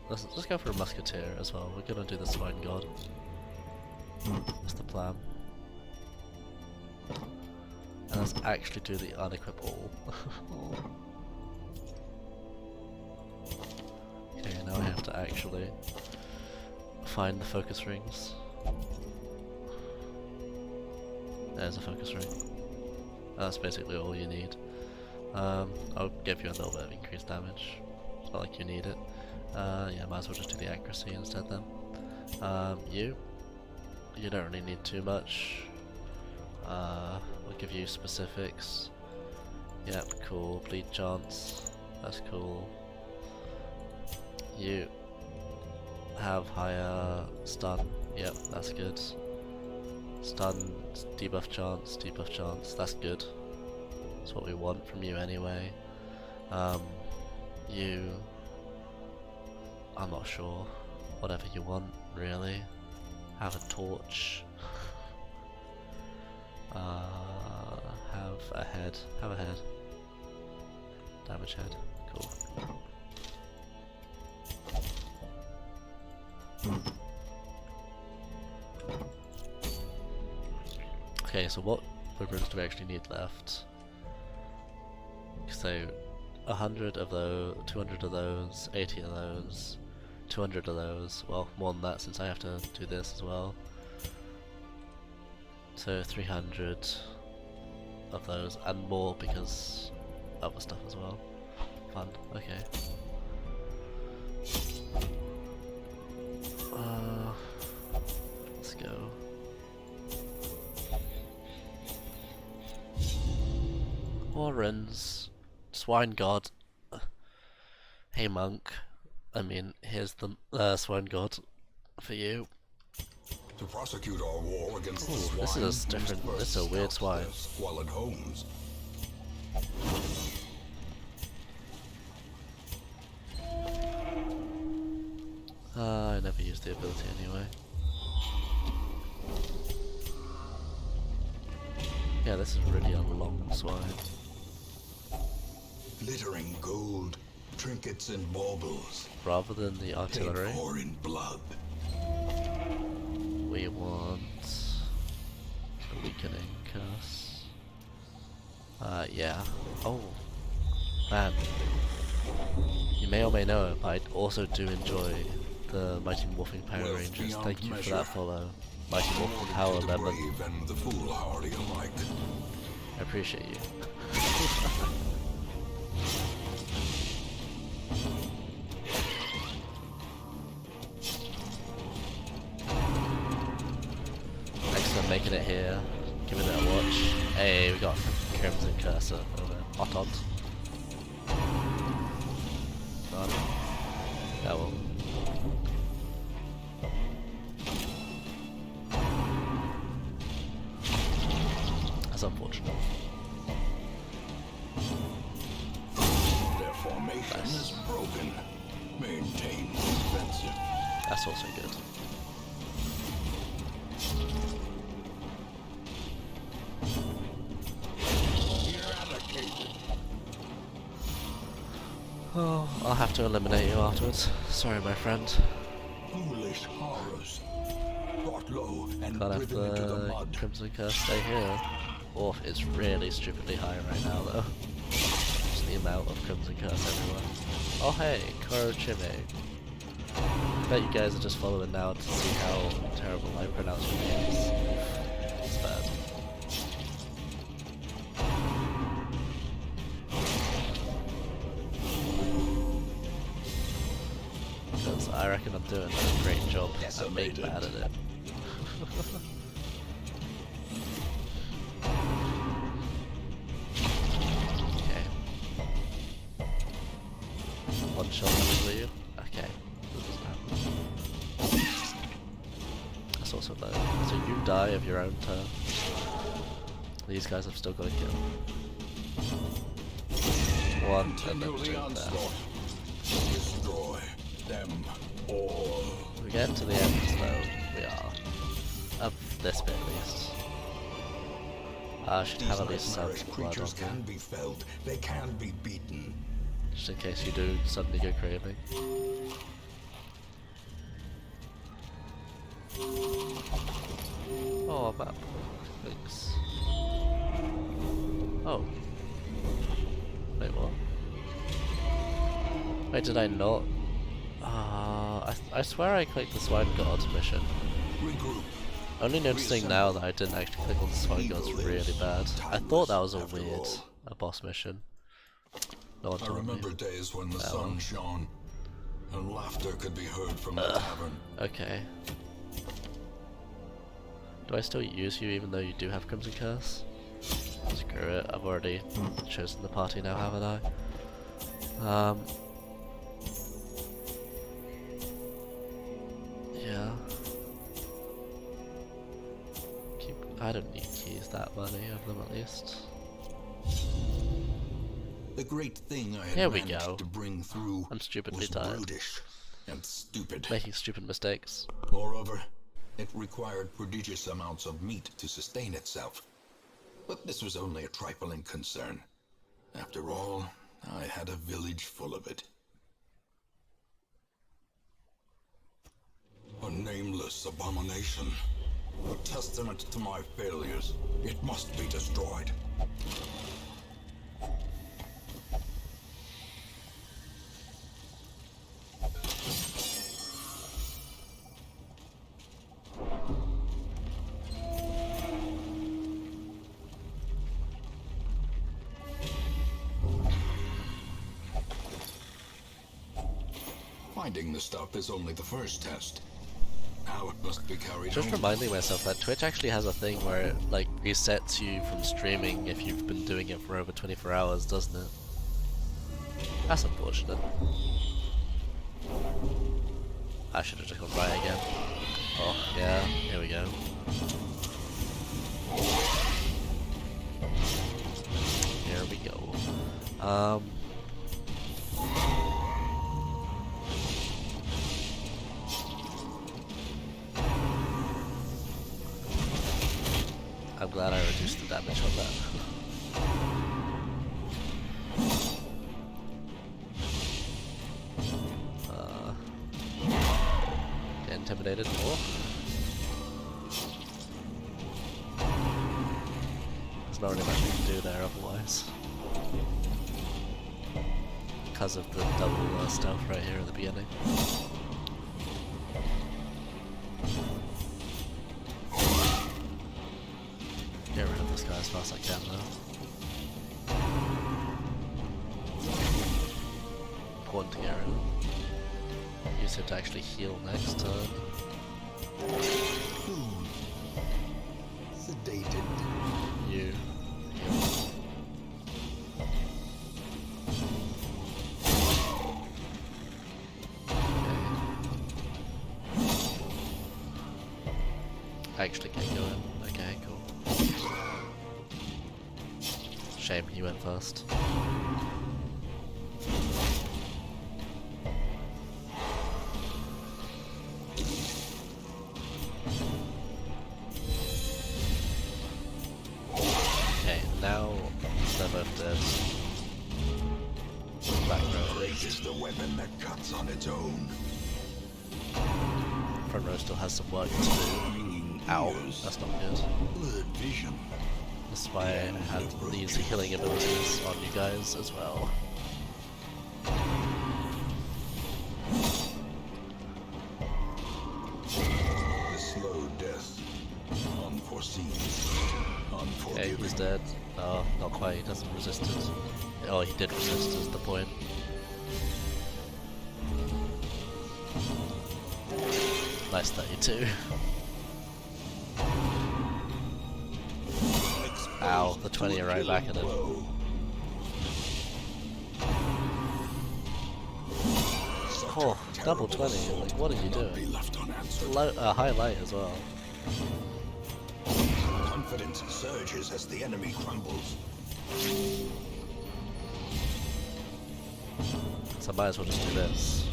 S1: Let's go for a musketeer as well. We're gonna do the Swine God. That's the plan. And let's actually do the unequip all. Okay, now I have to actually find the focus rings. There's a focus ring. That's basically all you need. I'll give you a little bit of increased damage. It's not like you need it. Yeah, might as well just do the accuracy instead then. You don't really need too much. We'll give you specifics. Yep, cool. Bleed chance. That's cool. You have higher stun. Yep, that's good. Stun, debuff chance, that's good. That's what we want from you anyway. You... I'm not sure. Whatever you want, really. Have a torch. Have a head. Have a head. Damage head. Cool. Okay, so what footprints do we actually need left? So, 100 of those, 200 of those, 80 of those, 200 of those, well, more than that since I have to do this as well. So 300 of those, and more because other stuff as well. Fun, okay. Let's go. friends, Swine God. Hey monk, I mean, here's the Swine God for you.
S2: To prosecute our war against the
S1: Ooh,
S2: swine,
S1: this is
S2: we
S1: different.
S2: must
S1: This is a
S2: first
S1: weird
S2: scout
S1: swine.
S2: their squalid homes.
S1: I never used the ability anyway. Yeah, this is really a long swine.
S2: Glittering gold, trinkets and baubles,
S1: Rather than the artillery,
S2: paid for in blood.
S1: we want a weakening curse. Yeah. Oh, man. You may or may know it, but I also do enjoy the Mighty Morphing Power
S2: Wealth
S1: Rangers.
S2: beyond
S1: Thank you for
S2: measure.
S1: that follow. Mighty Morphing
S2: Awarded
S1: Power
S2: to the
S1: 11.
S2: brave and the foolhardy alike.
S1: I appreciate you. Thanks for making it here, giving it a watch. Hey, we got Crimson Cursor over there. Otot. None. Oh well. That's unfortunate.
S2: Their formation is broken. Maintain defensive.
S1: That's also good.
S2: Eradicated.
S1: Oh, I'll have to eliminate you afterwards. Sorry, my friend.
S2: Foolish horrors. Brought low and
S1: Can't have
S2: driven into the
S1: the
S2: mud.
S1: Crimson Curse stay here. Oh, it's really stupidly high right now, though. Just the amount of Crimson Curse everywhere. Oh hey, Korochime. Bet you guys are just following now to see how terrible I pronounce your names. It's bad. Because I reckon I'm doing a great job at being bad at it. Okay. One shot, I believe. Okay. That doesn't happen. That's also low. So you die of your own turn. These guys have still got a kill. One, and then
S2: Continue
S1: two
S2: the
S1: there.
S2: onslaught. Destroy them all.
S1: We get to the end, though. We are. Of this bit, at least. I should have
S2: These
S1: at least some
S2: nightmarish
S1: blood on
S2: creatures
S1: me,
S2: can be felled. They can be beaten.
S1: just in case you do suddenly go craving. Oh, map. Thanks. Oh. Wait, what? Wait, did I not? I swear I clicked the Swine Gods mission.
S2: Regroup.
S1: Only noticing now that I didn't actually click on the Swine Gods really bad. I thought that was a
S2: After
S1: weird
S2: all.
S1: boss mission. No one
S2: I
S1: told me.
S2: remember days when the sun shone and laughter could be heard from the tavern.
S1: Okay. Do I still use you even though you do have Crimson Curse? Screw it, I've already chosen the party now, haven't I? Yeah. I don't need keys that many of them at least.
S2: The great thing I had
S1: Here we
S2: managed
S1: go.
S2: to bring through
S1: I'm stupidly
S2: was
S1: tired.
S2: brutish and stupid.
S1: Making stupid mistakes.
S2: Moreover, it required prodigious amounts of meat to sustain itself. But this was only a trifling concern. After all, I had a village full of it. A nameless abomination. A testament to my failures. It must be destroyed. Finding the stuff is only the first test. Now it must be carried
S1: Just
S2: home.
S1: reminding myself that Twitch actually has a thing where it like resets you from streaming if you've been doing it for over 24 hours, doesn't it? That's unfortunate. I should have just gone right again. Oh, yeah, here we go. Here we go. I'm glad I reduced the damage on that. Get intimidated more. There's not really much we can do there otherwise. Because of the double stealth right here at the beginning. Get rid of this guy as fast as I can though. Important to get rid of. Use him to actually heal next turn.
S2: Sedated.
S1: You. Heal. Actually get going. Okay, cool. Shame he went first. Okay, now they're both dead. Back row.
S2: Great is the weapon that cuts on its own.
S1: Front row still has some work to do. Ow, that's not good.
S2: Blurred vision.
S1: That's why I had these healing abilities on you guys as well.
S2: The slow death. Unforeseen.
S1: Okay,
S2: Unforgiving.
S1: he's dead. No, not quite, he doesn't resist it. Oh, he did resist is the point. Nice 32. Ow, the 20 are right back at him. Oh, double 20, like what are you
S2: Be
S1: doing?
S2: left unanswered.
S1: High light as well.
S2: Confidence surges as the enemy crumbles.
S1: So I might as well just do this.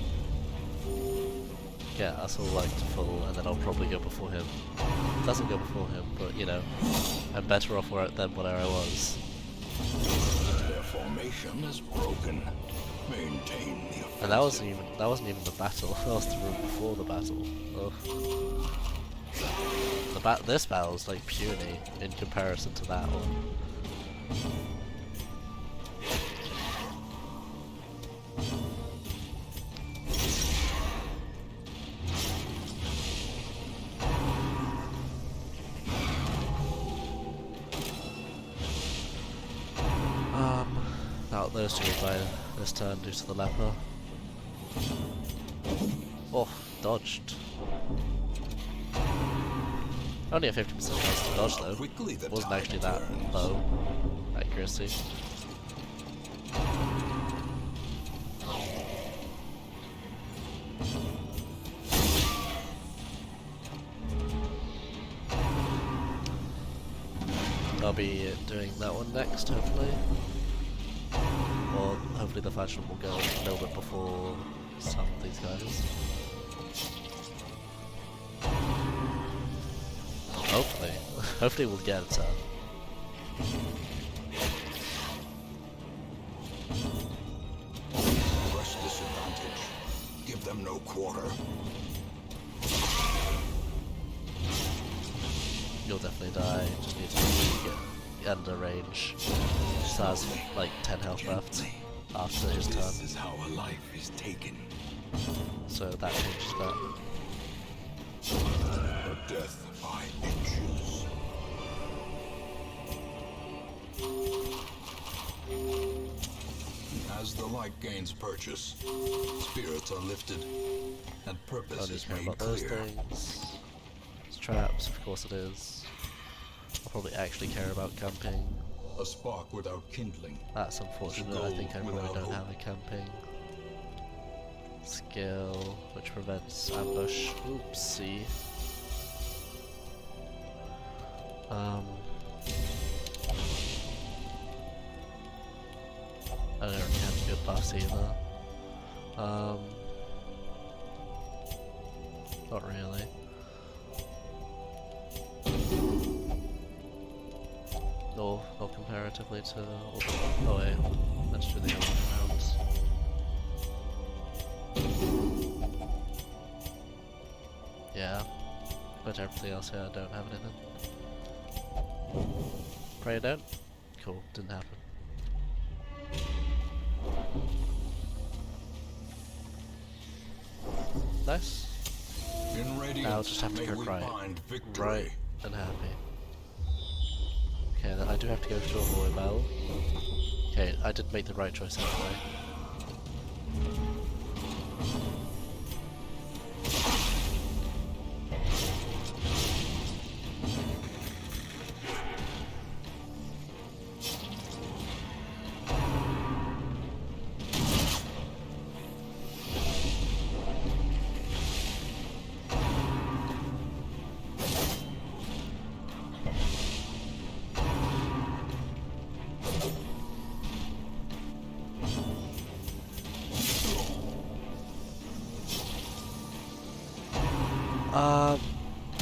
S1: Yeah, that's all like to full, and then I'll probably go before him. Doesn't go before him, but you know, I'm better off than where I was.
S2: Their formation is broken. Maintain the offensive.
S1: And that wasn't even the battle. That was the room before the battle. Ugh. This battle is like puny in comparison to that one. Out those two by this turn due to the leper. Oh, dodged. Only a 50% chance to dodge though.
S2: Quickly the
S1: Wasn't
S2: tide
S1: actually that
S2: turns.
S1: low accuracy. I'll be doing that one next, hopefully. Or hopefully the faction will go a little bit before some of these guys. Hopefully. Hopefully we'll get it.
S2: Rush disadvantage. Give them no quarter.
S1: You'll definitely die, just need to get under range. Just has like 10 health left after his turn,
S2: This is how a life is taken.
S1: so that changes that.
S2: A death by inches. As the light gains purchase, spirits are lifted, and
S1: I
S2: purpose
S1: don't need
S2: is
S1: to care
S2: made
S1: about those
S2: clear.
S1: things. It's traps, of course it is. I'll probably actually care about camping.
S2: A spark without kindling.
S1: That's unfortunate, I think I probably
S2: Without
S1: don't
S2: hope.
S1: have a camping skill, which prevents ambush. Oopsie. I don't really have good buffs either. Not really. No, not comparatively to. Oh wait, let's do the other way around. Yeah, but everything else here I don't have anything. Pray I don't. Cool, didn't happen. Nice.
S2: In radiance,
S1: Now I'll just have to
S2: may
S1: go
S2: we
S1: right.
S2: find victory.
S1: Right and happy. Okay, then I do have to go to a Royal Bell. Okay, I did make the right choice anyway.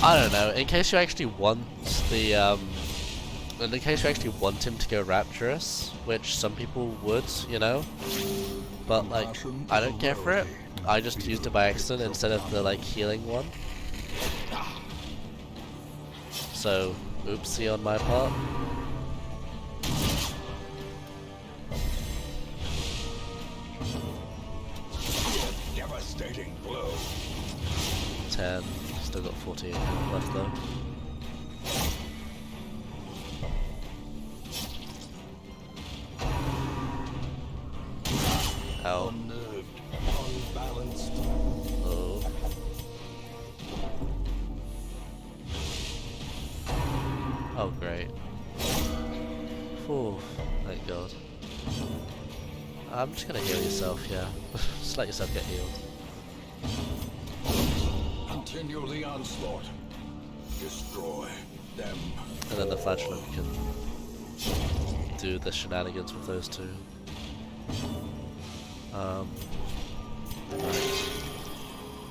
S1: I don't know. In case you actually want the in case you actually want him to go Rapturous, which some people would, you know, but like I don't care for it. I just used it by accident instead of the like healing one. So, oopsie on my part.
S2: Devastating blow.
S1: 10. Still got 14 left though. Ow.
S2: Unnerved, unbalanced.
S1: Oh. Oh great. Phew, thank god. I'm just gonna heal yourself, yeah. Just let yourself get healed.
S2: Continue the onslaught. Destroy them.
S1: And then the Flagellant can do the shenanigans with those two. Right.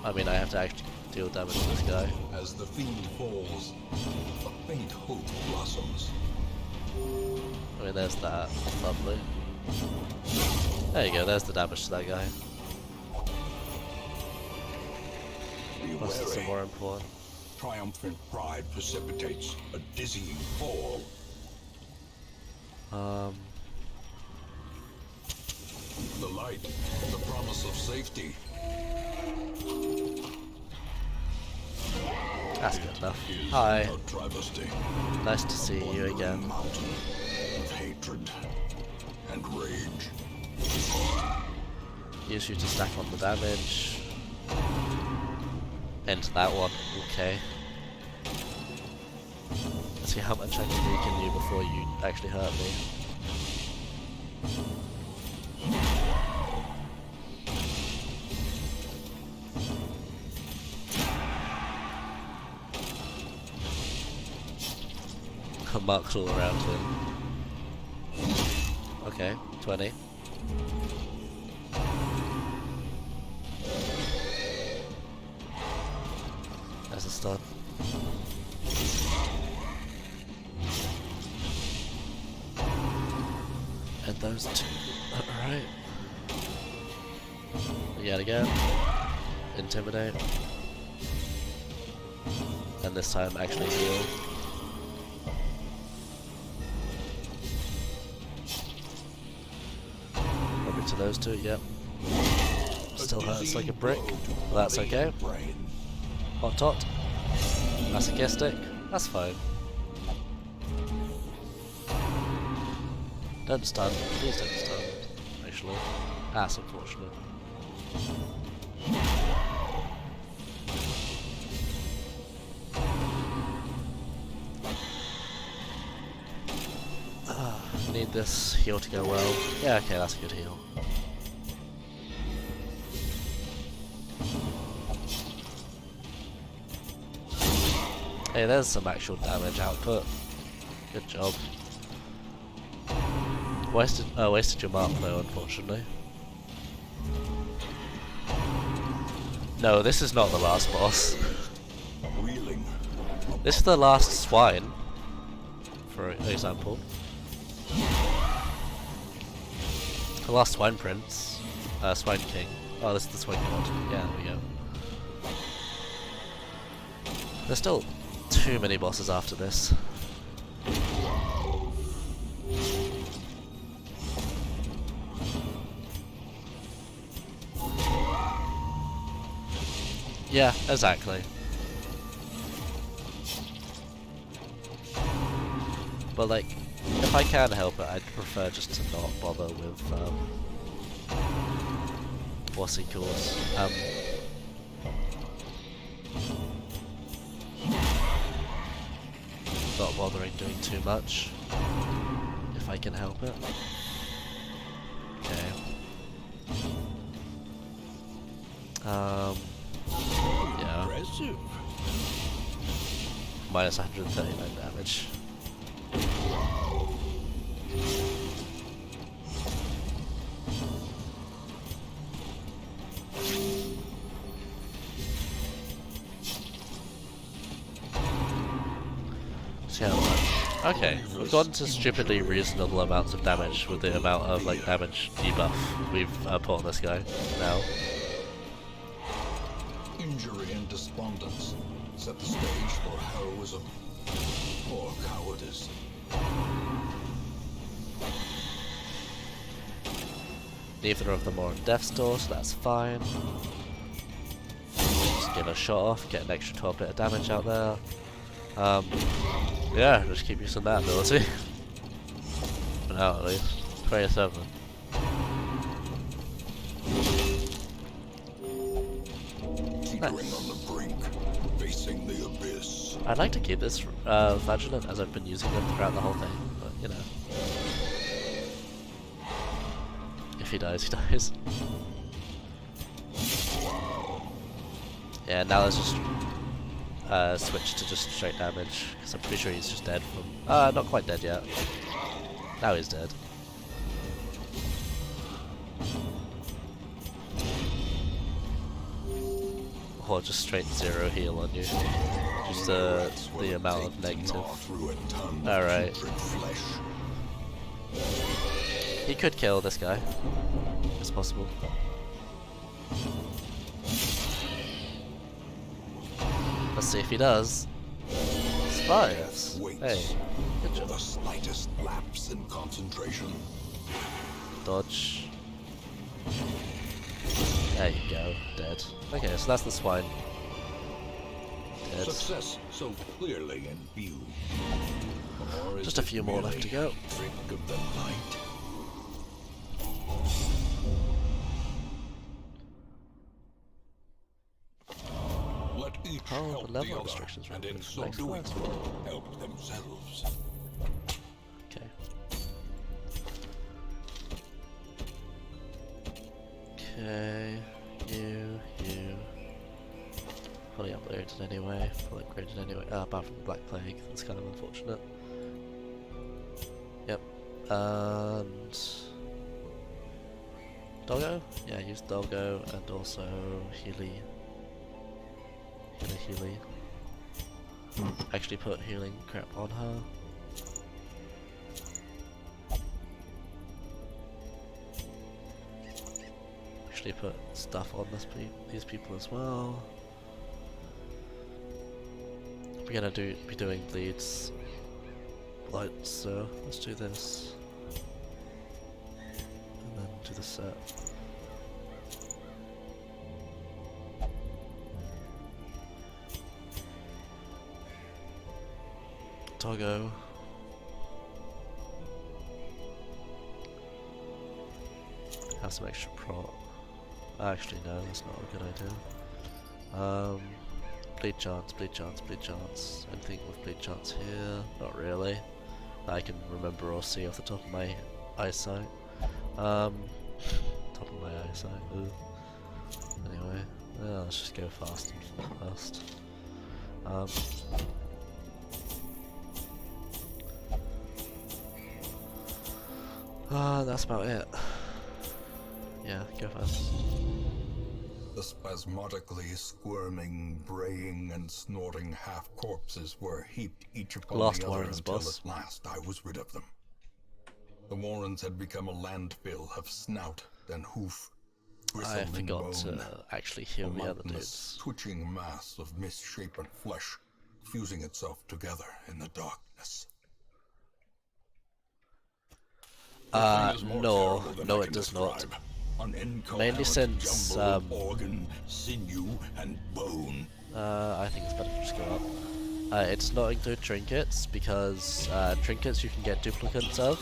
S1: I mean, I have to actually deal damage to this guy.
S2: As the fiend falls, a faint hope blossoms.
S1: I mean, there's that. Lovely. There you go, there's the damage to that guy.
S2: Be
S1: Plus it's
S2: wary.
S1: more important.
S2: Triumphant pride precipitates a dizzying fall. The light, the promise of safety.
S1: That's good enough.
S2: Is
S1: Hi.
S2: a travesty.
S1: Nice to see you
S2: Wandering
S1: again.
S2: mountain of hatred and rage.
S1: Use you to stack on the damage. End that one. Okay. Let's see how much I can weaken you before you actually hurt me. Marks all around him. Okay, 20. There's a stun. And those two. Alright. Yet again. Intimidate. And this time actually heal. Probably to those two, yep. Still hurts like a brick. But that's okay. Hot tot. Masochistic. That's fine. Don't stun. Please don't stun. Actually. actually. That's unfortunate. Need this heal to go well. Yeah, okay, that's a good heal. Hey, there's some actual damage output. Good job. Wasted your mark though, unfortunately. No, this is not the last boss.
S2: Reeling.
S1: This is the last swine, for example. The last swine prince. Swine king. Oh, this is the swine god. Yeah, there we go. There's still too many bosses after this. Yeah, exactly. But like, if I can help it, I'd prefer just to not bother with what's it called? Not bothering doing too much, if I can help it. Okay. Yeah.
S2: Impressive.
S1: Minus 139 damage. See how much? Okay, we've gone to stupidly reasonable amounts of damage with the amount of like damage debuff we've put on this guy now.
S3: Injury and despondence set the stage for heroism or cowardice.
S1: Neither of them are on death's door, so that's fine. Just get a shot off, get an extra 12 bit of damage out there. Yeah, just keep using that ability. For now at least. 27.
S2: Teetering on the brink, facing the abyss.
S1: I'd like to keep this Vigilant as I've been using them throughout the whole thing, but you know. If he dies, he dies. Yeah, now let's just switch to just straight damage, because I'm pretty sure he's just dead from... not quite dead yet. Now he's dead. Or just straight 0 heal on you. Just the amount of negative. Alright. He could kill this guy. It's possible. Let's see if he does. Spires. Hey, good job.
S2: The slightest lapse in concentration.
S1: Dodge. There you go. Dead. Okay, so that's the swine. Dead.
S2: Success so clearly in view. Or is
S1: Just a
S2: it
S1: few more left to go.
S2: merely trick of the night? Let each
S1: Oh,
S2: help
S1: the level
S2: the other,
S1: restrictions
S2: and
S1: right
S2: in
S1: there.
S2: so
S1: Makes
S2: doing,
S1: sense.
S2: help themselves.
S1: Okay. Okay. You. Fully uploaded anyway. Fully upgraded anyway. Apart from the Black Plague. That's kind of unfortunate. Yep. And... Doggo? Yeah, use Doggo and also Healy. Healy. Actually put healing crap on her. Actually put stuff on these people as well. We're gonna be doing bleeds. Lights, so let's do this. And then do the set. Doggo. have some extra prot. Actually, no, that's not a good idea. Bleed chance, bleed chance, bleed chance. Anything with bleed chance here? Not really. I can remember or see off the top of my eyesight. Top of my eyesight. Ooh. Anyway, let's just go fast and fast. That's about it. Yeah, go fast.
S2: The spasmodically squirming, braying, and snorting half-corpses were heaped each upon
S1: Lost
S2: the other
S1: Warrens,
S2: until
S1: boss.
S2: at last I was rid of them. The Warrens had become a landfill of snout and hoof,
S1: I
S2: bristling
S1: forgot
S2: bone,
S1: to actually heal
S2: a
S1: the other
S2: mountainous,
S1: dudes.
S2: twitching mass of misshapen flesh, fusing itself together in the darkness.
S1: No, it does not. Mainly since,
S2: organ, sinew, and bone.
S1: I think it's better to just go up. It does not include trinkets, because trinkets you can get duplicates of.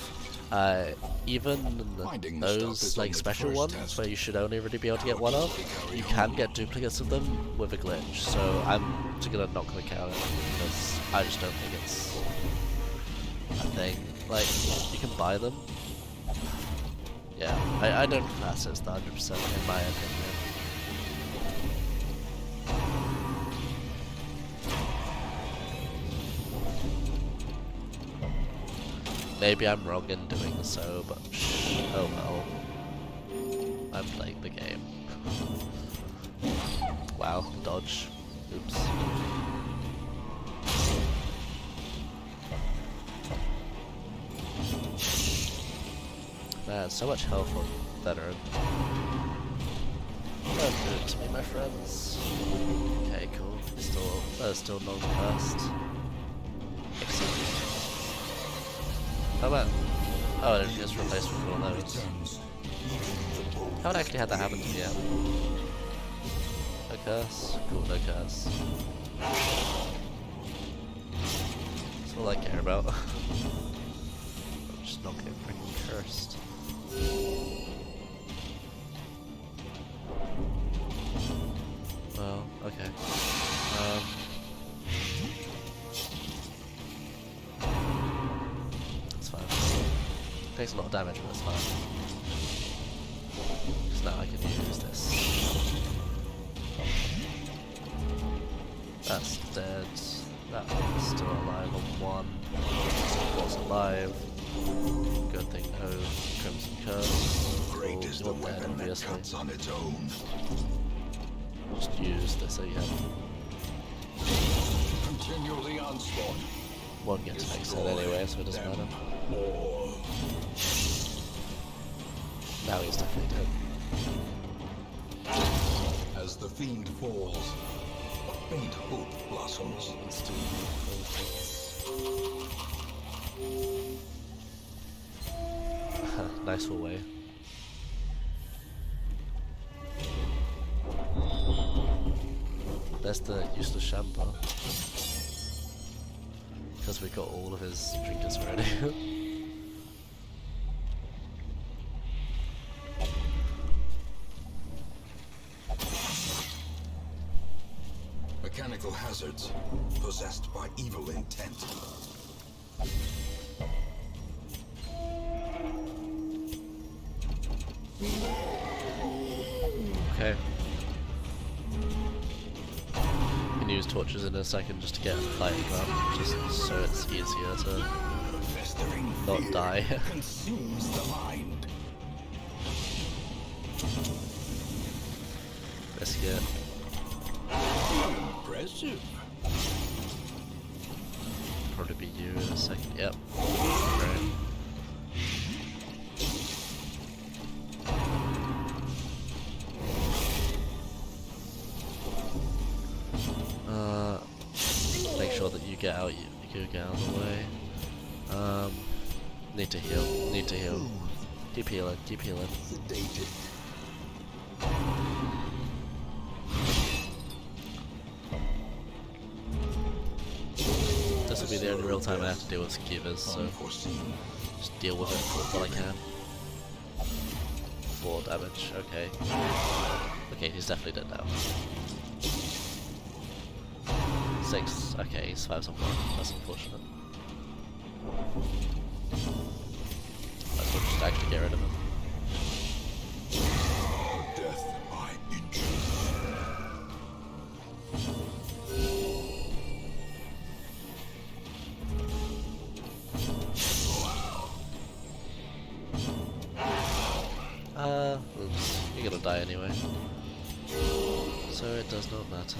S1: Even
S2: Finding the stuff
S1: those
S2: is
S1: like
S2: only the
S1: special
S2: first
S1: ones
S2: test.
S1: where you should only really be able to get one of, you can get duplicates of them with a glitch. So I'm not gonna count it because I just don't think it's a thing. Like, you can buy them. Yeah, I don't class it as the 100% in my opinion. Maybe I'm wrong in doing so, but oh well. I'm playing the game. Wow, dodge. Oops. Man, so much health on veteran. Don't do it to me, my friends. Okay, cool. Still non-cursed. Excellent. Oh man. Oh, it just replaced with one of those. Haven't actually had that happen to me yet. No curse? Cool, no curse. That's all I care about. I'm just not getting freaking cursed. Well, okay. That's fine. Takes a lot of damage, but that's fine. Because now I can use this. That's dead. That one's still alive on one. Was alive. Good thing no Crimson Curse.
S2: Great
S1: Cool,
S2: is the
S1: you're dead,
S2: weapon that
S1: obviously.
S2: cuts on its own.
S1: Just use this again.
S3: Continue the onslaught.
S1: One gets next hit anyway, so it doesn't matter.
S2: More.
S1: Now he's definitely dead.
S2: As the fiend falls, a faint hope blossoms.
S1: Let's do nice full way. There's the useless shampoo. Because we got all of his trinkets already.
S2: Mechanical hazards possessed by evil intent.
S1: Okay. Can use torches in a second just to get lighting up, just so it's easier to
S2: Festering
S1: not
S2: fear
S1: die.
S2: consumes the mind.
S1: Risk it.
S2: Impressive.
S1: Probably be you in a second. Yep. Great. Make sure that you get out. You get out of the way. Need to heal. Need to heal. Keep healing. Keep healing.
S2: Sedated.
S1: This will be the only real time I have to deal with Skivers, so
S2: Unforeseen.
S1: just deal with it while I can. 4 damage, okay. Okay, he's definitely dead now. 6, okay, he survives on 1, that's unfortunate. Let's just actually get rid of him.
S3: Death by inches.
S1: Oops, you're gonna die anyway. So it does not matter.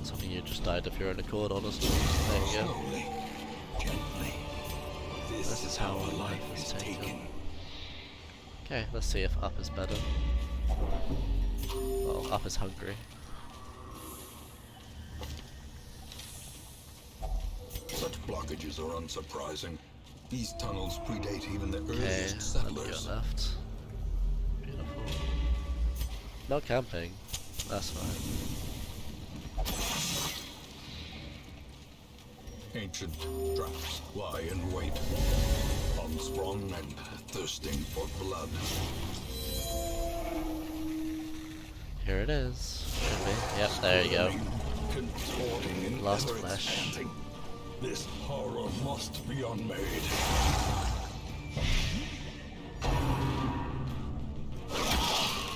S1: Something you just died of your own accord, honestly. There you go.
S2: Slowly, gently. This is how a life is taken.
S1: Okay, let's see if Up is better. Well, Up is hungry.
S2: Such blockages are unsurprising. These tunnels predate even the
S1: Okay,
S2: earliest
S1: that'll be
S2: settlers.
S1: your left. Beautiful. No camping. That's fine.
S2: Ancient traps lie in wait, unsprung and thirsting for blood.
S1: Here it is. Should be. Yep, there you go.
S2: Contorting in
S1: Lost
S2: ever
S1: flesh.
S2: expanding. This horror must be unmade.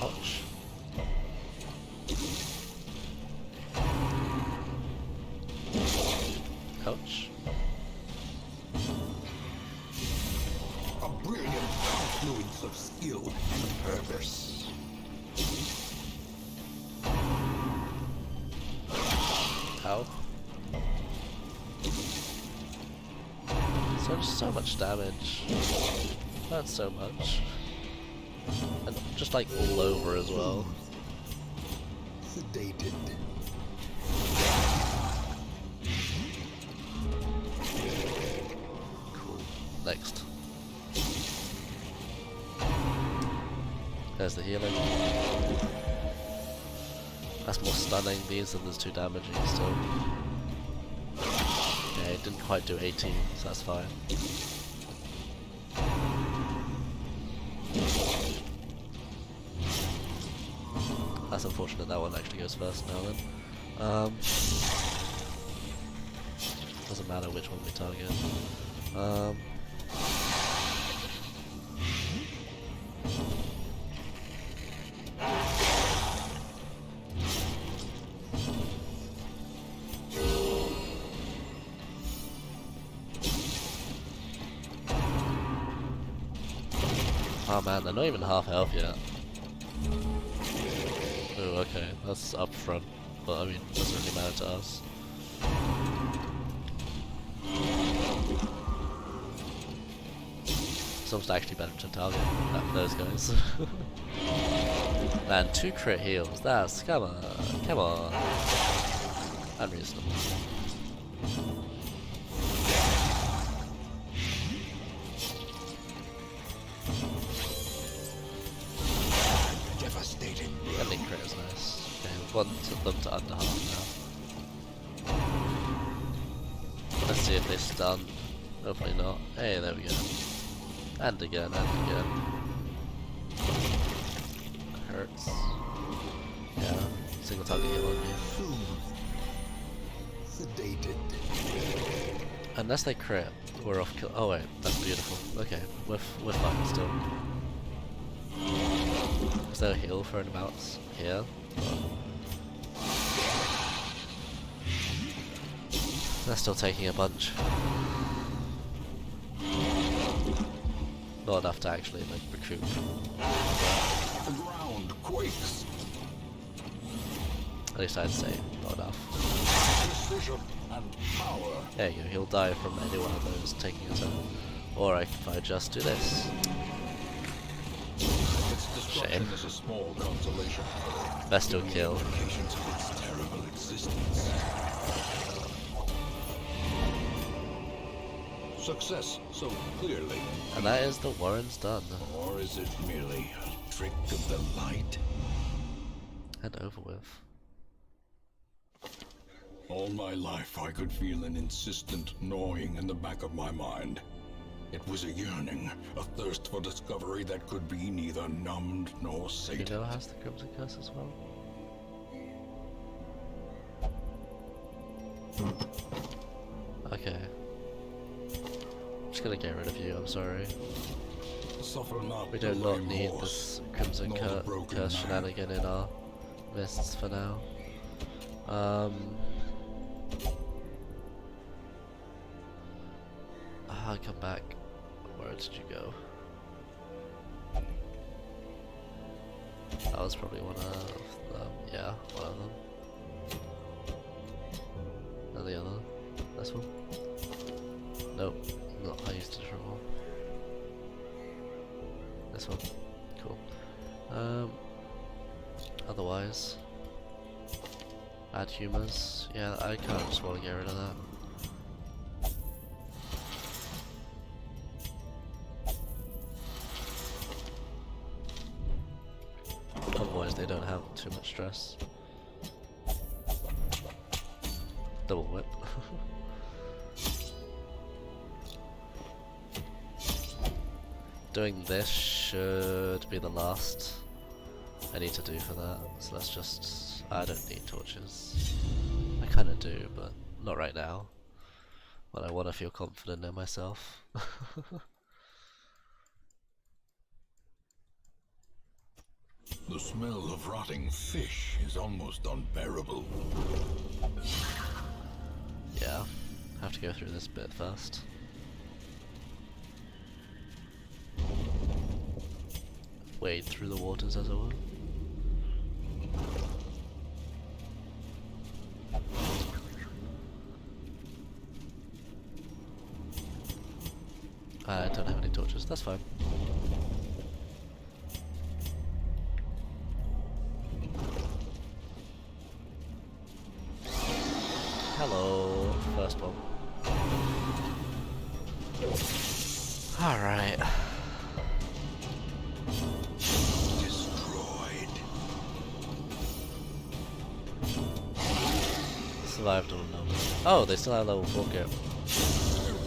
S1: Ouch. Ouch.
S2: A brilliant confluence of skill and purpose.
S1: Ow. So much damage. That's so much. And just like all over as well.
S2: Sedated.
S1: Cool. Next. There's the healing. That's more stunning. These and there's 2 damaging still. Okay, it didn't quite do 18, so that's fine. That's unfortunate that one actually goes first now then. Doesn't matter which one we target. Oh man, they're not even half health yet. Oh, okay, that's up front, but I mean, doesn't really matter to us. It's almost actually better to target than those guys. Man, 2 crit heals, that's, come on. Unreasonable.
S2: Devastating.
S1: Ending crit is nice. Okay, we want them to under half now. Let's see if they stun. Hopefully not. Hey, there we go. And again, and again. Hurts. Yeah, single target heal on you.
S2: Sedated.
S1: Unless they crit, we're off kill. Oh wait, that's beautiful. Okay, we're fine still. Is there a heal for animals here? They're still taking a bunch. Not enough to actually like recoup.
S2: The ground quakes.
S1: At least I'd say not enough.
S2: Precision and power.
S1: There you go, he'll die from any one of those taking a turn. Or if I just do this.
S3: Its destruction
S1: Shame.
S3: is a small consolation.
S1: Bestial kill.
S2: Implications of its terrible existence.
S3: Success so clearly.
S1: And that is the Warren's done.
S2: Or is it merely a trick of the light?
S1: And over with.
S3: All my life I could feel an insistent gnawing in the back of my mind. It was a yearning, a thirst for discovery that could be neither numbed nor sated.
S1: Hugo has the Crimson Curse as well. Okay. I'm just gonna get rid of you, I'm sorry.
S3: Suffer not
S1: We
S3: the
S1: do not
S3: lame
S1: need
S3: horse,
S1: this Crimson
S3: nor the broken
S1: Curse
S3: man.
S1: shenanigan in our lists for now. Come back. Where did you go? That was probably one of them. Yeah, one of them. And the other. This one? Nope, not. I used a different one. This one. Cool. Otherwise, add humors. Yeah, I kind of just want to get rid of that. Otherwise, they don't have too much stress. Double whip. Doing this should be the last I need to do for that, so let's just... I don't need torches. I kinda do, but not right now. When I wanna feel confident in myself.
S3: The smell of rotting fish is almost unbearable.
S1: Yeah, have to go through this bit first. Wade through the waters, as it were. I don't have any torches, that's fine. Hello, first one. Alright.
S3: Destroyed.
S1: Survived on a number. Oh, they still have level 4 gear.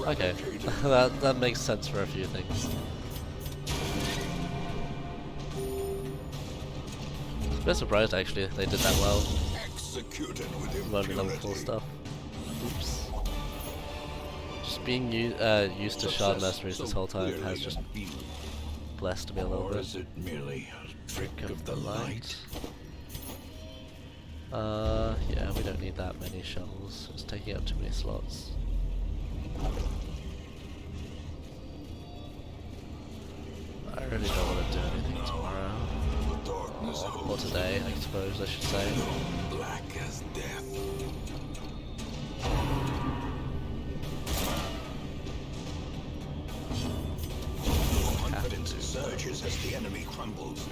S1: Okay, that makes sense for a few things. I'm a bit surprised actually they did that well.
S3: Executed with
S1: Learning level 4
S3: impunity.
S1: stuff. Oops. Just being used to Shard Mercenaries this whole time has just blessed me a little
S3: Or
S1: bit.
S3: is it merely a trick of the light?
S1: Yeah, we don't need that many shells. It's taking up too many slots. I really don't want to do anything tomorrow.
S3: The darkness
S1: Or
S3: holds
S1: today, I suppose I should say.
S3: black as death. Confidence surges as the enemy crumbles.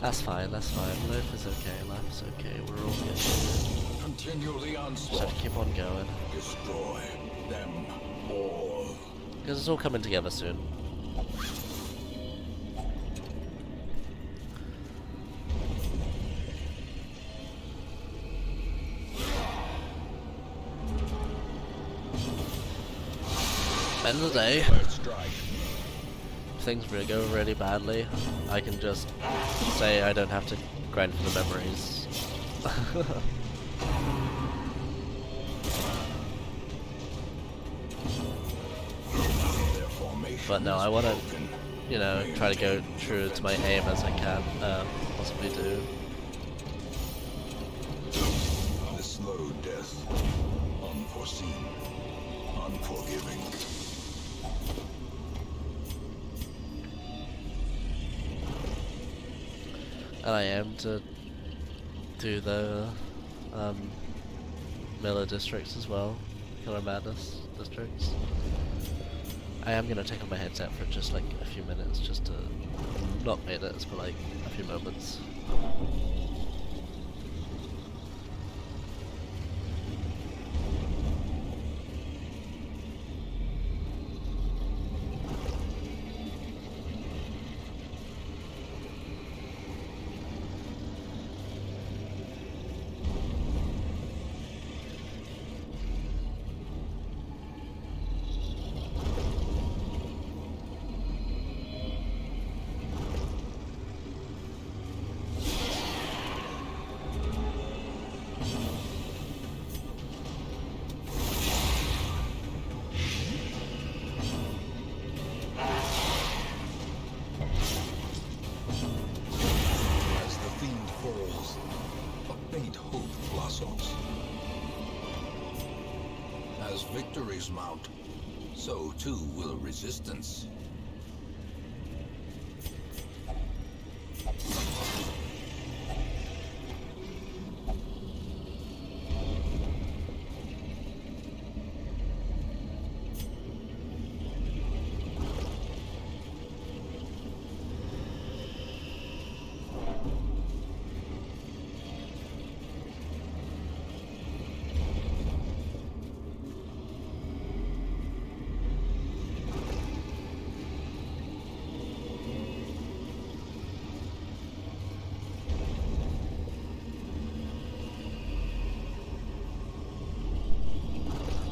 S1: That's fine, that's fine. Life is okay, life is okay. We're all getting through it.
S3: Continue the
S1: Just have
S3: onslaught.
S1: to keep on going.
S3: Destroy them all.
S1: Because it's all coming together soon. End of the day,
S3: First strike.
S1: if things go really badly, I can just say I don't have to grind for the memories.
S3: Their formation
S1: But no,
S3: is
S1: I want to,
S3: broken.
S1: you know, try to go true to my aim as I can possibly do.
S3: The slow death. Unforeseen. Unforgiving.
S1: And I am to do the Miller districts as well, Killer Madness districts. I am gonna take on my headset for just like a few minutes, just to, not minutes, but like a few moments.
S2: victories mount, so too will resistance.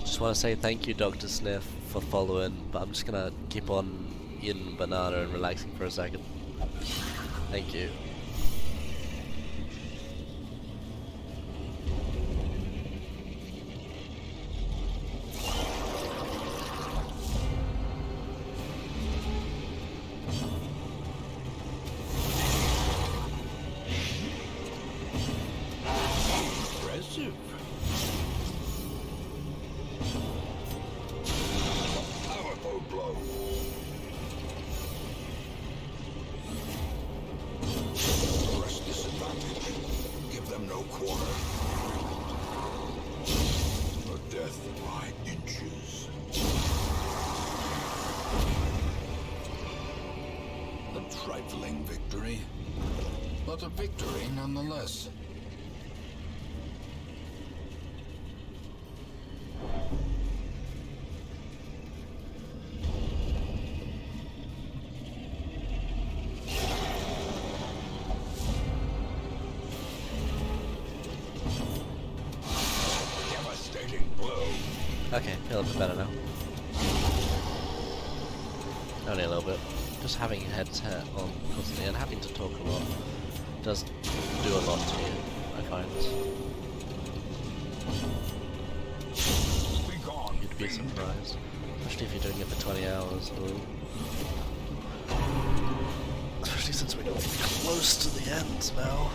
S1: Just want to say thank you, Dr. Sniff, for following, but I'm just gonna keep on eating banana and relaxing for a second. Thank you.
S2: Impressive. Powerful blow. Press disadvantage. Give them no quarter. A death by inches. A trifling victory, but a victory nonetheless. Devastating blow.
S1: Okay, feel a bit better now. Only a little bit. Just having a headset on constantly and having to talk a lot does do a lot to you, I find.
S2: Be gone.
S1: You'd be
S2: fiend.
S1: surprised. Especially if you're doing it for 20 hours. Or... Especially since we're getting close to the end now.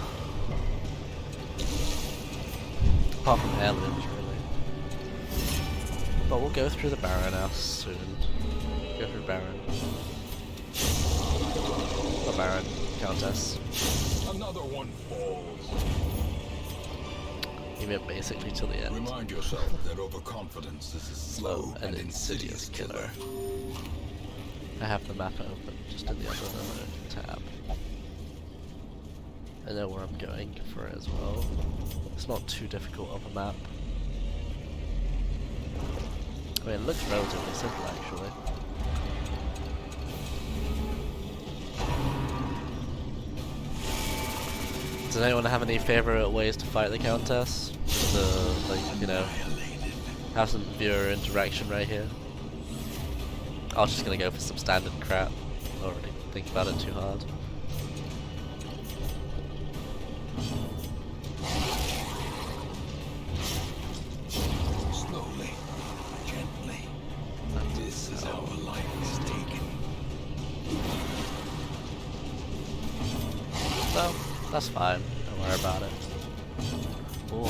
S1: Apart from aliens, really. But we'll go through the Baron house soon. Go through Baron. The Baron, Countess.
S3: Another one falls.
S1: You meant basically till the end.
S2: Remind yourself that overconfidence is a slow and insidious killer.
S1: I have the map open, just in the other tab. I know where I'm going for it as well. It's not too difficult of a map. I mean, it looks relatively simple actually. Does anyone have any favourite ways to fight the Countess? Just to, like, you know, have some viewer interaction right here. I was just gonna go for some standard crap. I don't really think about it too hard.
S2: Slowly, gently. This is how a life is taken.
S1: No, that's fine. Don't worry about it. Oh,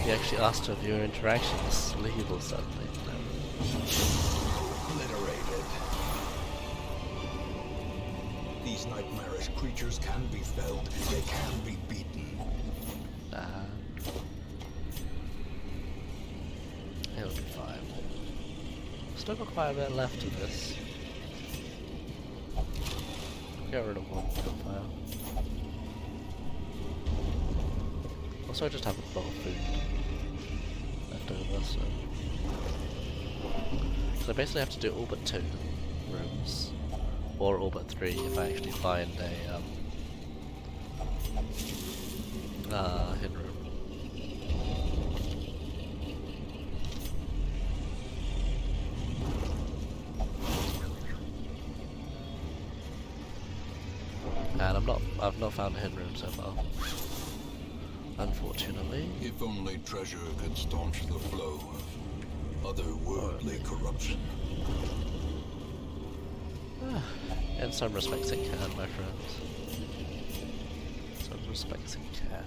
S1: you actually asked for viewer interaction. This sleeve or something.
S2: Obliterated. These nightmarish creatures can be felled. They can be beaten.
S1: Nah. It'll be fine. Still got quite a bit left of this. Get rid of one fire. Also, I just have a lot of food left over, so. So I basically have to do all but 2 rooms. Or all but 3 if I actually find a hidden room. And I've not found a hidden room so far. Unfortunately.
S2: If only treasure could staunch the flow of otherworldly corruption.
S1: In some respects it can, my friends. In some respects it can.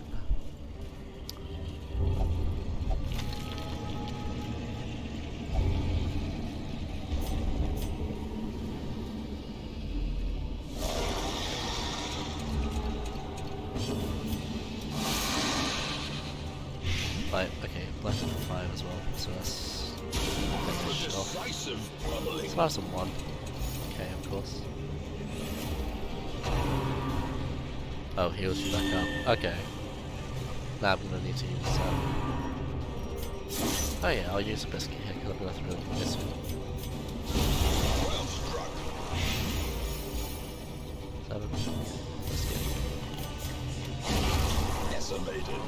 S1: Right, okay, blessed for 5 as well, so that's finish off.
S3: Decisive pummeling.
S1: As far as 1. Okay, of course. Oh, heals you back up. Okay. Now I'm gonna need to use Oh yeah, I'll use a biscuit here because I'm gonna throw this one.
S3: Well struck.
S1: 7. Biscuit.
S3: Decimated.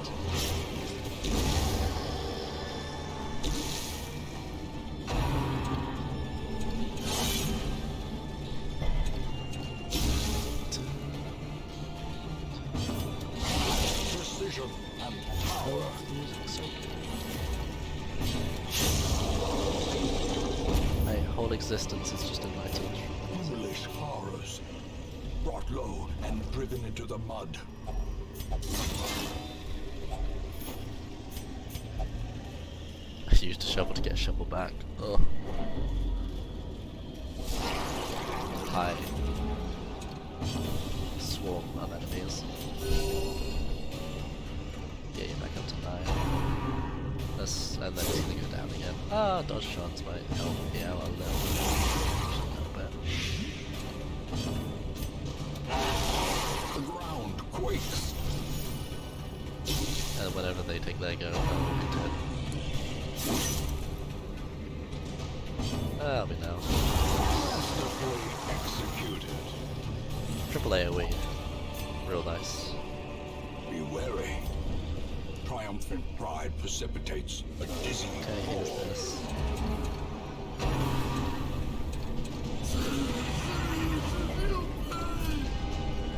S3: Precision and power.
S1: Music's so good. My whole existence is just enlightened.
S3: Foolish horrors. Brought low and driven into the mud.
S1: I used a shovel to get a shovel back. Ugh. Hi. Swarm of enemies. Yeah, you're back up to 9. That's, and then it's gonna go down again. Ah, dodge shots might help me out a little bit.
S3: The ground quakes.
S1: And whenever they take their go, they'll be dead. I'll be now.
S3: Masterfully executed.
S1: Triple AoE. Real nice.
S3: Be wary. Triumphant pride precipitates a dizzy
S1: Okay, here's this.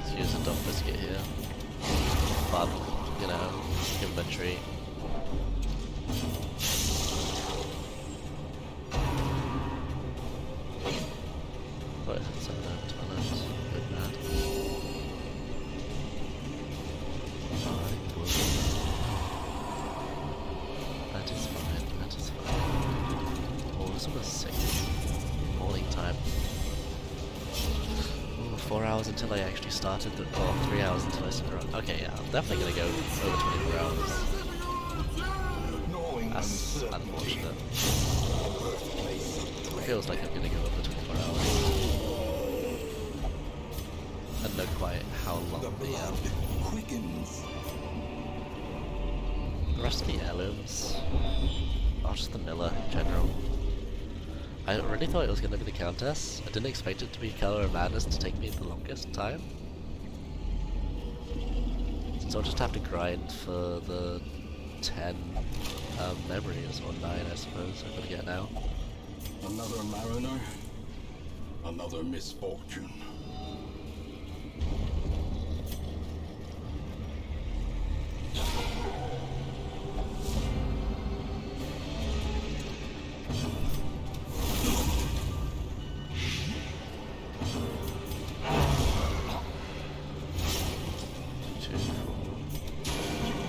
S1: Let's use a dog biscuit here. Fun, you know, give him a treat. Right, so toilet. Good man. That is fine, that is fine. Oh, it's almost 6. Morning time. Ooh, 4 hours until I actually started the, or 3 hours until I started run. Okay, yeah, I'm definitely gonna go over 24 hours.
S3: knowing
S1: That's
S3: uncertainty.
S1: unfortunate. Feels like I'm gonna go over 24 hours. I don't know quite how long
S3: The blood quickens.
S1: the rest of the heirlooms. Oh, just the Miller in general. I really thought it was gonna be the Countess. I didn't expect it to be Color of Madness to take me the longest time. So I'll just have to grind for the 10 memories, or 9 I suppose I'm gonna get now.
S3: Another mariner. Another misfortune.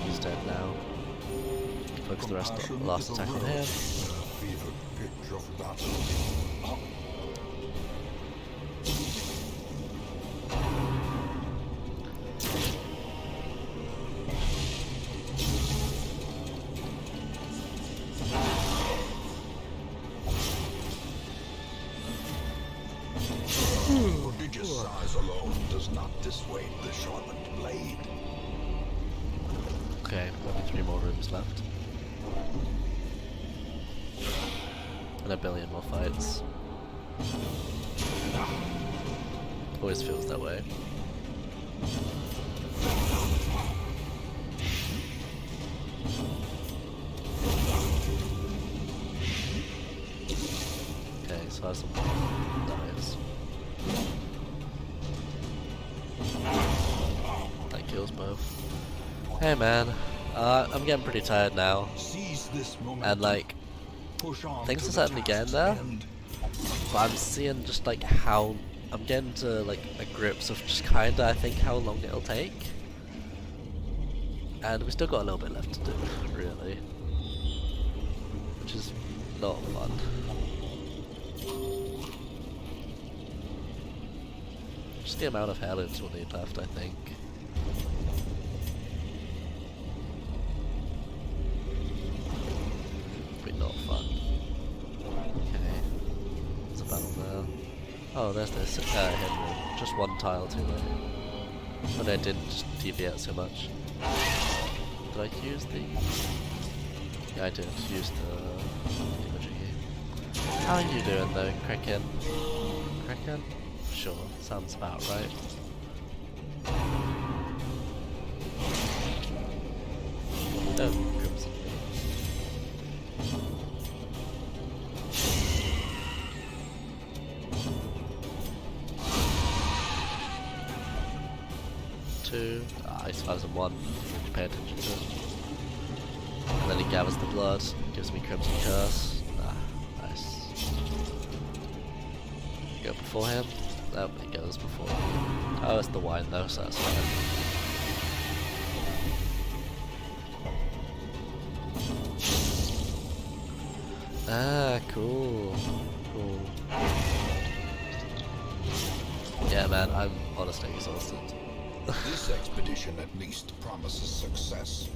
S1: He's dead now. Focus the rest of the last attack on him.
S3: Fevered pitch of battle. Prodigious size alone does not dissuade the sharpened blade.
S1: Okay, only 3 more rooms left. And a billion more fights. Always feels that way. Okay, so that's some dies. That kills both. Hey man, I'm getting pretty tired now,
S3: Seize this moment.
S1: and like,
S3: Push on
S1: things
S3: to
S1: are
S3: the
S1: starting to get in
S3: task's
S1: there.
S3: end.
S1: but I'm seeing just like how, I'm getting to like a grips of just kinda I think how long it'll take. And we still got a little bit left to do, really. Which is not fun. Just the amount of heirlooms we'll need left, I think. Oh, there's this hidden room. Just one tile too late. But I didn't just deviate so much. Did I use the... Yeah, I did use the imaging. How are you doing though, Kraken? Kraken? Sure, sounds about right. Oh, Crimson. Two. He survives in one. Pay attention to it. And then he gathers the blood, gives me Crimson Curse. Nice. Go before him? Nope, he goes before him. Oh, it's the wine though, so that's fine. Ah, cool. Cool. Yeah, man, I'm honestly exhausted.
S3: This expedition at least promises success.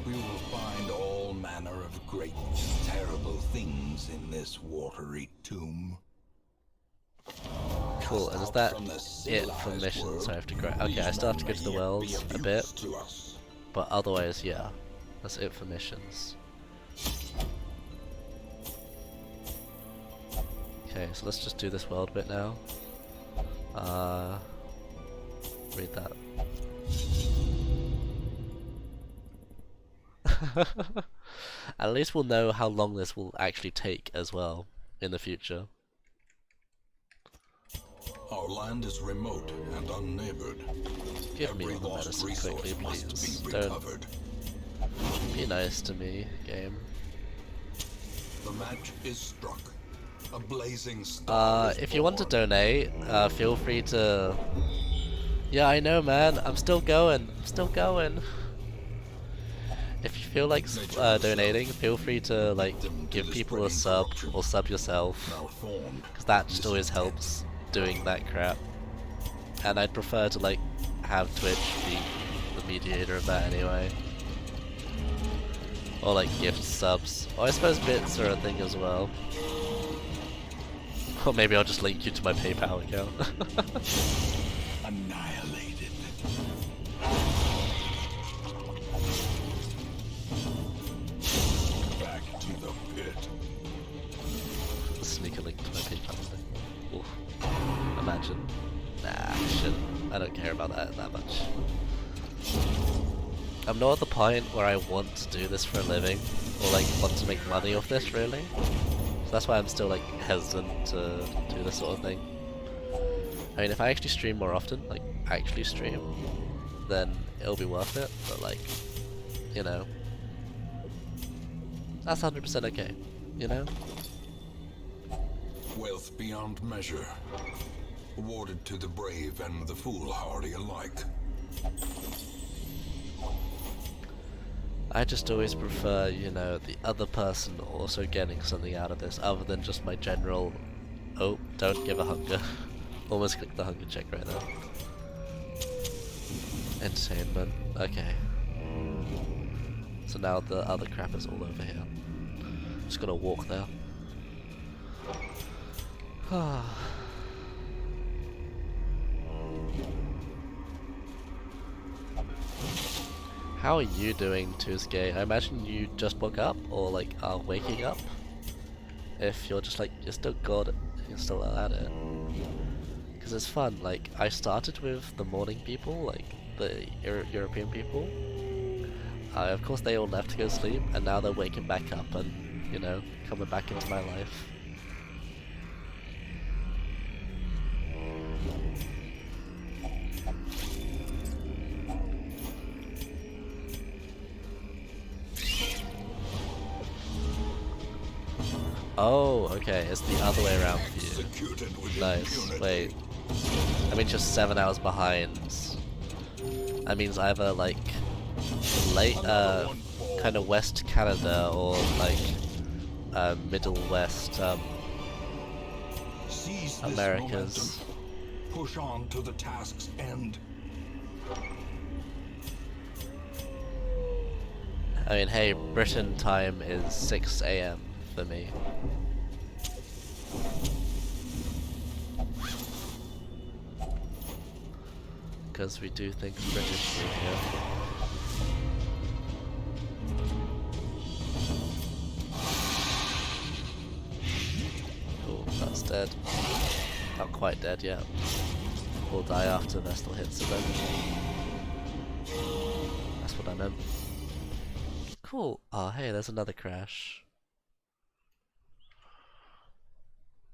S3: We will find all manner of great, terrible things in this watery tomb.
S1: Cool, and is that it for missions I have to grind? Okay, I still have to go to the wells a bit, but otherwise, yeah, that's it for missions. Okay, so let's just do this world bit now. Read that. At least we'll know how long this will actually take as well in the future.
S2: Our land is remote and unneighbored.
S1: Give me
S2: Every
S1: all the
S2: lost
S1: medicine quickly,
S2: resource must
S1: please.
S2: be
S1: Don't
S2: recovered.
S1: be nice to me, game.
S2: The match is struck. A blazing star is
S1: If you want to
S2: born.
S1: donate, feel free to... Yeah, I know, man. I'm still going. I'm still going. If you feel like donating, feel free to like give people a sub or sub yourself,
S2: Malformed.
S1: because that just always helps doing that crap. And I'd prefer to like have Twitch be the mediator of that anyway. Or like gift subs. Or I suppose bits are a thing as well. Or maybe I'll just link you to my PayPal account.
S3: Annihilated. Back to the pit.
S1: Sneak a link to my PayPal thing. Oof. Imagine. Nah, shit. I don't care about that much. I'm not at the point where I want to do this for a living, or like want to make money off this really. So that's why I'm still like hesitant to do this sort of thing. I mean, if I actually stream more often, like actually stream, then it'll be worth it, but like, you know, that's 100% okay, you know?
S2: Wealth beyond measure. Awarded to the brave and the foolhardy alike.
S1: I just always prefer, you know, the other person also getting something out of this other than just my general, oh, don't give a hunger. Almost clicked the hunger check right now. Entertainment, okay. So now the other crap is all over here. Just gotta walk there. How are you doing, Tuesday? I imagine you just woke up, or like are waking up. If you're just like, you're still good, you're still at it. Because it's fun, like, I started with the morning people, like, the European people. Of course they all left to go sleep, and now they're waking back up and, you know, coming back into my life. Oh, okay, it's the other way around for you.
S2: Executed with
S1: Nice,
S2: impunity.
S1: wait. That means you're 7 hours behind. That means either like late, kind of West Canada or like Middle West
S3: Seize this
S1: Americas.
S3: momentum. Push on to the task's end.
S1: I mean, hey, Britain time is 6 AM for me. Because we do things Britishly here. Cool, that's dead. Not quite dead yet. We'll die after Vestal hits event. That's what I meant. Cool. Oh, hey, there's another crash.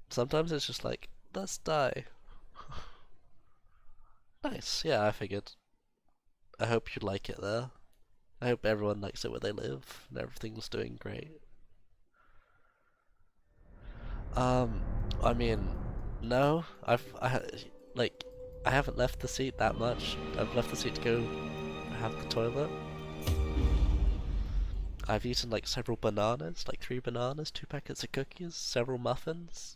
S1: Sometimes it's just like, let's die. Nice, yeah, I figured. I hope you like it there. I hope everyone likes it where they live and everything's doing great. I mean, no, I haven't left the seat that much. I've left the seat to go have the toilet. I've eaten like several bananas, like 3 bananas, 2 packets of cookies, several muffins.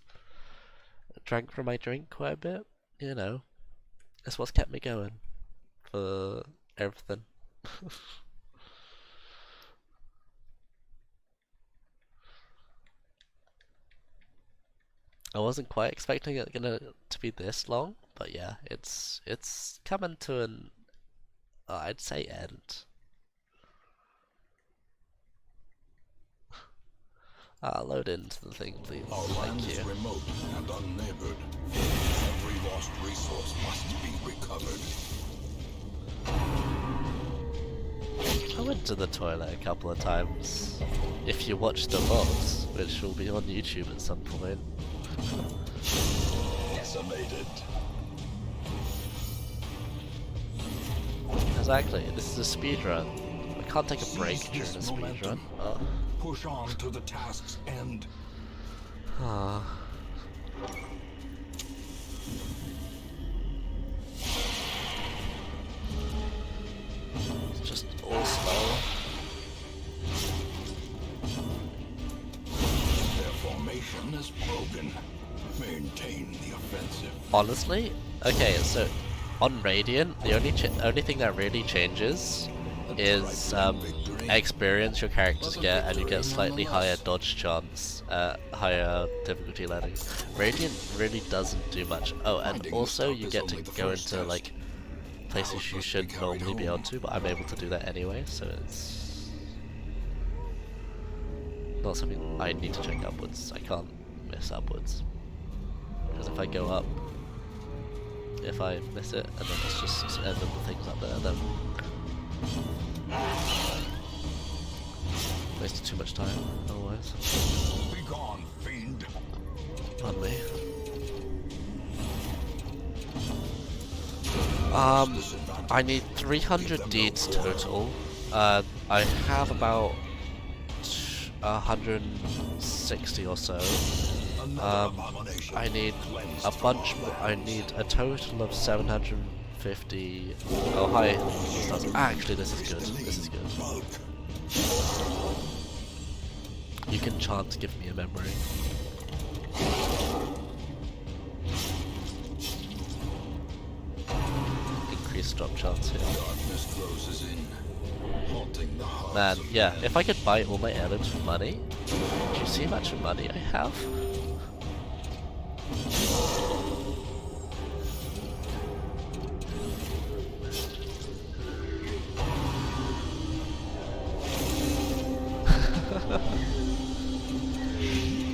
S1: Drank from my drink quite a bit, you know. It's what's kept me going for everything. I wasn't quite expecting it to be this long, but yeah, it's coming to an I'd say end. Load into the thing, please.
S2: Our land
S1: Thank
S2: is
S1: you.
S2: remote and unneighbored. Every lost resource must be recovered.
S1: I went to the toilet a couple of times. If you watch the vlogs, which will be on YouTube at some point.
S3: Decimated.
S1: Exactly, this is a speedrun. I can't take a break
S2: Seize
S1: during a
S2: this
S1: speedrun.
S2: momentum.
S1: Oh.
S2: Push on to the task's end.
S1: It's just all slow.
S2: Their formation is broken. Maintain the offensive.
S1: Honestly, okay, so on Radiant, the only thing that really changes is experience your characters get, and you get slightly higher dodge chance, higher difficulty level. Radiant really doesn't do much. Oh, and also you get to go into like places you should normally be able to, but I'm able to do that anyway, so it's not something I need to check upwards. I can't miss upwards. Because if I go up, if I miss it, and then it's just end up the things up there, then wasted too much time otherwise.
S2: Be gone, fiend.
S1: On me. I need 300 deeds total. I have about 160 or so. I need a bunch more. I need a total of 750. Oh, hi. Actually, this is good. This is good. You can chant give me a memory. Increased drop chance here.
S2: Darkness closes in, haunting the hearts
S1: Man,
S2: of
S1: yeah,
S2: men.
S1: if I could buy all my heirlooms for money, do you see how much money I have?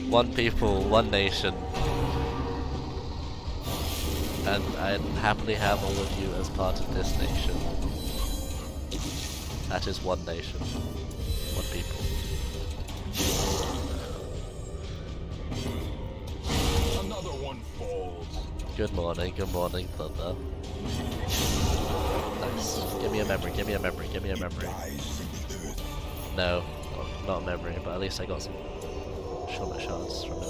S1: One people, one nation. And I'd happily have all of you as part of this nation. That is one nation. One people.
S3: Another one falls.
S1: Good morning, Thunder. Nice. Give me a memory, give me a memory, give me a memory.
S2: Rise from the earth.
S1: No, not a memory, but at least I got some short shots from it.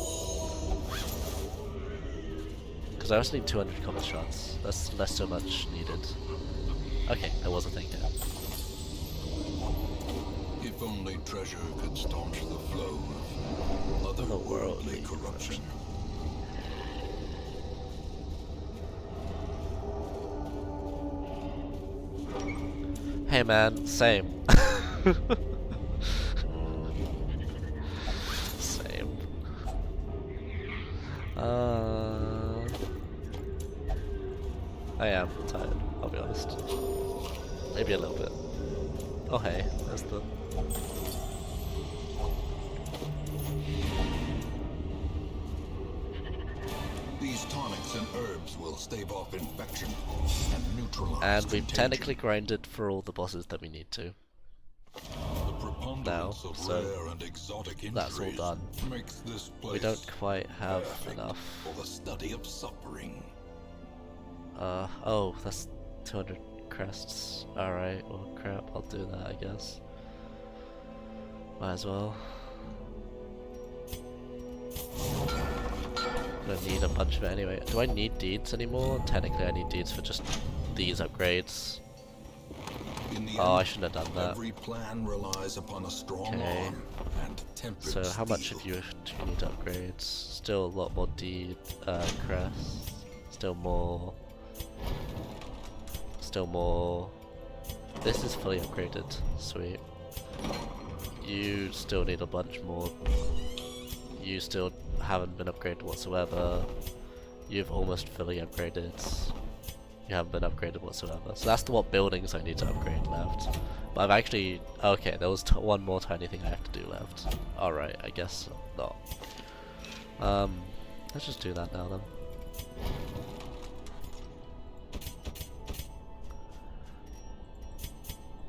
S1: Because I also need 200 combat shots. That's less so much needed. Okay, there was a thing there.
S2: If only treasure could staunch the flow of otherworldly corruption.
S1: Hey man, same. I am tired, I'll be honest. Maybe a little bit. Oh hey, there's the...
S2: These tonics and herbs will stave off infection and neutralize
S1: And we've
S2: contagion.
S1: technically grinded for all the bosses that we need to.
S2: The preponderance of
S1: so
S2: rare and exotic
S1: that's all
S2: injuries
S1: done.
S2: makes this place
S1: We don't quite have
S2: perfect
S1: enough.
S2: for the study of suffering.
S1: Oh, that's 200 crests. Alright, well crap, I'll do that I guess. Might as well. Gonna need a bunch of it anyway. Do I need deeds anymore? Technically I need deeds for just these upgrades.
S2: In the
S1: Oh, I
S2: end,
S1: shouldn't have done that.
S2: every plan relies upon a strong
S1: Okay.
S2: arm and tempered
S1: So how much
S2: steel.
S1: of you do you need upgrades? Still a lot more deed crests. Still more. Still more. This is fully upgraded. Sweet. You still need a bunch more. You still haven't been upgraded whatsoever. You've almost fully upgraded. You haven't been upgraded whatsoever. So that's the what buildings I need to upgrade left. But I've actually... Okay, there was one more tiny thing I have to do left. Alright, I guess not. Let's just do that now then.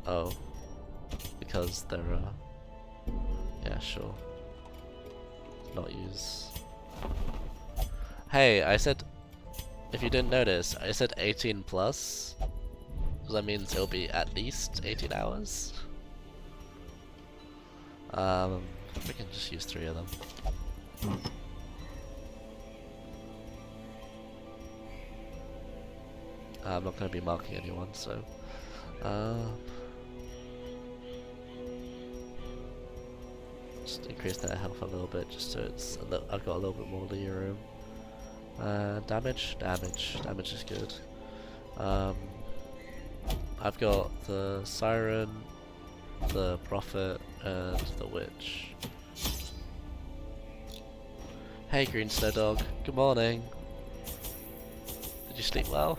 S1: Oh. Because they're, yeah, sure. Not use. Hey, I said... If you didn't notice, I said 18 plus. So that means it'll be at least 18 hours. We can just use 3 of them. I'm not going to be marking anyone, so... just increase their health a little bit, just so it's I've got a little bit more leeway room. Damage is good. I've got the Siren, the Prophet, and the Witch. Hey Green Snow Dog, good morning. Did you sleep well?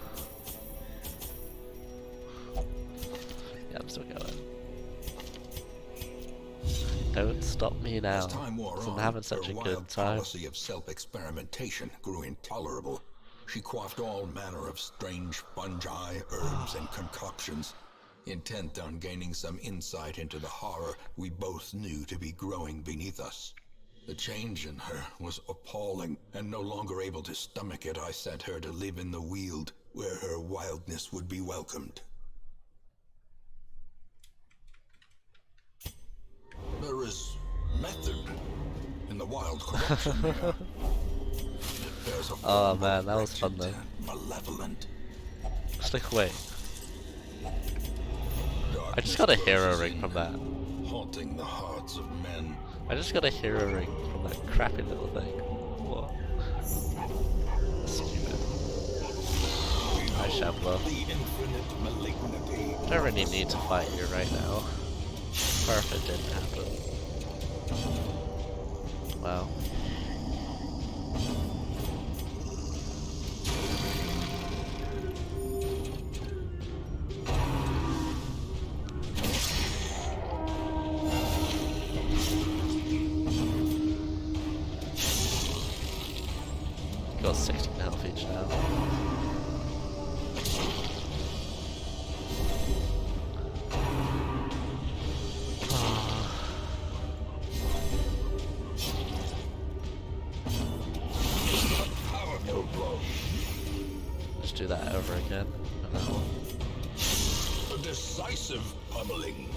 S1: Yeah, I'm still going. Don't stop me now,
S2: As time wore
S1: 'cause I'm
S2: on,
S1: having such
S2: her
S1: a good
S2: wild
S1: time.
S2: policy of self-experimentation grew intolerable. She quaffed all manner of strange fungi, herbs, and concoctions, intent on gaining some insight into the horror we both knew to be growing beneath us. The change in her was appalling, and no longer able to stomach it, I sent her to live in the Weald, where her wildness would be welcomed. There is method in the wild corruption here. There's a
S1: Oh
S2: form
S1: man,
S2: of
S1: that was fun
S2: wretched
S1: though.
S2: and malevolent.
S1: Stick away.
S2: Darkness
S1: I just got a hero
S2: closes
S1: ring
S2: in,
S1: from that.
S2: haunting the hearts of men.
S1: I just got a hero ring from that crappy little thing. What? Stupid. Hi Shambler.
S2: The infinite malignity.
S1: Don't really need to fight you right now. Perfect didn't happen. Wow. Got 16 health each now.
S2: Powerful blow.
S1: Just do that over again. And that one.
S2: A decisive pummeling.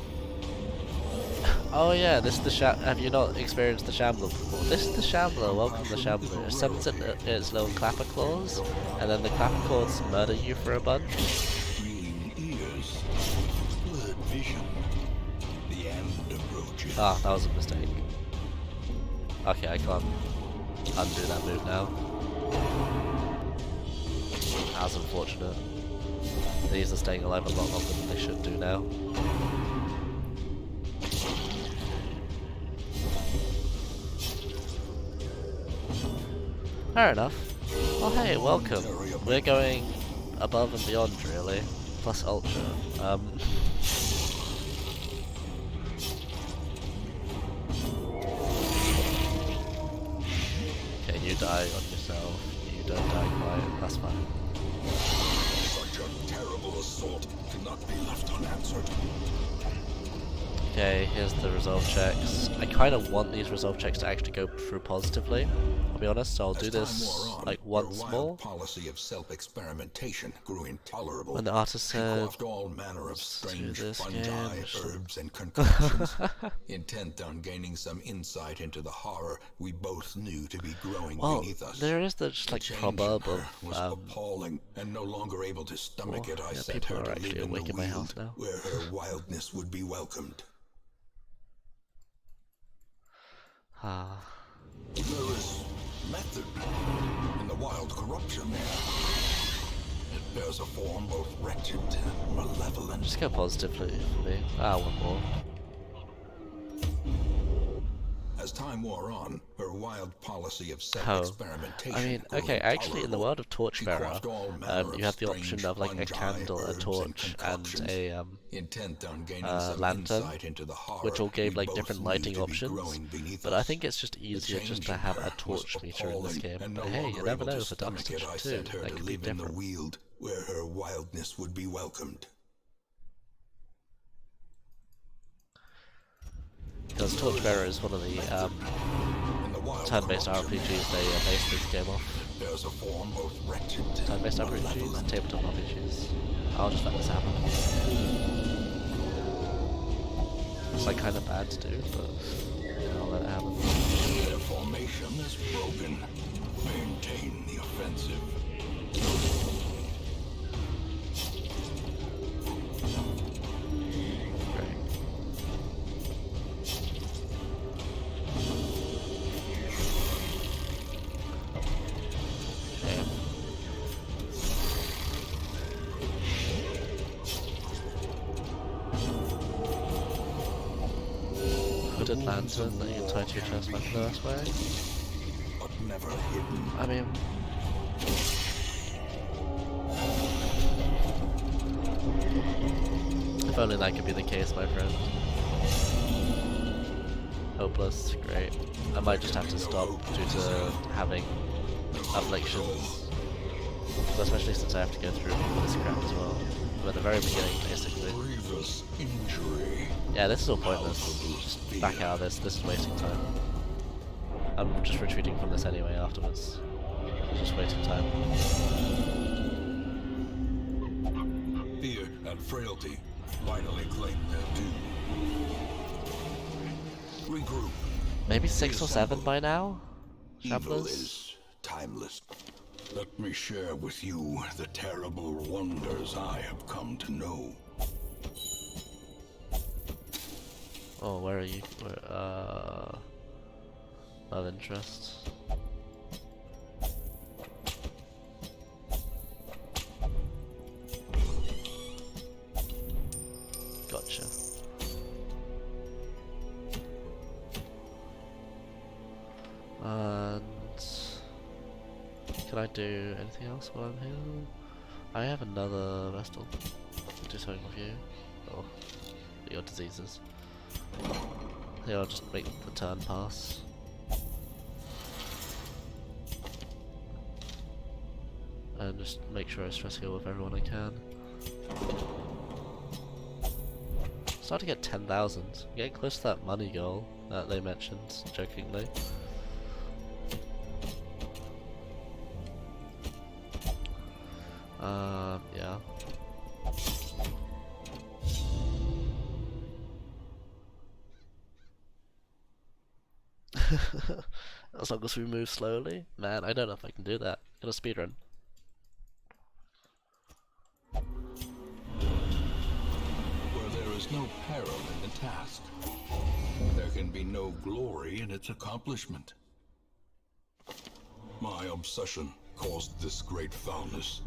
S1: Oh yeah, this is the have you not experienced the Shambler before? This is the Shambler, welcome the Shambler. It summons its little clapper claws, and then the clapper claws murder you for a bunch.
S2: Green ears. Blurred vision. The end approaches.
S1: Ah, that was a mistake. Okay, I can't undo that move now. That's unfortunate. These are staying alive a lot longer than they should do now. Fair enough. Oh hey, welcome. We're going above and beyond, really. Plus ultra. Okay, you die on yourself. You don't die quiet. That's fine.
S2: Such a terrible assault cannot be left unanswered.
S1: Okay, here's the resolve checks. I kind of want these resolve checks to actually go through positively. I'll be honest, so I'll do this like once more.
S2: Policy of self-experimentation grew intolerable.
S1: When the artist said,
S2: Quaffed all manner of strange
S1: this
S2: fungi,
S1: game.
S2: herbs, and concoctions, intent on gaining some insight into the horror we both knew to be growing
S1: well,
S2: beneath us.
S1: there is the just like
S2: The change
S1: proverb
S2: in her was
S1: of
S2: appalling, and no longer able to stomach it. I
S1: yeah,
S2: set
S1: people
S2: her
S1: are
S2: to
S1: actually
S2: live in
S1: awake
S2: the
S1: in my house
S2: Weald,
S1: now.
S2: where her wildness would be welcomed.
S1: Ah.
S2: There is method in the wild corruption there. It bears a form both wretched and malevolent.
S1: Just go positively for me. Ah, one more.
S2: As time wore on, her wild policy of self-experimentation.
S1: I mean,
S2: grew
S1: okay, actually in the
S2: intolerable.
S1: world of
S2: She
S1: Torchbearer,
S2: quaffed all manner
S1: you have the
S2: of
S1: option
S2: strange
S1: of like a
S2: fungi,
S1: candle, a
S2: herbs,
S1: torch, and
S2: concoctions,
S1: a
S2: intent on gaining some
S1: lantern,
S2: insight into the horror
S1: which all gave
S2: we
S1: like
S2: both
S1: different
S2: knew
S1: lighting
S2: to be
S1: options.
S2: growing beneath
S1: But
S2: us.
S1: I think it's just easier just
S2: change
S1: to
S2: in
S1: have
S2: her
S1: a torch
S2: was
S1: meter in this
S2: appalling,
S1: game.
S2: and
S1: But
S2: no
S1: hey, you
S2: longer
S1: never
S2: able
S1: know
S2: to
S1: for Dark
S2: stomach it, I
S1: Destruction 2.
S2: sent her
S1: That
S2: to
S1: could be
S2: live in the
S1: different.
S2: Weald, where her wildness would be welcomed.
S1: Because Torchbearer is one of the
S2: In the wild
S1: turn-based
S2: corruption
S1: RPGs they based this game off.
S2: There's a form both wretched and
S1: Turn-based RPGs,
S2: malevolent.
S1: tabletop RPGs. I'll just let this happen. It's like kind of bad to do, but I'll let it happen.
S2: Their formation is broken. Maintain the offensive.
S1: Great. Okay. Hooded lantern that you can tie to your chest like this way.
S2: But never hidden.
S1: I mean, if only that could be the case, my friend. Hopeless, great. I might just have to stop due to having afflictions. Especially since I have to go through this crap as well. I'm at the very beginning, basically.
S2: Grievous injury.
S1: Yeah, this is all pointless. Just back out of this. This is wasting time. I'm just retreating from this anyway afterwards. Just wasting time.
S2: Fear and frailty finally claim their due. Regroup.
S1: Maybe 6 or 7 by now?
S2: Evil
S1: Shamblers?
S2: is timeless. Let me share with you the terrible wonders I have come to know.
S1: Oh, where are you? Of interest. Gotcha. And can I do anything else while I'm here? I have another Vestal. I'll do something with you. Oh, your diseases. Here, I'll just make the turn pass. And just make sure I stress heal with everyone I can. Start to get 10,000. Getting close to that money goal that they mentioned, jokingly. Yeah. As long as we move slowly? Man, I don't know if I can do that. In a speedrun.
S2: Where there is no peril in the task, there can be no glory in its accomplishment. My obsession caused this great foulness,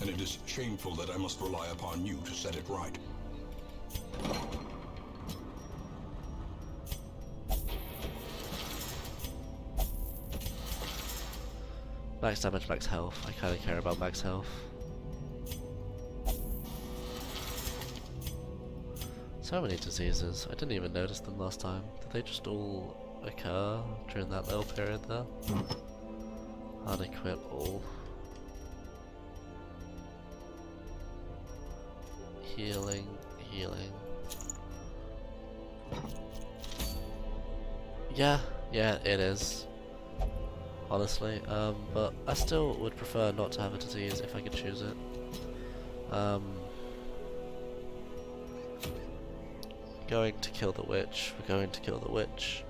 S2: and it is shameful that I must rely upon you to set it right.
S1: Max damage, max health. I kinda care about max health. So many diseases. I didn't even notice them last time. Did they just all occur during that little period there? Unequip all. Healing, healing. Yeah, it is. Honestly, but I still would prefer not to have a disease if I could choose it. Going to kill the witch. We're going to kill the witch.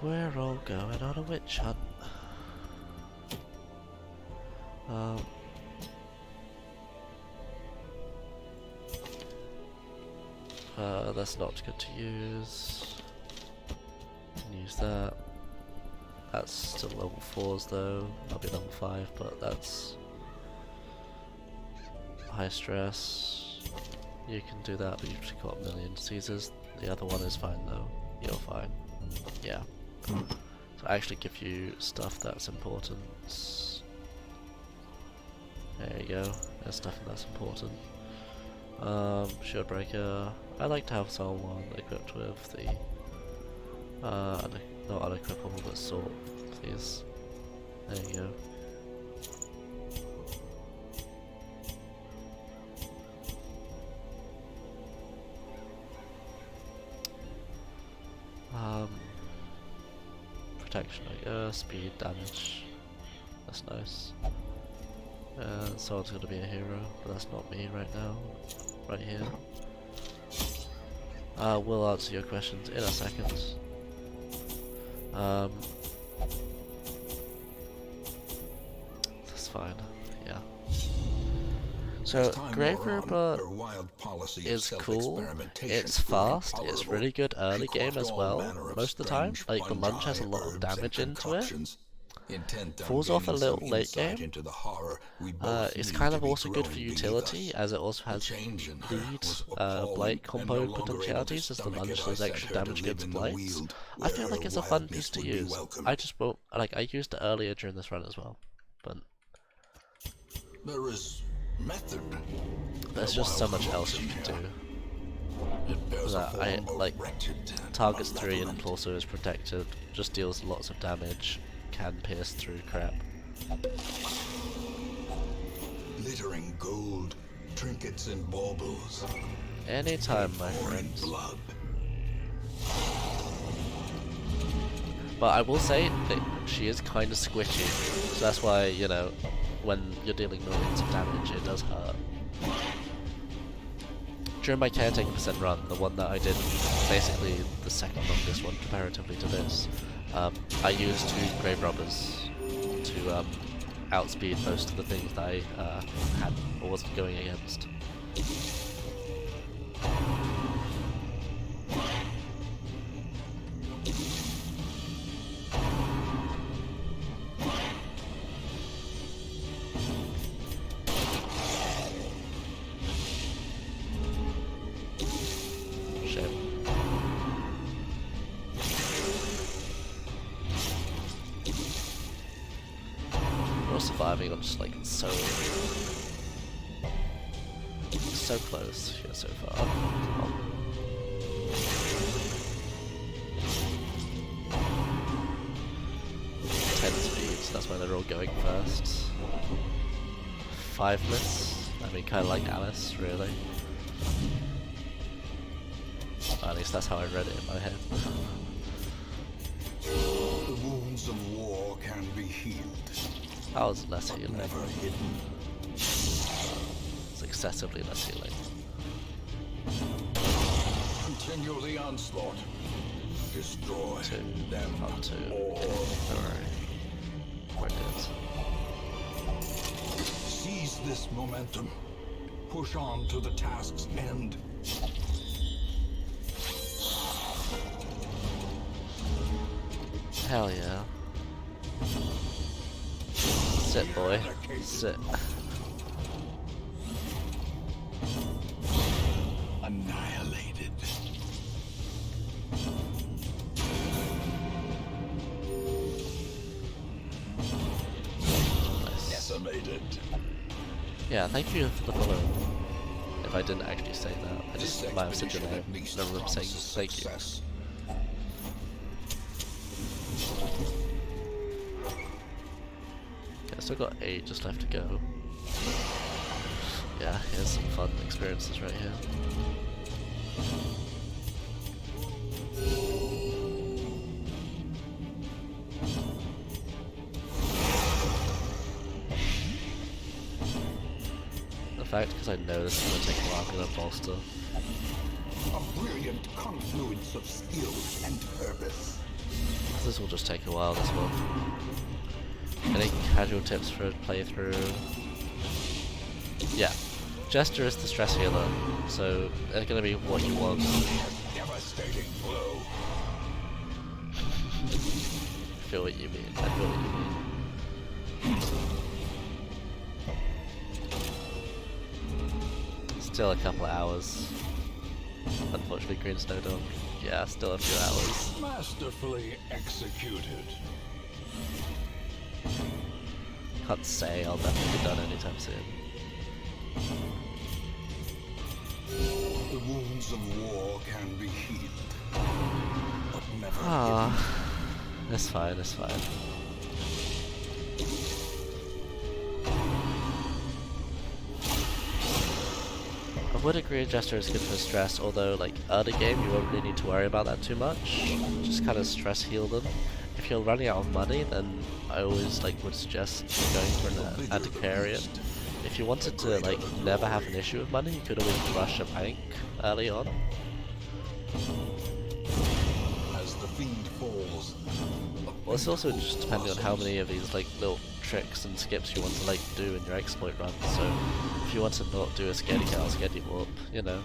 S1: We're all going on a witch hunt. That's not good to use. Can use that. That's still level 4s though. That'll be level 5, but that's high stress. You can do that, but you've just got a million diseases. The other one is fine though. You're fine. Yeah. So I actually give you stuff that's important. There you go. There's stuff that's important. Shield breaker. I like to have someone equipped with the not unequipable, but sword, please. There you go. Protection, speed, damage. That's nice. Someone's gonna be a hero, but that's not me right now. Right here. We'll answer your questions in a second. That's fine, yeah. So, Grave Reaper is cool, it's fast, it's really good early game as well, most of the time. Like, the Munch has a lot of damage into it. Falls off a little late game. It's kind of also good for utility, as it also has lead blight combo potentialities, as the Munch does extra damage against blights. I feel like it's a fun piece to use. I just won't, like, I used it earlier during this run as well, but
S2: there is method.
S1: There's just so much else you can do. I like targets 3 and also is protected, just deals lots of damage, can pierce through crap.
S2: Glittering gold, trinkets and baubles.
S1: Anytime, my friends.
S2: Blood.
S1: But I will say that she is kind of squishy, so that's why, you know, when you're dealing millions of damage, it does hurt. During my caretaker percent run, the one that I did, basically the second longest one comparatively to this, I used 2 grave robbers to outspeed most of the things that I had or wasn't going against. Surviving, I'm just like so close here so far. Come on. 10 speeds, that's why they're all going first. 5-less, I mean kinda like Alice, really. At least that's how I read it in my head.
S2: The wounds of war can be healed.
S1: That was less healing.
S2: Never hidden.
S1: It's excessively less healing.
S2: Continue the onslaught. Destroy them
S1: Not 2.
S2: all.
S1: Alright. We're good.
S2: Seize this momentum. Push on to the task's end.
S1: Hell yeah. Sit, boy. Sit.
S2: Annihilated.
S3: decimated.
S1: Yeah, thank you for the follow. If I didn't actually say that, I
S2: This
S1: just might have said your
S2: expedition
S1: name.
S2: at least
S1: I remember saying
S2: promises
S1: thank you.
S2: success.
S1: Yeah, still got ages left to go. Yeah, here's some fun experiences right here. In fact, because I know this is going to take a while, I'm going to bolster.
S2: A brilliant confluence of skill and purpose.
S1: This will just take a while, this one. Any casual tips for a playthrough? Yeah. Jester is the stress healer, so it's going to be what you want.
S2: Devastating blow.
S1: I feel what you mean, I feel what you mean. Still a couple of hours. Unfortunately, Green Snowdog. Yeah, still a few hours.
S3: Masterfully executed.
S1: Can't say I'll definitely be done anytime soon.
S2: The wounds of war can be healed, but never
S1: Ah, it's fine, it's fine. I would agree Jester is good for stress, although like early game you won't really need to worry about that too much. Just kind of stress heal them. If you're running out of money, then I always like would suggest going for an antiquarian. If you wanted to like never have an issue with money, you could always rush a bank early on.
S2: As the fiend falls.
S1: Well, it's also just depending on how many of these like little tricks and skips you want to like do in your exploit run. So if you want to not do a scaredy cat or scaredy warp, you know.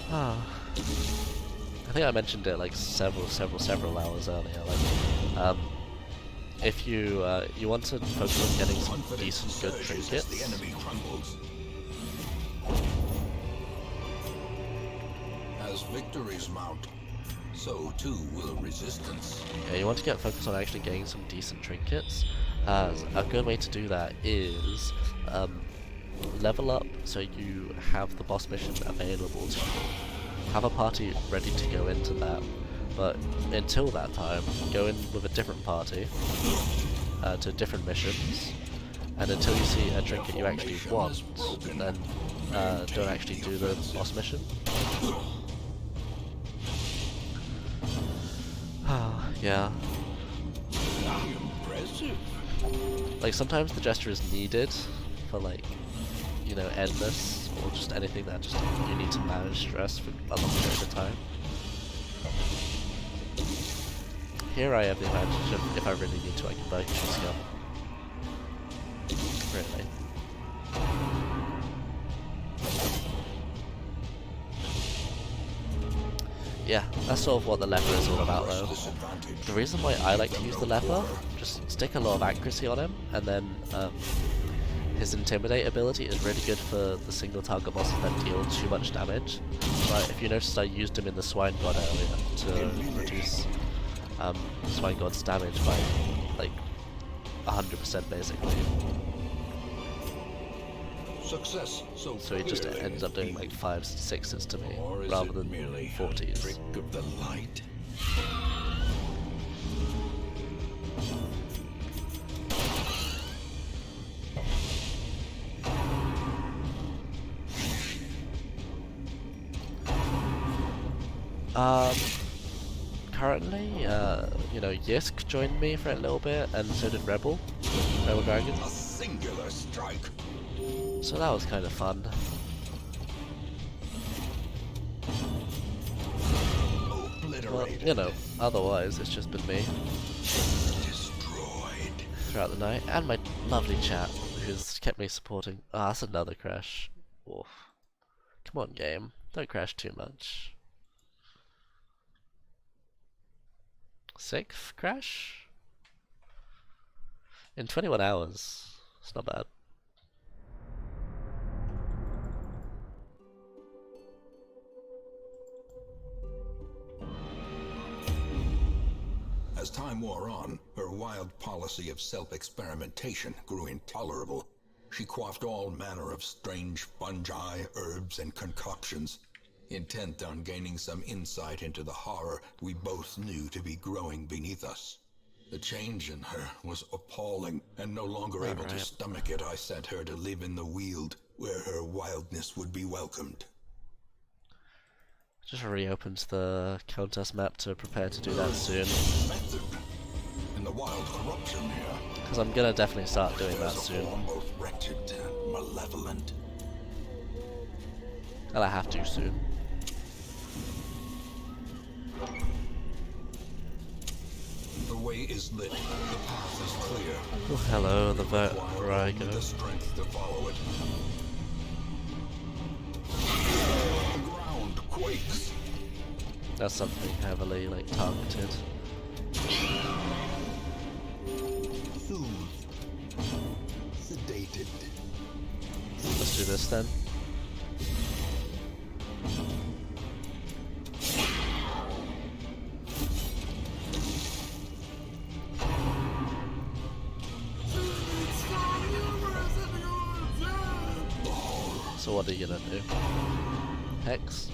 S1: I think I mentioned it like several hours earlier. Like, if you you want to focus on getting some decent good trinkets.
S2: The enemy crumbles. As victories mount, so too will resistance.
S1: Yeah, you want to get focused on actually getting some decent trinkets. A good way to do that is level up so you have the boss mission available to you. Have a party ready to go into that, but until that time, go in with a different party to different missions, and until you see a trinket you actually want, then don't actually do the boss mission. Yeah.
S2: Impressive.
S1: Like sometimes the gesture is needed for like, you know, endless or just anything that just you need to manage stress for a long period of time. Here I have the advantage of if I really need to I can buy Choose Gun. Really. Yeah, that's sort of what the leper is all about though. The reason why I like to use the leper, just stick a lot of accuracy on him, and then his intimidate ability is really good for the single target bosses that deal too much damage. Right, if you noticed I used him in the Swine God earlier to reduce Swine God's damage by like 100% basically.
S2: Success
S1: So he just ends up doing like 5s, 6s to me,
S2: or is
S1: rather
S2: it
S1: than
S2: merely a
S1: 40s.
S2: trick of the light?
S1: Currently, you know, Yisk joined me for a little bit, and so did Rebel Dragon.
S2: A singular strike.
S1: So that was kind of fun. Well, you know, otherwise it's just been me
S2: Destroyed.
S1: throughout the night, and my lovely chat, who's kept me supporting. Ah, that's another crash. Oof. Come on, game. Don't crash too much. 6th crash? In 21 hours. It's not bad.
S2: As time time wore on, her wild policy of self-experimentation grew intolerable. She quaffed all manner of strange fungi, herbs, and concoctions, intent on gaining some insight into the horror we both knew to be growing beneath us. The change in her was appalling, and no longer able to stomach it, I sent her to live in the Weald, where her wildness would be welcomed.
S1: Just reopens the Countess map to prepare to do that soon.
S2: Method in the wild corruption here.
S1: Because I'm gonna definitely start doing that soon.
S2: Both wretched and malevolent.
S1: And I have to soon.
S2: The way is lit, the path is clear.
S1: Oh, hello, the
S2: Only
S1: Vertigo.
S2: the strength to follow it. The ground quakes.
S1: That's something heavily, like, targeted.
S2: Soothed. Sedated.
S1: Let's do this then. So what are you gonna do? Hex?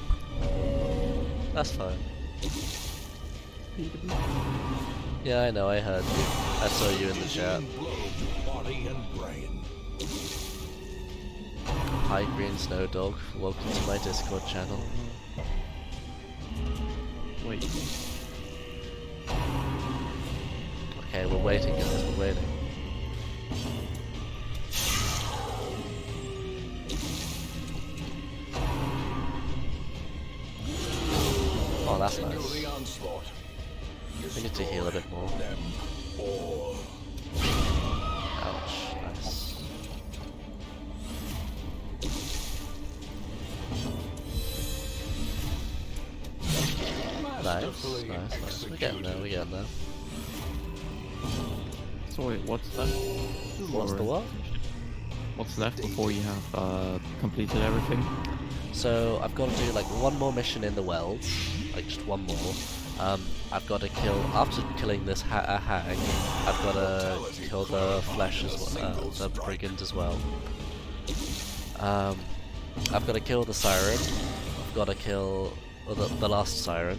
S1: That's fine. Yeah, I know, I heard you. I saw you in the chat.
S2: Blow to body and brain.
S1: Hi Green Snow Dog, welcome to my Discord channel.
S4: Wait.
S1: Okay, we're waiting guys, we're waiting. Oh, that's
S2: Continue
S1: nice.
S2: the onslaught.
S1: We need to heal a bit more.
S2: Them all.
S1: Ouch, nice. Nice, nice. We're getting there, we're getting there.
S4: So wait, what's left?
S1: What's the what?
S4: What's left before you have completed everything?
S1: So I've got to do like one more mission in the Welds, like just one more. I've got to kill, after killing this hag, I've got to kill the flesh as well, the brigand as well. I've got to kill the siren. I've got to kill the last siren.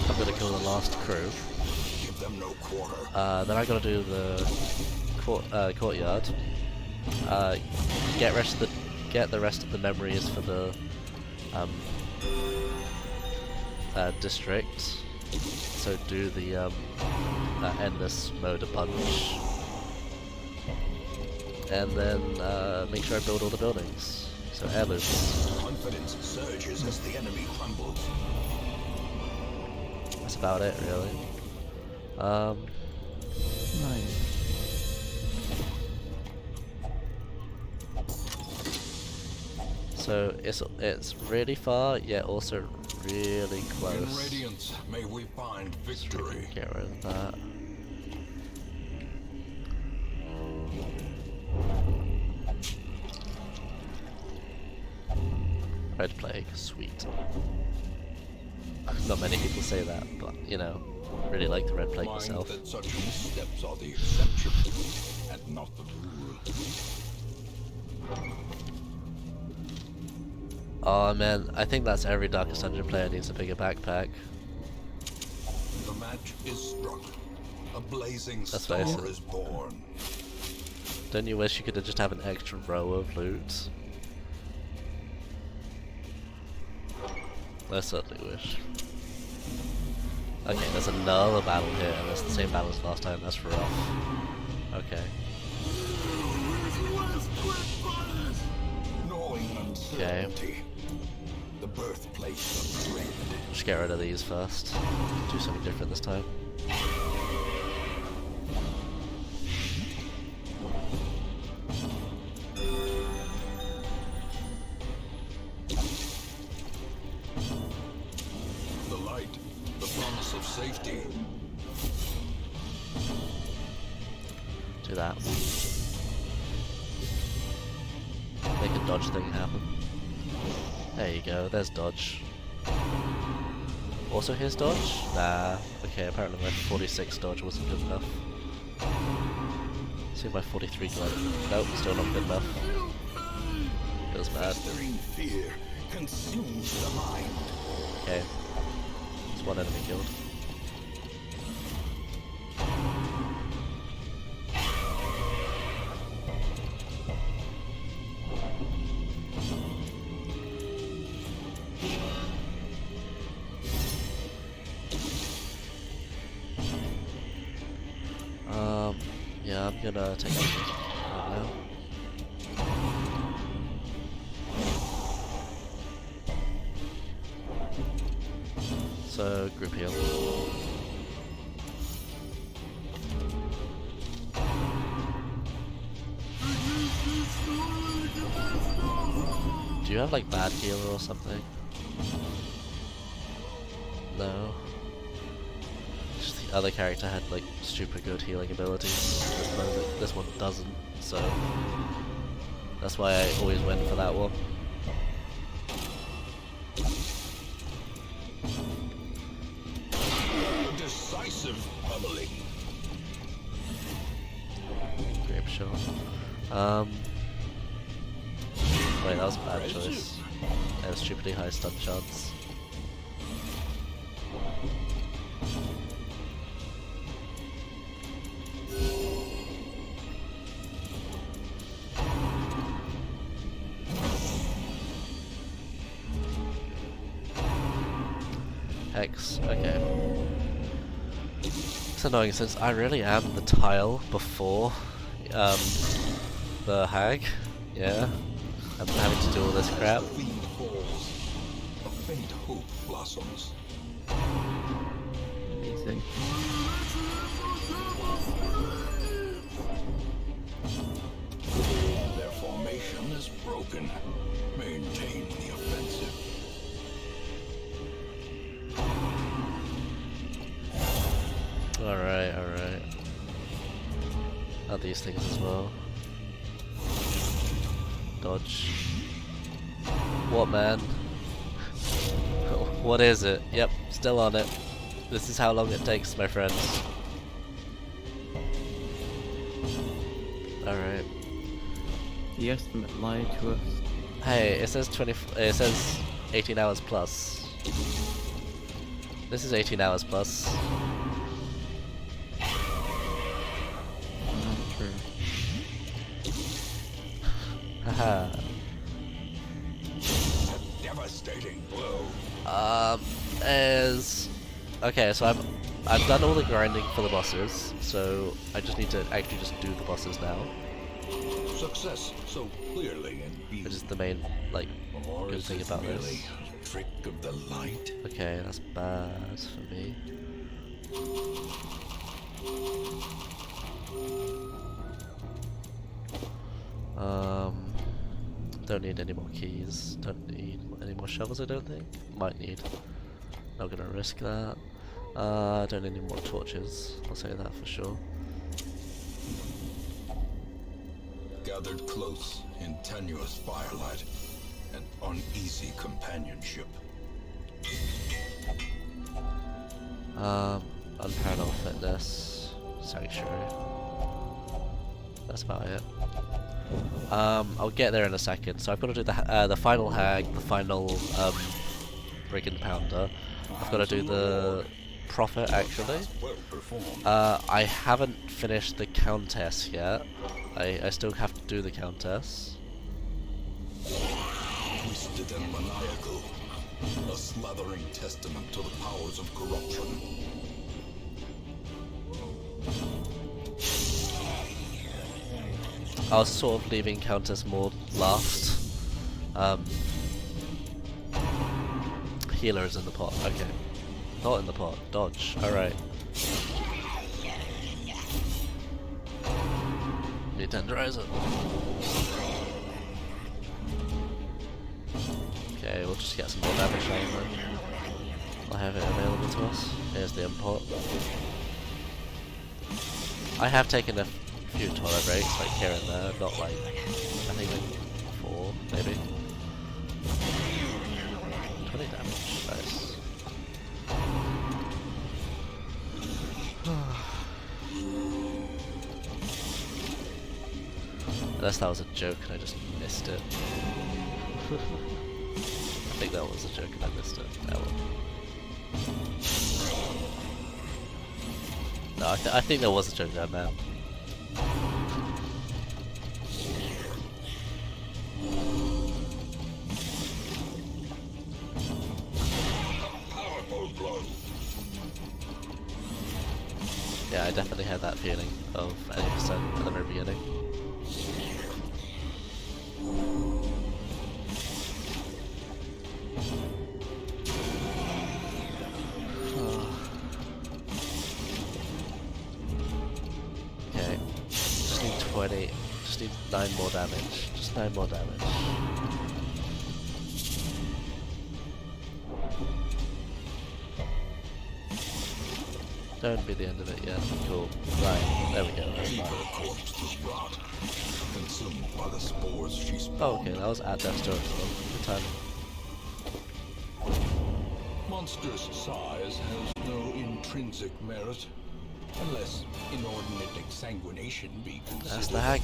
S1: I've got to kill the last crew.
S2: Give them no quarter.
S1: Then I got to do the courtyard. Get the rest of the memories for the district. So do the endless mode a bunch, and then make sure I build all the buildings. So heirlooms.
S2: Confidence surges as the enemy crumbles.
S1: That's about it, really.
S4: Nice.
S1: So it's really far, yet also really
S2: In
S1: close.
S2: radiance, may we find victory.
S1: Get rid of that. Red Plague, sweet. Not many people say that, but you know, really like the Red Plague
S3: Mind
S1: myself.
S3: that such missteps are the exception and not the rule.
S1: Oh man, I think that's every Darkest Dungeon player needs a bigger backpack.
S2: The match is struck. A blazing
S1: That's
S2: star
S1: basic.
S2: is born.
S1: Don't you wish you could just have an extra row of loot? I certainly wish. Okay, there's another battle here, and it's the same battle as last time. That's rough. Okay.
S2: Gnawing uncertainty. The birthplace of dread.
S1: Just get rid of these first. Do something different this time.
S2: The light. The promise of safety.
S1: Do that. Make a dodge thing happen. There you go, there's dodge. Also his dodge? Nah. Okay, apparently my 46 dodge wasn't good enough. See my 43 glide. Nope, still not good enough. Feels bad.
S2: Festering fear consumes the mind.
S1: Okay. There's one enemy killed. Yeah, I'm gonna take it right now. So, group heal. Do you have like bad heal or something? No. Just the other character had like super good healing abilities. This one doesn't, so that's why I always went for that one.
S2: Decisive pummeling.
S1: Grape shot. Wait, that was a bad choice. That was stupidly high stun chance. Hex, okay. It's annoying since I really am the tile before the hag. Yeah. I'm having to do all this crap.
S2: As the fiend falls, a faint hope blossoms.
S4: Amazing.
S2: Their formation is broken. Maintain the offensive.
S1: Alright, alright. These things as well. Dodge. What, man? What is it? Yep, still on it. This is how long it takes, my friends. Alright.
S4: The estimate lied to us.
S1: Hey, it says 18 hours plus. This is 18 hours plus.
S4: Not true.
S1: Haha.
S2: A devastating blow.
S1: Okay, so I've done all the grinding for the bosses, so I just need to actually just do the bosses now.
S2: Success so clearly in view.
S1: Which is the main like
S2: Or
S1: good
S2: is
S1: thing
S2: it
S1: about
S2: merely
S1: this.
S2: a trick of the light?
S1: Okay, that's bad for me. Don't need any more keys. Don't need any more shovels, I don't think. Might need. Not gonna risk that. Don't need any more torches. I'll say that for sure.
S2: Gathered close in tenuous firelight and uneasy companionship.
S1: Unparalleled fitness. Sanctuary. That's about it. I'll get there in a second. So I've got to do the final hag, the final brigand pounder. I've got to do the prophet actually.
S2: Well performed.
S1: I haven't finished the countess yet. I still have to do the countess.
S2: Twisted and maniacal. A smothering testament to the powers of corruption.
S1: I was sort of leaving Countess Maud last. Healer is in the pot. Okay. Not in the pot. Dodge. Alright. Need tenderizer. Okay, we'll just get some more damage down then. I'll have it available to us. Here's the import. I have taken a few toilet breaks, like here and there, not like, I think like 4, maybe. 20 damage, nice. Unless that was a joke and I just missed it. I think that was a joke and I missed it. Oh well. No, I think there was a joke there, man.
S3: Powerful blow.
S1: Yeah, I definitely had that feeling of 80% at the very beginning. Okay, just need 20, just need 9 more damage, just 9 more damage. Don't be the end of it yet. Cool. Right, there we go. That's
S2: Keep
S1: fine.
S2: her corpse to rot, consumed by the spores she spawned.
S1: Oh, okay, that was at death's door as well. Good timing.
S2: Monstrous size has no intrinsic merit, unless inordinate exsanguination be considered.
S1: That's the hag
S2: a